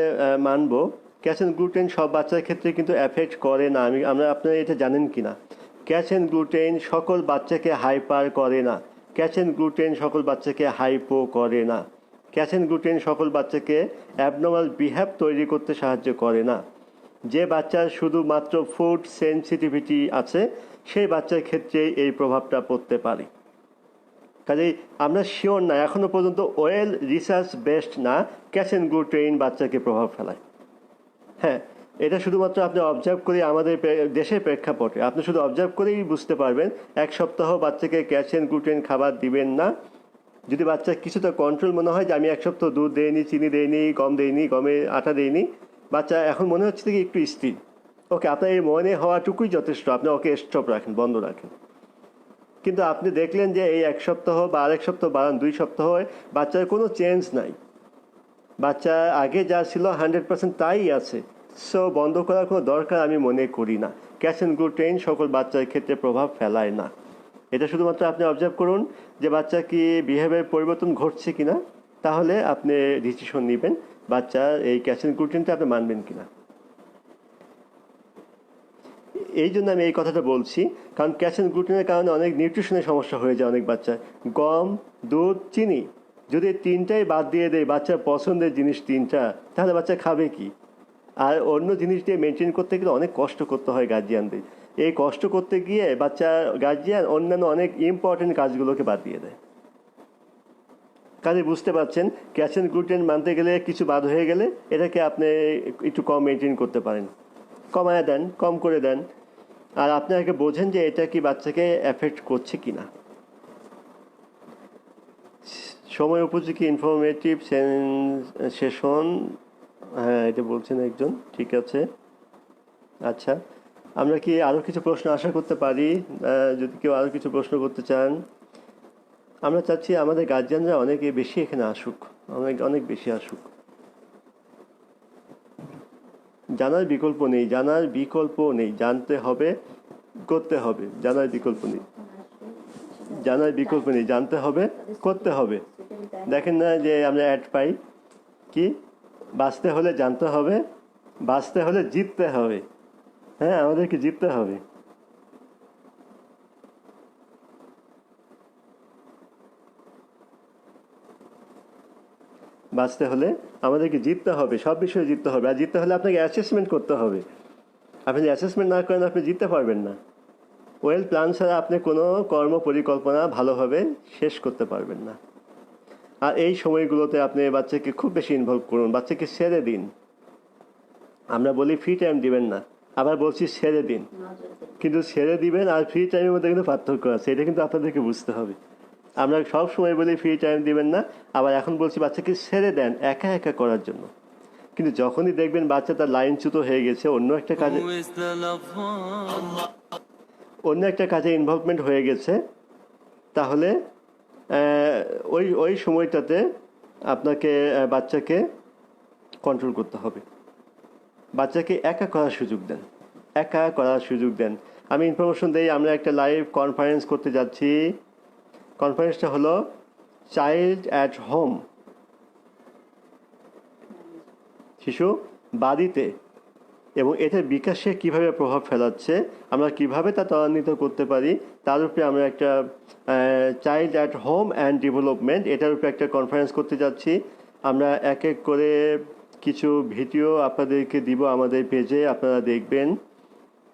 মানব। ক্যালসিয়াম গ্লুটেন সব বাচ্চার ক্ষেত্রে কিন্তু অ্যাফেক্ট করে না। আপনারা এটা জানেন কি না? ক্যালসিয়াম গ্লুটেন সকল বাচ্চাকে হাইপার করে না। ক্যালসিয়াম গ্লুটেন সকল বাচ্চাকে হাইপো করে না। ক্যালসিয়াম গ্লুটেন সকল বাচ্চাকে অ্যাবনর্মাল বিহেভ তৈরি করতে সাহায্য করে না। যে বাচ্চার শুধুমাত্র ফুড সেন্সিটিভিটি আছে সেই বাচ্চার ক্ষেত্রে এই প্রভাবটা পড়তে পারে। কাজেই আমরা শিওর না, এখনও পর্যন্ত ওয়েল রিসার্চ বেসড না ক্যালসিয়াম গ্লুটেন বাচ্চাকে প্রভাব ফেলায়। হ্যাঁ, এটা শুধুমাত্র আপনি অবজার্ভ করে আমাদের দেশের প্রেক্ষাপটে আপনি শুধু অবজার্ভ করেই বুঝতে পারবেন। এক সপ্তাহ বাচ্চাকে ক্যালসিয়াম গ্লুটেন খাবার দিবেন না। যদি বাচ্চার কিছুটা কন্ট্রোল মনে হয় যে আমি এক সপ্তাহ দুধ দেইনি, চিনি দেইনি, গম দেইনি, গমে আটা দেইনি, বাচ্চা এখন মনে হচ্ছে কি একটু স্থির, ওকে, আপনার এই মনে হওয়াটুকুই যথেষ্ট। আপনি ওকে স্টপ রাখেন, বন্ধ রাখেন। কিন্তু আপনি দেখলেন যে এই এক সপ্তাহ বা আরেক সপ্তাহ বাড়ান, 2 সপ্তাহ বাচ্চার কোনো চেঞ্জ নাই, বাচ্চা আগে যা ছিল 100% তাই আছে, সো বন্ধ করার কোনো দরকার আমি মনে করি না। ক্যালসিয়াম গ্লুটেন সকল বাচ্চার ক্ষেত্রে প্রভাব ফেলায় না। এটা শুধুমাত্র আপনি অবজার্ভ করুন যে বাচ্চা কি বিহেভিয়ার পরিবর্তন ঘটছে কিনা, তাহলে আপনি ডিসিশন নেবেন বাচ্চা এই ক্যালসিয়াম গ্লুটেনটা আপনি মানবেন কিনা। এই জন্য আমি এই কথাটা বলছি, কারণ ক্যালসিয়াম গ্লুটেনের কারণে অনেক নিউট্রিশনের সমস্যা হয়ে যায় অনেক বাচ্চার। গম, দুধ, চিনি যদি তিনটাই বাদ দিয়ে দেয় বাচ্চার পছন্দের জিনিস তিনটা, তাহলে বাচ্চা খাবে কি? আর অন্য জিনিস দিয়ে মেনটেন করতে গেলে অনেক কষ্ট করতে হয় গার্জিয়ানদের। এই কষ্ট করতে গিয়ে গার্জিয়ান অন্যান্য অনেক ইম্পর্টেন্ট কাজগুলোকে বাদ দিয়ে দেয়। কাজে বুঝতে পারছেন, ক্যালসিয়াম গ্লুটেন মানতে গেলে কিছু বাদ হয়ে গেলে এটাকে আপনি একটু কম মেনটেন করতে পারেন, কমায় দেন, কম করে দেন। আর আপনি আগে বোঝেন যে এটা কি বাচ্চাকে এফেক্ট করছে কি না। সময় উপযোগী ইনফরমেটিভ সেশন, হ্যাঁ এটা বলছেন একজন, ঠিক আছে। আচ্ছা, আমরা কি আরও কিছু প্রশ্ন আশা করতে পারি? যদি কেউ আরও কিছু প্রশ্ন করতে চান, আমরা চাচ্ছি আমাদের গার্জিয়ানরা অনেক বেশি এখানে আসুক, অনেক বেশি আসুক। জানার বিকল্প নেই, জানতে হবে, করতে হবে। জানার বিকল্প নেই, জানতে হবে, করতে হবে। দেখেন না যে আমরা অ্যাড পাই কি, বাঁচতে হলে জানতে হবে, বাঁচতে হলে জিততে হবে। হ্যাঁ, আমাদেরকে জিততে হবে। বাঁচতে হলে আমাদেরকে জিততে হবে, সব বিষয়ে জিততে হবে। আর জিততে হলে আপনাকে অ্যাসেসমেন্ট করতে হবে। আপনি যদি অ্যাসেসমেন্ট না করেন আপনি জিততে পারবেন না। ওয়েল প্ল্যান ছাড়া আপনি কোনো কর্ম পরিকল্পনা ভালোভাবে শেষ করতে পারবেন না। আর এই সময়গুলোতে আপনি বাচ্চাকে খুব বেশি ইনভলভ করুন, বাচ্চাকে ছেড়ে দিন। আমরা বলি ফ্রি টাইম দিবেন না, আবার বলছি ছেড়ে দিন। কিন্তু ছেড়ে দিবেন আর ফ্রি টাইমের মধ্যে কিন্তু পার্থক্য আছে, এটা কিন্তু আপনাদেরকে বুঝতে হবে। আমরা সব সময় বলি ফ্রি টাইম দিবেন না, আবার এখন বলছি বাচ্চাকে ছেড়ে দেন একা একা করার জন্য। কিন্তু যখনই দেখবেন বাচ্চা তার লাইনচ্যুত হয়ে গেছে, অন্য একটা কাজে ইনভলভমেন্ট হয়ে গেছে, তাহলে ওই সময়টাতে আপনাকে বাচ্চাকে কন্ট্রোল করতে হবে। বাচ্চাকে একা করার সুযোগ দেন, একা করার সুযোগ দেন। আমি ইনফরমেশন দিই, আমরা একটা লাইভ কনফারেন্স করতে যাচ্ছি। কনফারেন্সটা হলো চাইল্ড অ্যাট হোম, শিশু বাড়িতে, এবং এটার বিকাশে কিভাবে প্রভাব ফেলাচ্ছে, আমরা কিভাবে তা ত্বরান্বিত করতে পারি, তার উপরে আমরা একটা child at home and development, এটার উপরে একটা কনফারেন্স করতে যাচ্ছি। আমরা এক এক করে কিছু ভিডিও আপনাদেরকে দিব আমাদের পেজে, আপনারা দেখবেন,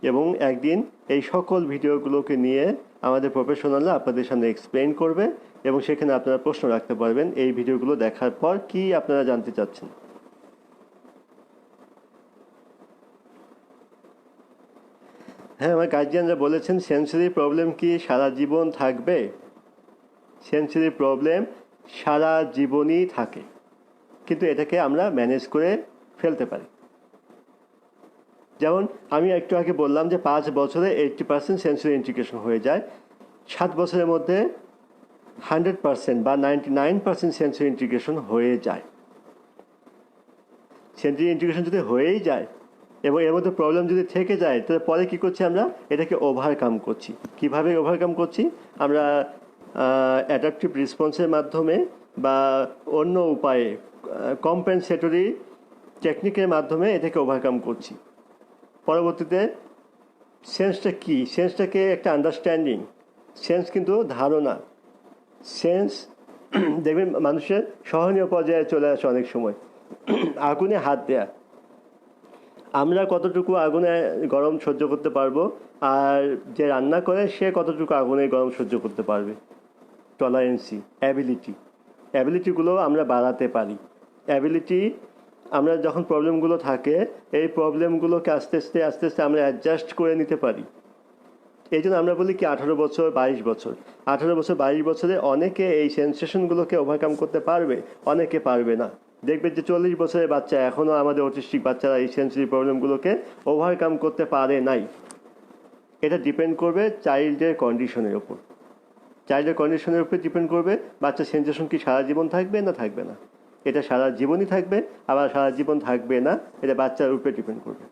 এবং একদিন এই সকল ভিডিওগুলোকে নিয়ে আমাদের প্রফেশনালরা আপনাদের সামনে এক্সপ্লেইন করবে, এবং সেখানে আপনারা প্রশ্ন রাখতে পারবেন এই ভিডিওগুলো দেখার পর কি আপনারা জানতে চাচ্ছেন। হ্যাঁ, আমার গার্জিয়ানরা বলেছেন সেন্সরি প্রবলেম কি সারা জীবন থাকবে? সেন্সরি প্রবলেম সারা জীবনই থাকে, কিন্তু এটাকে আমরা ম্যানেজ করে ফেলতে পারি। যেমন আমি একটু আগে বললাম যে 5 বছরে 80% সেন্সরি ইন্টিগ্রেশন হয়ে যায়, 7 বছরের মধ্যে 100% বা 99% সেন্সরি ইন্টিগ্রেশন হয়ে যায়। সেন্সরি ইন্টিগ্রেশন যদি হয়েই যায় এবং এর মধ্যে প্রবলেম যদি থেকে যায়, তাহলে পরে কী করছি আমরা? এটাকে ওভারকাম করছি। কিভাবে ওভারকাম করছি? আমরা অ্যাডাপটিভ রেসপন্সের মাধ্যমে বা অন্য উপায়ে কম্পেনসেটরি টেকনিকের মাধ্যমে এটাকে ওভারকাম করছি। পরবর্তীতে সেন্সটা কি? সেন্সটাকে একটা আন্ডারস্ট্যান্ডিং। সেন্স কিন্তু ধারণা। সেন্স দেখবেন মানুষের সহনীয় পর্যায়ে চলে আসে অনেক সময়। আগুনে হাত দেয়া, আমরা কতটুকু আগুনে গরম সহ্য করতে পারবো, আর যে রান্না করে সে কতটুকু আগুনে গরম সহ্য করতে পারবে। টলারেন্সি, অ্যাবিলিটিগুলো আমরা বাড়াতে পারি। আমরা যখন প্রবলেমগুলো থাকে, এই প্রবলেমগুলোকে আস্তে আস্তে আমরা অ্যাডজাস্ট করে নিতে পারি। এই জন্য আমরা বলি কি 18 বছর 22 বছর, 18 বছর 22 বছরে অনেকে এই সেন্সেশনগুলোকে ওভারকাম করতে পারবে, অনেকে পারবে না। দেখবেন যে 40 বছরের বাচ্চা এখনও, আমাদের অটিস্টিক বাচ্চারা এই সেন্সরি প্রবলেমগুলোকে ওভারকাম করতে পারে নাই। এটা ডিপেন্ড করবে চাইল্ডের কন্ডিশনের ওপর। চাইল্ডের কন্ডিশনের উপর ডিপেন্ড করবে বাচ্চার সেন্সেশন কি সারা জীবন থাকবে না থাকবে না। এটা সারা জীবনই থাকবে, আবার সারা জীবন থাকবে না, এটা বাচ্চার উপরে ডিপেন্ড করবে।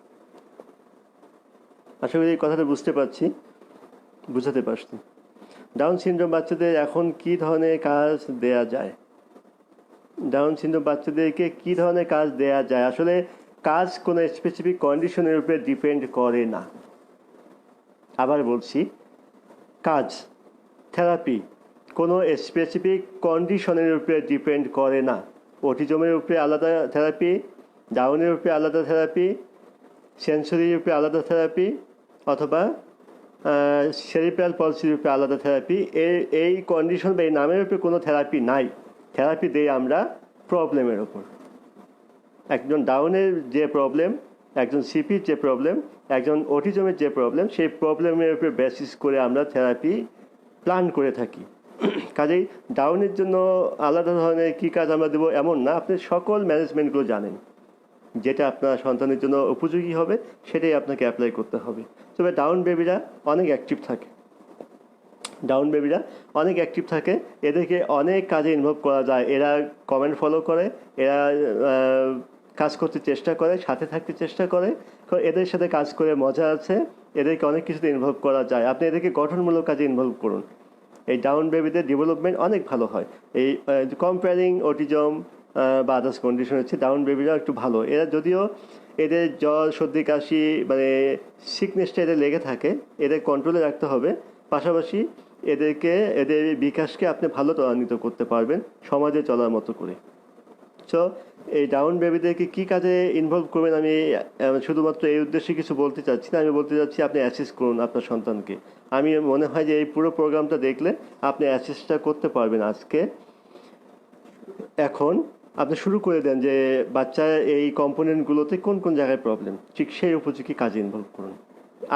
আশা করি এই কথাটা বুঝাতে পারছি। ডাউন সিনড্রোম বাচ্চাদের এখন কি ধরনের কাজ দেয়া যায়? ডাউন সিনড্রোম বাচ্চাদেরকে কি ধরনের কাজ দেয়া যায়? আসলে কাজ কোনো স্পেসিফিক কন্ডিশনের উপরে ডিপেন্ড করে না। আবার বলছি, কাজ, থেরাপি কোনো স্পেসিফিক কন্ডিশনের উপরে ডিপেন্ড করে না। অটিজমের উপরে আলাদা থেরাপি, ডাউনের উপরে আলাদা থেরাপি, সেন্সরির উপরে আলাদা থেরাপি, অথবা সেরিব্রাল পলসির উপরে আলাদা থেরাপি। এই কন্ডিশন বা এই নামের উপরে কোনো থেরাপি নাই। থেরাপি দেই আমরা প্রবলেমের ওপর। একজন ডাউনের যে প্রবলেম, একজন সিপির যে প্রবলেম, একজন অটিজমের যে প্রবলেম, সেই প্রবলেমের উপরে বেসিস করে আমরা থেরাপি প্ল্যান করে থাকি। কাজেই ডাউনের জন্য আলাদা ধরনের কী কাজ আমরা দেবো এমন না। আপনি সকল ম্যানেজমেন্টগুলো জানেন, যেটা আপনার সন্তানের জন্য উপযোগী হবে সেটাই আপনাকে অ্যাপ্লাই করতে হবে। তবে ডাউন বেবিরা অনেক অ্যাক্টিভ থাকে, এদেরকে অনেক কাজে ইনভলভ করা যায়। এরা কমেন্ট ফলো করে, এরা কাজ করতে চেষ্টা করে, সাথে থাকতে চেষ্টা করে, এদের সাথে কাজ করে মজা আছে। এদেরকে অনেক কিছুতে ইনভলভ করা যায়। আপনি এদেরকে গঠনমূলক কাজে ইনভলভ করুন, এই ডাউন বেবিদের ডেভেলপমেন্ট অনেক ভালো হয়। এই কম্পেয়ারিং অটিজম বা আদার্স কন্ডিশন হচ্ছে ডাউন বেবিরা একটু ভালো। এরা যদিও এদের জ্বর সর্দি কাশি মানে সিকনেসটা এদের লেগে থাকে, এদের কন্ট্রোলে রাখতে হবে। পাশাপাশি এদের বিকাশকে আপনি ভালো ত্বরান্বিত করতে পারবেন সমাজে চলার মতো করে। সো এই ডাউন বেবিদেরকে কী কাজে ইনভলভ করবেন আমি শুধুমাত্র এই উদ্দেশ্যে কিছু বলতে চাচ্ছি না, আমি বলতে চাচ্ছি আপনি অ্যাসিস্ট করুন আপনার সন্তানকে। আমি মনে হয় যে এই পুরো প্রোগ্রামটা দেখলে আপনি অ্যাসিস্টটা করতে পারবেন আজকে। এখন আপনি শুরু করে দেন যে বাচ্চার এই কম্পোনেন্টগুলোতে কোন কোন জায়গায় প্রবলেম, ঠিক সেই উপযোগী কাজে ইনভলভ করুন।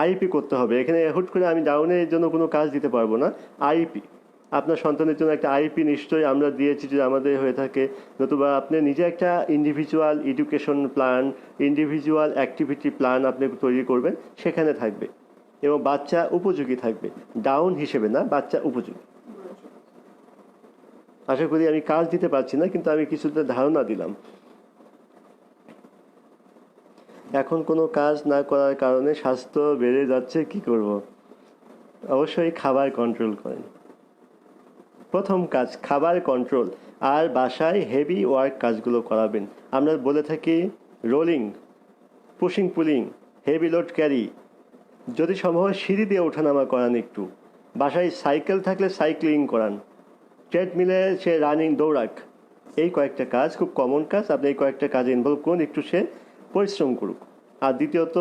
আইপি করতে হবে, এখানে হুট করে আমি ডাউনের জন্য কোনো কাজ দিতে পারবো না। আইপি আপনার সন্তানের জন্য একটা আইপি নিশ্চয়ই আমরা দিয়েছি যদি আমাদের হয়ে থাকে, নতুবা আপনি নিজে একটা individual education plan, individual activity plan আপনি তৈরি করবেন, সেখানে থাকবে এবং বাচ্চা উপযোগী থাকবে, ডাউন হিসেবে না, বাচ্চা উপযোগী। আশা করি আমি কাজ দিতে পারছি না, কিন্তু আমি কিছুটা ধারণা দিলাম। এখন কোনো কাজ না করার কারণে স্বাস্থ্য বেড়ে যাচ্ছে, কি করব? অবশ্যই খাবার কন্ট্রোল করেন। প্রথম কাজ খাবার কন্ট্রোল, আর বাসায় হেভি ওয়ার্ক কাজগুলো করাবেন। আমরা বলে থাকি rolling, pushing, pulling, heavy load carry, যদি সম্ভব হয় সিঁড়ি দিয়ে ওঠানামা করান, একটু বাসায় সাইকেল থাকলে সাইক্লিং করান, ট্রেডমিলে সে রানিং দৌড়াক। এই কয়েকটা কাজ খুব কমন কাজ, আপনি এই কয়েকটা কাজে ইনভলভ করুন, একটু সে পরিশ্রম করুক। আর দ্বিতীয়ত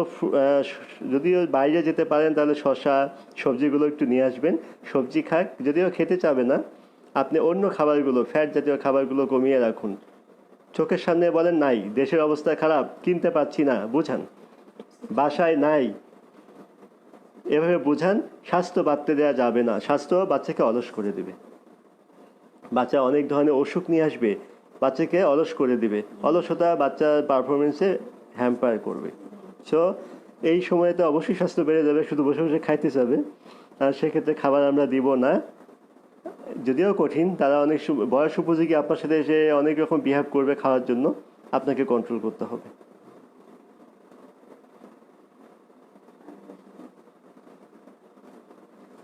যদিও বাইরে যেতে পারেন তাহলে শশা সবজিগুলো একটু নিয়ে আসবেন, সবজি খাক। যদিও খেতে চাবে না, আপনি অন্য খাবারগুলো, ফ্যাট জাতীয় খাবারগুলো কমিয়ে রাখুন। চোখের সামনে বলেন নাই, দেশের অবস্থা খারাপ, কিনতে পাচ্ছি না, বুঝান। বাসায় নাই, এভাবে বুঝান। স্বাস্থ্য বাড়তে দেওয়া যাবে না, স্বাস্থ্য বাচ্চাকে অলস করে দেবে। বাচ্চা অনেক ধরনের অসুখ নিয়ে আসবে, বাচ্চাকে অলস করে দিবে। অলসতা বাচ্চার পারফরমেন্সে হ্যাম্পার করবে। সো এই সময়তে অবশ্যই স্বাস্থ্য বেড়ে যাবে, শুধু বসে বসে খাইতে যাবে, আর সেক্ষেত্রে খাবার আমরা দিব না। যদিও কঠিন, তারা অনেক বয়স উপযোগী আপনার সাথে এসে অনেক রকম বিহেভ করবে, খাওয়ার জন্য আপনাকে কন্ট্রোল করতে হবে।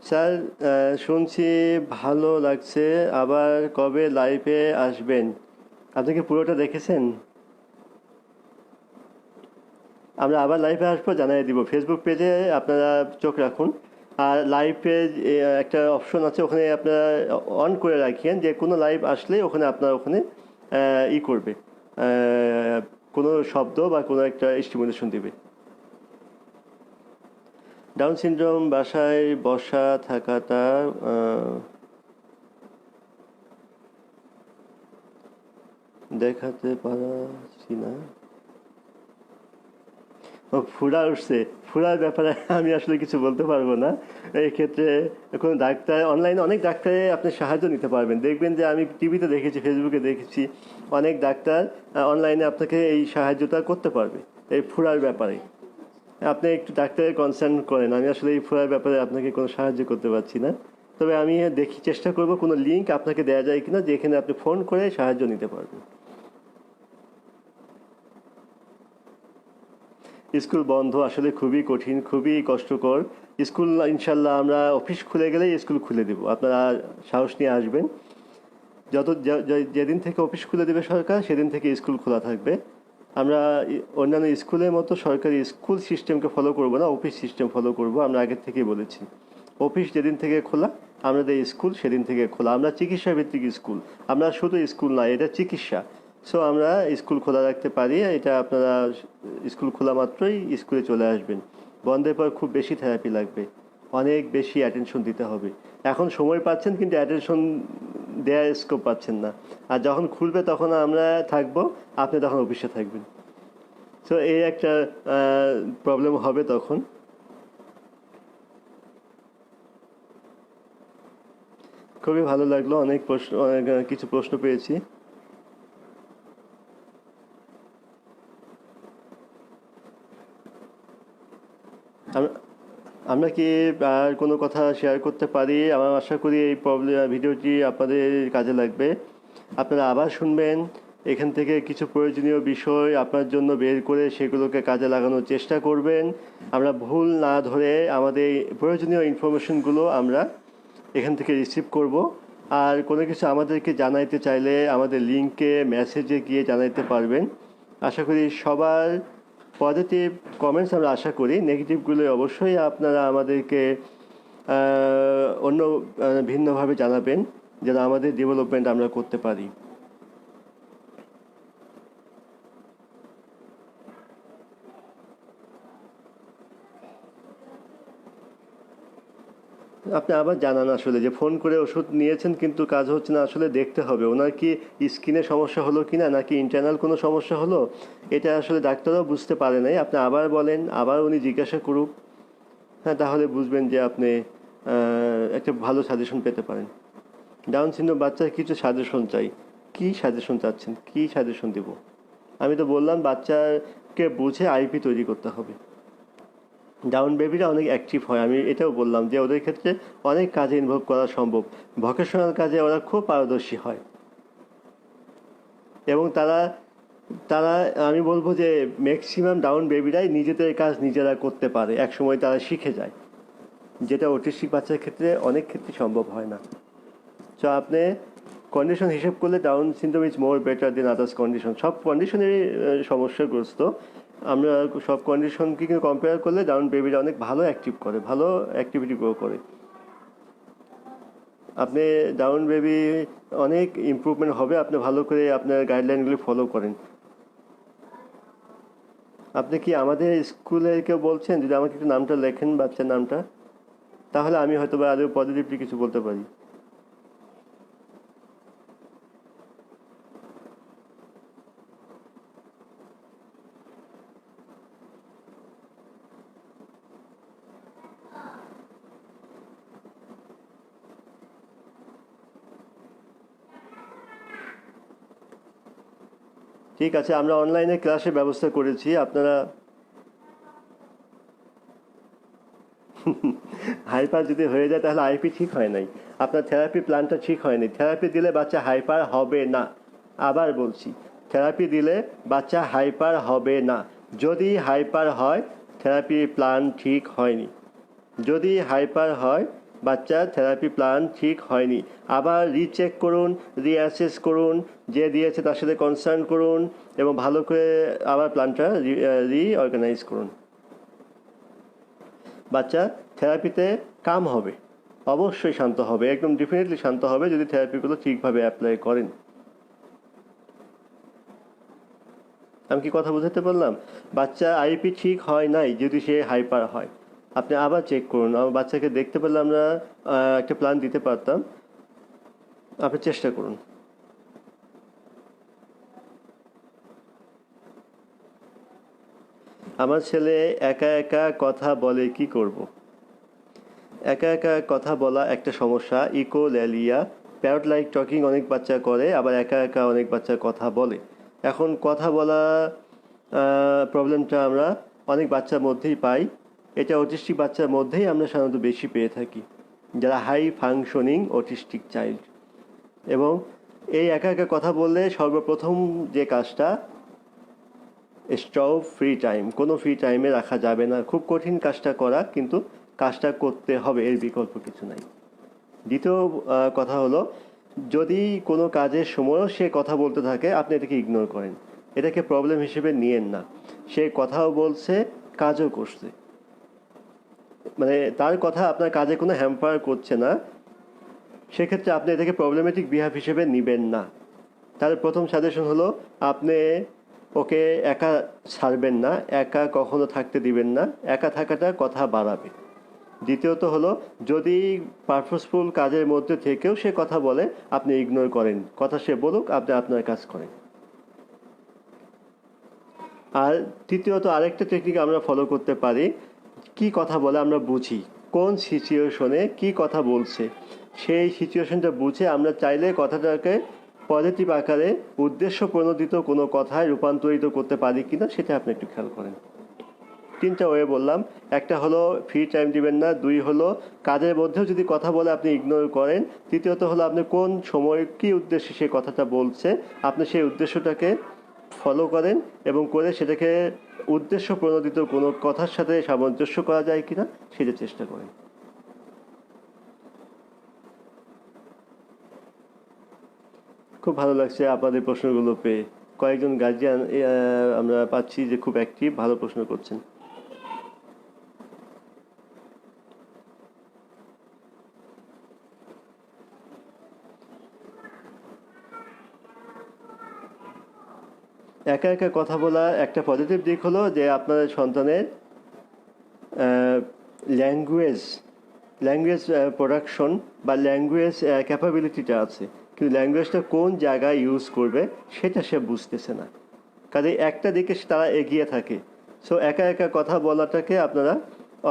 স্যার, শুনছি ভালো লাগছে, আবার কবে লাইভে আসবেন? আপনি কি পুরোটা দেখেছেন? আমরা আবার লাইভে আসবো, জানাই দিব। ফেসবুক পেজে আপনারা চোখ রাখুন, আর লাইভ পেজ একটা অপশন আছে, ওখানে আপনারা অন করে রাখিয়েন, যে কোনো লাইভ আসলে ওখানে আপনার ওখানে ই করবে, কোনো শব্দ বা কোনো একটা স্টিমুলেশন দিবে। ডাউন সিনড্রোম বাসায় বসা থাকাটা দেখাতে পারছি না। ফুরা উঠছে, ফুরার ব্যাপারে আমি আসলে কিছু বলতে পারবো না। এই ক্ষেত্রে কোনো ডাক্তার, অনলাইনে অনেক ডাক্তারে আপনি সাহায্য নিতে পারবেন। দেখবেন যে আমি টিভিতে দেখেছি, ফেসবুকে দেখেছি, অনেক ডাক্তার অনলাইনে আপনাকে এই সাহায্যটা করতে পারবে এই ফুরার ব্যাপারে। আপনি একটু ডাক্তারের কনসার্ন করেন, আমি আসলে এই ফুরার ব্যাপারে আপনাকে কোনো সাহায্য করতে পারছি না। তবে আমি দেখি, চেষ্টা করব কোনো লিঙ্ক আপনাকে দেওয়া যায় কিনা, যেখানে আপনি ফোন করে সাহায্য নিতে পারবেন। স্কুল বন্ধ আসলে খুবই কঠিন, খুবই কষ্টকর। স্কুল ইনশাল্লাহ আমরা অফিস খুলে গেলেই স্কুল খুলে দেব, আপনারা সাহস নিয়ে আসবেন। যেদিন থেকে অফিস খুলে দেবে সরকার, সেদিন থেকে স্কুল খোলা থাকবে। আমরা অন্যান্য স্কুলের মতো সরকারি স্কুল সিস্টেমকে ফলো করব না, অফিস সিস্টেম ফলো করব। আমরা আগের থেকেই বলেছি, অফিস যেদিন থেকে খোলা, আমাদের স্কুল সেদিন থেকে খোলা। আমরা চিকিৎসা ভিত্তিক স্কুল, আমরা শুধু স্কুল না, এটা চিকিৎসা। সো আমরা স্কুল খোলা রাখতে পারি, এটা আপনারা স্কুল খোলা মাত্রই স্কুলে চলে আসবেন। বন্ধের পর খুব বেশি থেরাপি লাগবে, অনেক বেশি অ্যাটেনশন দিতে হবে। এখন সময় পাচ্ছেন কিন্তু অ্যাটেনশন দেওয়ার স্কোপ পাচ্ছেন না। আর যখন খুলবে তখন আমরা থাকবো, আপনি তখন অফিসে থাকবেন। সো এই একটা প্রবলেম হবে তখন। খুবই ভালো লাগলো, অনেক প্রশ্ন, অনেক কিছু প্রশ্ন পেয়েছি। আমরা কি আর কোনো কথা শেয়ার করতে পারি? আমার আশা করি এই ভিডিওটি আপনাদের কাজে লাগবে। আপনারা আবার শুনবেন, এখান থেকে কিছু প্রয়োজনীয় বিষয় আপনার জন্য বের করে সেগুলোকে কাজে লাগানোর চেষ্টা করবেন। আমরা ভুল না ধরে আমাদের প্রয়োজনীয় ইনফরমেশনগুলো আমরা এখান থেকে রিসিভ করব। আর কোনো কিছু আমাদেরকে জানাইতে চাইলে আমাদের লিঙ্কে মেসেজে গিয়ে জানাইতে পারবেন। আশা করি সবার পজিটিভ কমেন্টস আমরা আশা করি, নেগেটিভগুলো অবশ্যই আপনারা আমাদেরকে অন্য ভিন্নভাবে জানাবেন, যেন আমাদের ডেভেলপমেন্ট আমরা করতে পারি। আপনি আবার জানান আসলে যে ফোন করে ওষুধ নিয়েছেন কিন্তু কাজ হচ্ছে না, আসলে দেখতে হবে ওনার কি স্কিনে সমস্যা হলো কি না, নাকি ইন্টারনাল কোনো সমস্যা হলো, এটা আসলে ডাক্তারও বুঝতে পারে নাই। আপনি আবার বলেন, আবার উনি জিজ্ঞাসা করুক। হ্যাঁ, তাহলে বুঝবেন যে আপনি একটা ভালো সাজেশন পেতে পারেন। ডাউন সিনড্রোম বাচ্চার কিছু সাজেশন চাই। কি সাজেশন চাচ্ছেন, কি সাজেশন দেব? আমি তো বললাম বাচ্চাকে বুঝে আইপি তৈরি করতে হবে। ডাউন বেবিরা অনেক অ্যাক্টিভ হয়, আমি এটাও বললাম যে ওদের ক্ষেত্রে অনেক কাজে ইনভলভ করা সম্ভব। ভোকেশনাল কাজে ওরা খুব পারদর্শী হয় এবং তারা তারা আমি বলবো যে ম্যাক্সিমাম ডাউন বেবিরাই নিজেদের কাজ নিজেরা করতে পারে, একসময় তারা শিখে যায়, যেটা অটিস্টিক বাচ্চার ক্ষেত্রে অনেক ক্ষেত্রে সম্ভব হয় না। সো আপনি কন্ডিশন হিসেব করলে down syndrome is more better then others condition. সব কন্ডিশনেরই সমস্যাগ্রস্ত, আমরা সব কন্ডিশনকে কিন্তু কম্পেয়ার করলে ডাউন বেবিরা অনেক ভালো অ্যাক্টিভ করে, ভালো অ্যাক্টিভিটি গ্রো করে। আপনি ডাউন বেবি অনেক ইমপ্রুভমেন্ট হবে, আপনি ভালো করে আপনার গাইডলাইনগুলি ফলো করেন। আপনি কি আমাদের স্কুলের কেউ বলছেন? যদি আমাকে একটু নামটা লেখেন, বাচ্চার নামটা, তাহলে আমি হয়তো বা আরও পজিটিভলি কিছু বলতে পারি। ঠিক আছে, আমরা অনলাইনে ক্লাসের ব্যবস্থা করেছি, আপনারা হাইপার যদি হয়ে যায় তাহলে আইপি ঠিক হয় নাই, আপনার থেরাপি প্ল্যানটা ঠিক হয়নি। থেরাপি দিলে বাচ্চা হাইপার হবে না, আবার বলছি, থেরাপি দিলে বাচ্চা হাইপার হবে না। যদি হাইপার হয় থেরাপি প্ল্যান ঠিক হয়নি, যদি হাইপার হয় বাচ্চার থেরাপি প্ল্যান ঠিক হয়নি। আবার রিচেক করুন, রিঅ্যাসেস করুন, যে দিয়েছে তার সাথে কনসার্ন করুন এবং ভালো করে আবার প্ল্যানটা রিঅর্গানাইজ করুন। বাচ্চা থেরাপিতে কাম হবে, অবশ্যই শান্ত হবে, একদম ডেফিনেটলি শান্ত হবে যদি থেরাপিগুলো ঠিকভাবে অ্যাপ্লাই করেন। আমি কি কথা বুঝাতে পারলাম? বাচ্চা আইপি ঠিক হয় নাই যদি সে হাইপার হয়, আপনি আবার চেক করুন। আমার বাচ্চাকে দেখতে পেলে আমরা একটা প্ল্যান দিতে পারতাম, আপনি চেষ্টা করুন। আমার ছেলে একা একা কথা বলে, কি করব? একা একা কথা বলা একটা সমস্যা, ইকোল্যালিয়া, প্যারট লাইক টকিং অনেক বাচ্চা করে, আবার একা একা অনেক বাচ্চা কথা বলে। এখন কথা বলা প্রবলেমটা আমরা অনেক বাচ্চার মধ্যেই পাই, এটা অটিস্টিক বাচ্চার মধ্যেই আমরা সাধারণত বেশি পেয়ে থাকি, যারা হাই ফাংশনিং অটিস্টিক চাইল্ড। এবং এই একা একা কথা বললে সর্বপ্রথম যে কাজটা, স্টপ ফ্রি টাইম, কোনো ফ্রি টাইমে রাখা যাবে না। খুব কঠিন কাজটা করা, কিন্তু কাজটা করতে হবে, এর বিকল্প কিছু নাই। দ্বিতীয় কথা হলো, যদি কোনো কাজের সময়ও সে কথা বলতে থাকে আপনি এটাকে ইগনোর করেন, এটাকে প্রবলেম হিসেবে নিয়েন না। সে কথাও বলছে, কাজও করছে, মানে তার কথা আপনার কাজে কোনো হ্যাম্পার করছে না, সেক্ষেত্রে আপনি এটাকে প্রবলেমেটিক বিহেভ হিসেবে নেবেন না। তার প্রথম সাজেশন হলো, আপনি ওকে একা ছাড়বেন না, একা কখনো থাকতে দিবেন না, একা থাকাটা কথা বাড়াবে। দ্বিতীয়ত হলো, যদি পারপাসফুল কাজের মধ্যে থেকেও সে কথা বলে আপনি ইগনোর করেন, কথা সে বলুক, আপনি আপনার কাজ করেন। আর তৃতীয়ত আরেকটা টেকনিক আমরা ফলো করতে পারি, কি কথা বলে আমরা বুঝি, কোন সিচুয়েশনে কি কথা বলছে, সেই সিচুয়েশনটা বুঝে আমরা চাইলে কথাটাকে পজিটিভ আকারে উদ্দেশ্য প্রণোদিত কোনো কথায় রূপান্তরিত করতে পারি কিনা সেটা আপনি একটু খেয়াল করেন। তিনটা ওয়ে বললাম, একটা হলো ফ্রি টাইম দিবেন না, দুই হলো কাজের মধ্যেও যদি কথা বলে আপনি ইগনোর করেন, তৃতীয়ত হলো আপনি কোন সময় কী উদ্দেশ্যে সে কথাটা বলছে আপনি সেই উদ্দেশ্যটাকে ফলো করেন এবং করে সেটাকে উদ্দেশ্য প্রণোদিত কোনো কথার সাথে সামঞ্জস্য করা যায় কিনা সেটা চেষ্টা করেন। খুব ভালো লাগছে আপনাদের প্রশ্নগুলো পেয়ে, কয়েকজন গার্জিয়ান আমরা পাচ্ছি যে খুব অ্যাক্টিভ, ভালো প্রশ্ন করছেন। একা একা কথা বলা একটা পজিটিভ দিক হলো যে আপনার সন্তানের ল্যাঙ্গুয়েজ ল্যাঙ্গুয়েজ প্রোডাকশন বা ল্যাঙ্গুয়েজ ক্যাপাবিলিটিটা আছে, কিন্তু ল্যাঙ্গুয়েজটা কোন জায়গায় ইউজ করবে সেটা সে বুঝতেছে না। কাজে একটা দিকে তারা এগিয়ে থাকে। সো একা একা কথা বলাটাকে আপনারা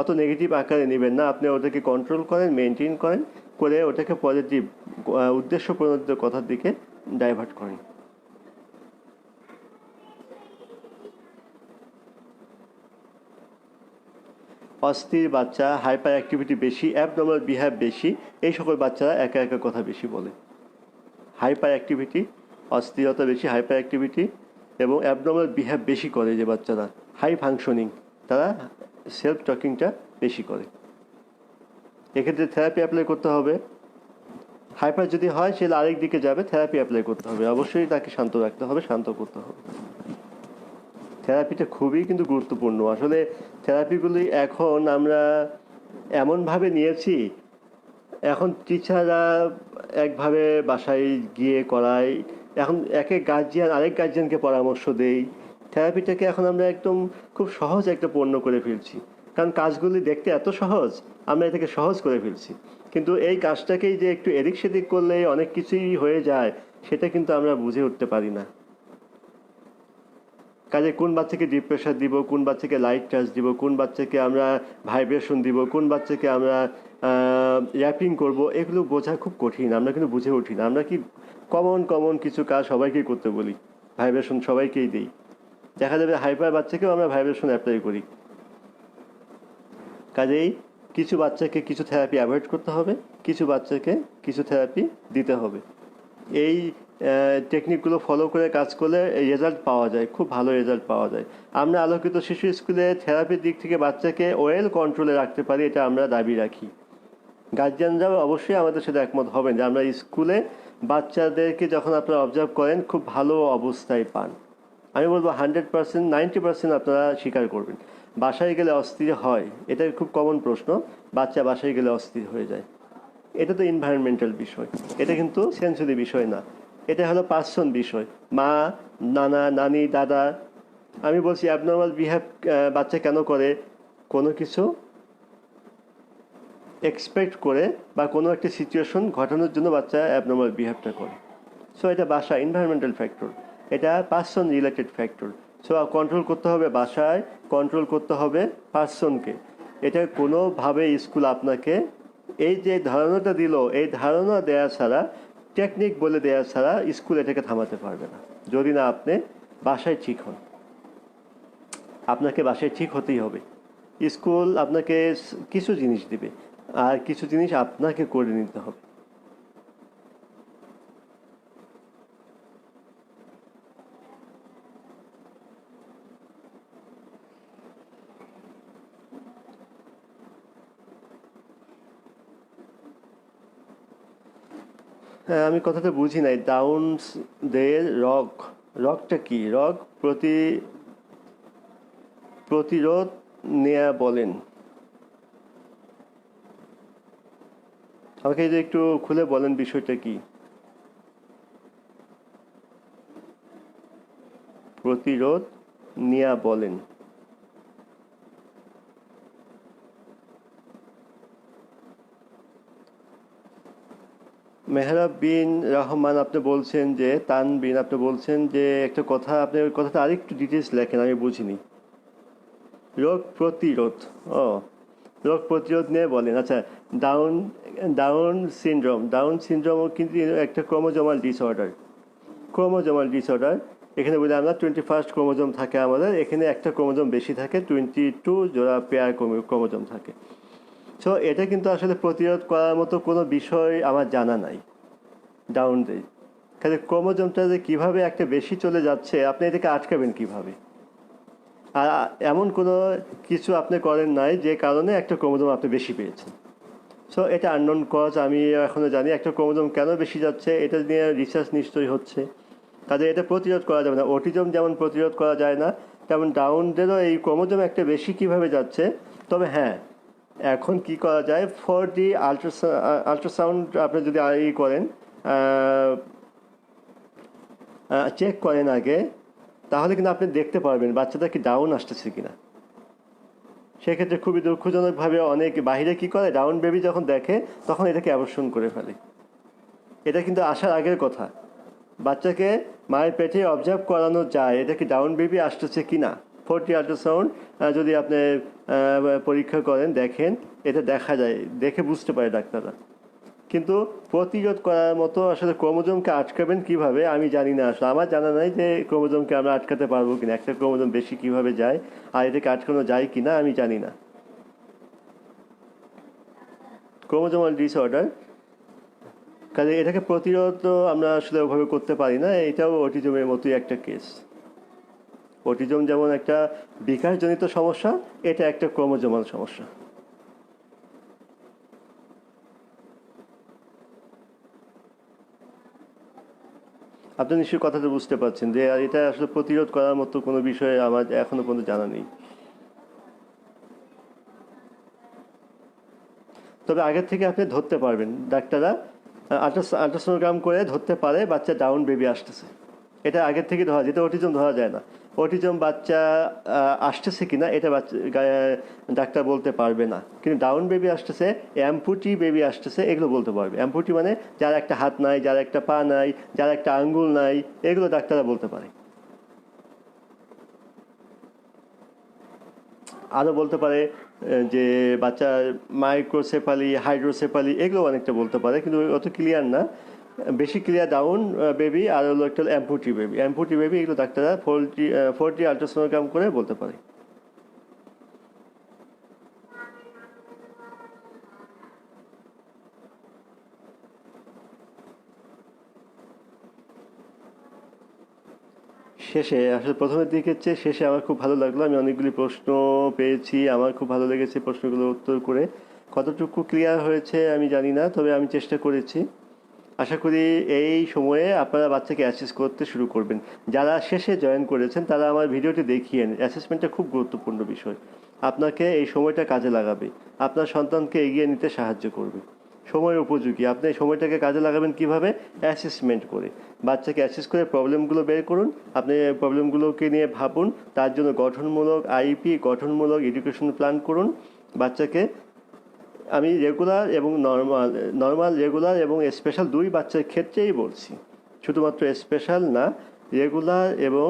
অত নেগেটিভ আকারে নেবেন না, আপনি ওটাকে কন্ট্রোল করেন, মেনটেন করেন, করে ওটাকে পজিটিভ উদ্দেশ্য প্রণোদিত কথার দিকে ডাইভার্ট করেন। অস্থির বাচ্চা, হাইপার অ্যাক্টিভিটি বেশি, অ্যাবনর্মাল বিহেভ বেশি, এই সকল বাচ্চারা একা একা কথা বেশি বলে। হাইপার অ্যাক্টিভিটি, অস্থিরতা বেশি, হাইপার অ্যাক্টিভিটি এবং অ্যাবনর্মাল বিহেভ বেশি করে যে বাচ্চারা, হাই ফাংশনিং, তারা সেলফ টকিংটা বেশি করে। এক্ষেত্রে থেরাপি অ্যাপ্লাই করতে হবে। হাইপার যদি হয় সে আরেক দিকে যাবে, থেরাপি অ্যাপ্লাই করতে হবে, অবশ্যই তাকে শান্ত রাখতে হবে, শান্ত করতে হবে। থেরাপিটা খুবই কিন্তু গুরুত্বপূর্ণ। আসলে থেরাপিগুলি এখন আমরা এমনভাবে নিয়েছি, এখন টিচাররা একভাবে বাসায় গিয়ে করায়, এখন এক এক গার্জিয়ান আরেক গার্জিয়ানকে পরামর্শ দেই। থেরাপিটাকে এখন আমরা একদম খুব সহজ একটা পণ্য করে ফেলছি, কারণ কাজগুলি দেখতে এত সহজ, আমরা এটাকে সহজ করে ফেলছি। কিন্তু এই কাজটাকেই যে একটু এদিক সেদিক করলে অনেক কিছুই হয়ে যায়, সেটা কিন্তু আমরা বুঝে উঠতে পারি না। কাজে কোন বাচ্চাকে ডিপ প্রেশার দিব, কোন বাচ্চাকে লাইট টাচ দিব, কোন বাচ্চাকে আমরা ভাইব্রেশন দিব, কোন বাচ্চাকে আমরা র্যাপিং করব, এগুলো বোঝা খুব কঠিন, আমরা কিন্তু বুঝে উঠি না। আমরা কি কমন কিছু কাজ সবাইকেই করতে বলি, ভাইব্রেশন সবাইকেই দিই, দেখা যাবে হাইপার বাচ্চাকেও আমরা ভাইব্রেশন অ্যাপ্লাই করি। কাজেই কিছু বাচ্চাকে কিছু থেরাপি অ্যাভয়েড করতে হবে, কিছু বাচ্চাকে কিছু থেরাপি দিতে হবে। এই টেকনিকগুলো ফলো করে কাজ করলে রেজাল্ট পাওয়া যায়, খুব ভালো রেজাল্ট পাওয়া যায়। আমরা আলোকিত শিশু স্কুলে থেরাপির দিক থেকে বাচ্চাকে ওয়েল কন্ট্রোলে রাখতে পারি, এটা আমরা দাবি রাখি। গার্জিয়ানরাও অবশ্যই আমাদের সাথে একমত হবেন যে আমরা স্কুলে বাচ্চাদেরকে যখন আপনারা অবজার্ভ করেন খুব ভালো অবস্থায় পান। আমি বলবো 100%, 90% আপনারা স্বীকার করবেন। বাসায় গেলে অস্থির হয়, এটা খুব কমন প্রশ্ন, বাচ্চা বাসায় গেলে অস্থির হয়ে যায়। এটা তো এনভায়রনমেন্টাল বিষয়, এটা কিন্তু সেন্সরি বিষয় না, এটা হলো পার্সন বিষয়। মা, নানা, নানি, দাদা। আমি বলছি অ্যাবনর্মাল বিহেভ বাচ্চা কেন করে, কোনো কিছু এক্সপেক্ট করে বা কোনো একটা সিচুয়েশন ঘটানোর জন্য বাচ্চা অ্যাবনর্মাল বিহেভটা করে। সো এটা বাসা, এনভায়রনমেন্টাল ফ্যাক্টর, এটা person related factor. So control করতে হবে বাসায়, কন্ট্রোল করতে হবে পার্সনকে। এটা কোনোভাবে স্কুল আপনাকে এই যে ধারণাটা দিল, এই ধারণা দেয়া ছাড়া, টেকনিক বলে দেয়া ছাড়া স্কুল এটাকে থামাতে পারবে না, যদি না আপনি বাসায় ঠিক হন। আপনাকে বাসায় ঠিক হতেই হবে। স্কুল আপনাকে কিছু জিনিস দিবে, আর কিছু জিনিস আপনাকে করে নিতে হবে। হ্যাঁ, আমি কথাটা বুঝি নাই। ডাউনস দের রক, রকটা কি? রক প্রতিরোধ নেয়া বলেন। আমাকে এই যে একটু খুলে বলেন বিষয়টা কি। প্রতিরোধ নেয়া বলেন। মেহরাব বিন রহমান আপনি বলছেন যে, তানবিন আপনি বলছেন যে একটা কথা, আপনি ওই কথাটা আরেকটু ডিটেলস লেখেন, আমি বুঝিনি। রোগ প্রতিরোধ, ও রোগ প্রতিরোধ নিয়ে বলেন। আচ্ছা, down down syndrome, down syndrome কিন্তু একটা ক্রোমোজোমাল ডিসঅর্ডার। ক্রোমোজোমাল ডিসঅর্ডার, এখানে বলি আমরা 21st ক্রোমোজোম থাকে আমাদের, এখানে একটা ক্রোমোজোম বেশি থাকে, 22 জোড়া পেয়ার ক্রোমোজোম থাকে। সো এটা কিন্তু আসলে প্রতিরোধ করার মতো কোনো বিষয় আমার জানা নাই ডাউন ডে। কাজে ক্রোমোজোমটা যে কীভাবে একটা বেশি চলে যাচ্ছে, আপনি এটাকে আটকাবেন কিভাবে? আর এমন কোনো কিছু আপনি করেন নাই যে কারণে একটা ক্রোমোজোম আপনি বেশি পেয়েছেন। সো এটা আননোন কজ, আমি এখনও জানি একটা ক্রোমোজোম কেন বেশি যাচ্ছে, এটা নিয়ে রিসার্চ নিশ্চয়ই হচ্ছে। কাজে এটা প্রতিরোধ করা যাবে না। অটিজম যেমন প্রতিরোধ করা যায় না, তেমন ডাউনদেরও এই ক্রোমোজোম একটা বেশি কিভাবে যাচ্ছে। তবে হ্যাঁ, এখন কি করা যায়, 4D আল্ট্রাসাউন্ড আপনি যদি করেন, চেক করেন আগে, তাহলে কিন্তু আপনি দেখতে পারবেন বাচ্চাটা কি ডাউন আসতেছে কিনা। সেক্ষেত্রে খুবই দুঃখজনকভাবে অনেক বাইরে কি করে, ডাউন বেবি যখন দেখে তখন এটাকে অ্যাবর্শন করে ফেলে। এটা কিন্তু আসার আগের কথা। বাচ্চাকে মায়ের পেটে অবজার্ভ করানো যায় এটা কি ডাউন বেবি আসতেছে কি না। 4T আল্ট্রাসাউন্ড যদি আপনি পরীক্ষা করেন, দেখেন, এটা দেখা যায়, দেখে বুঝতে পারে ডাক্তাররা। কিন্তু প্রতিরোধ করার মতো আসলে ক্রোমোজোমকে আটকাবেন কিভাবে আমি জানি না। আসলে আমার জানা নাই যে ক্রোমোজোমকে আমরা আটকাতে পারবো কিনা, একটা ক্রোমোজোম বেশি কিভাবে যায় আর এটাকে আটকানো যায় কিনা আমি জানি না। ক্রোমোজোমাল ডিসঅর্ডার, কাজে এটাকে প্রতিরোধ আমরা আসলে ওভাবে করতে পারি না। এটাও অটিজমের মতোই একটা কেস। অটিজম যেমন একটা বিকাশজনিত সমস্যা, এটা একটা ক্রোমোজোমাল সমস্যা। আপনি নিশ্চয়ই কথাটা বুঝতে পারছেন যে এটা আসলে প্রতিরোধ করার মতো কোনো বিষয় আমার এখনো পর্যন্ত জানা নেই। তবে আগের থেকে আপনি ধরতে পারবেন, ডাক্তাররা আল্ট্রাসোনোগ্রাম করে ধরতে পারে বাচ্চা ডাউন বেবি আসতেছে। এটা আগের থেকে ধরা, যেটা অটিজম ধরা যায় না। অটিজম বাচ্চা আসতেছে কিনা এটা ডাক্তার বলতে পারবে না, কিন্তু ডাউন বেবি আসতেছে, অ্যাম্পুটি বেবি আসতেছে, এগুলো বলতে পারবে। অ্যাম্পুটি মানে যার একটা হাত নাই, যার একটা পা নাই, যার একটা আঙ্গুল নাই, এগুলো ডাক্তাররা বলতে পারে। আরও বলতে পারে যে বাচ্চার মাইক্রোসেফালি, হাইড্রোসেফালি, এগুলো অনেকটা বলতে পারে, কিন্তু অত ক্লিয়ার না। বেশি ক্লিয়ার ডাউন বেবি আর হলো একটা অ্যাম্পুটি বেবি। অ্যাম্পুটি বেবি এগুলো ডাক্তাররা 4T আল্ট্রাসোনোগ্রাম করে বলতে পারে। শেষে আসলে প্রথমের দিকের চেয়ে শেষে আমার খুব ভালো লাগলো। আমি অনেকগুলি প্রশ্ন পেয়েছি, আমার খুব ভালো লেগেছে প্রশ্নগুলোর উত্তর করে। কতটুকু ক্লিয়ার হয়েছে আমি জানি না, তবে আমি চেষ্টা করেছি। আশা করি এই সময়ে আপনারা বাচ্চাকে অ্যাসেস করতে শুরু করবেন। যারা শেষে জয়েন করেছেন তারা আমার ভিডিওটি দেখিয়েন। অ্যাসেসমেন্টটা খুব গুরুত্বপূর্ণ বিষয়, আপনাকে এই সময়টা কাজে লাগাবে, আপনার সন্তানকে এগিয়ে নিতে সাহায্য করবে। সময় উপযোগী, আপনি এই সময়টাকে কাজে লাগাবেন কিভাবে? অ্যাসেসমেন্ট করে। বাচ্চাকে অ্যাসেস করে প্রবলেমগুলো বের করুন, আপনি প্রবলেমগুলোকে নিয়ে ভাবুন, তার জন্য গঠনমূলক আইপি, গঠনমূলক এডুকেশন প্ল্যান করুন। বাচ্চাকে আমি রেগুলার এবং নর্মাল, রেগুলার এবং স্পেশাল দুই বাচ্চার ক্ষেত্রেই বলছি, শুধুমাত্র স্পেশাল না, রেগুলার এবং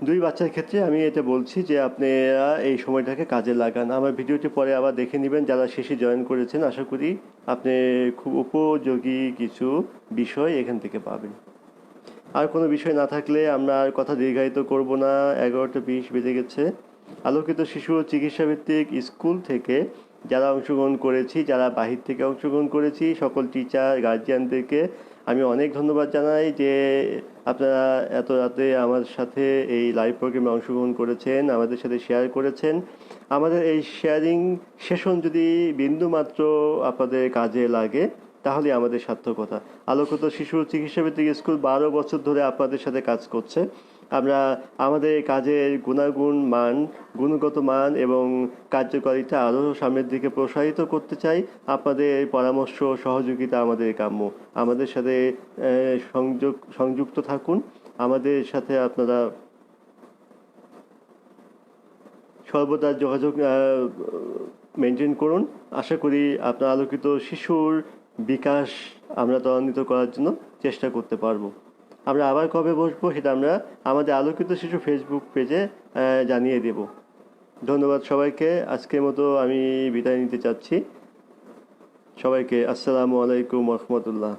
দুই বাচ্চার ক্ষেত্রে আমি এটা বলছি যে আপনারা এই সময়টাকে কাজে লাগান। আমার ভিডিওটি পরে আবার দেখে নেবেন যারা শেষে জয়েন করেছেন। আশা করি আপনি খুব উপযোগী কিছু বিষয় এখান থেকে পাবেন। আর কোনো বিষয় না থাকলে আমরা আর কথা দীর্ঘায়িত করব না। 11টা 20 বেজে গেছে। আলোকিত শিশু চিকিৎসাভিত্তিক স্কুল থেকে যারা অংশগ্রহণ করেছি, যারা বাহির থেকে অংশগ্রহণ করেছি, সকল টিচার, গার্জিয়ানদেরকে আমি অনেক ধন্যবাদ জানাই যে আপনারা এত রাতে আমার সাথে এই লাইভ প্রোগ্রামে অংশগ্রহণ করেছেন, আমাদের সাথে শেয়ার করেছেন। আমাদের এই শেয়ারিং সেশন যদি বিন্দুমাত্র আপনাদের কাজে লাগে তাহলে আমাদের সার্থকতা। আলোকিত শিশু চিকিৎসাভিত্তিক স্কুল 12 বছর ধরে আপনাদের সাথে কাজ করছে। আমরা আমাদের কাজের গুণগত মান এবং কার্যকারিতা আরও সামনের দিকে প্রসারিত করতে চাই। আপনাদের পরামর্শ, সহযোগিতা আমাদের কাম্য। আমাদের সাথে সংযুক্ত থাকুন, আমাদের সাথে আপনারা সর্বদা যোগাযোগ মেনটেন করুন। আশা করি আপনার আলোকিত শিশুর বিকাশ আমরা ত্বরান্বিত করার জন্য চেষ্টা করতে পারবো। আমরা আবার কবে বসবো সেটা আমরা আমাদের আলোকিত শিশু ফেসবুক পেজে জানিয়ে দেব। ধন্যবাদ সবাইকে। আজকের মতো আমি বিদায় নিতে চাচ্ছি। সবাইকে আসসালামু আলাইকুম রহমতুল্লাহ।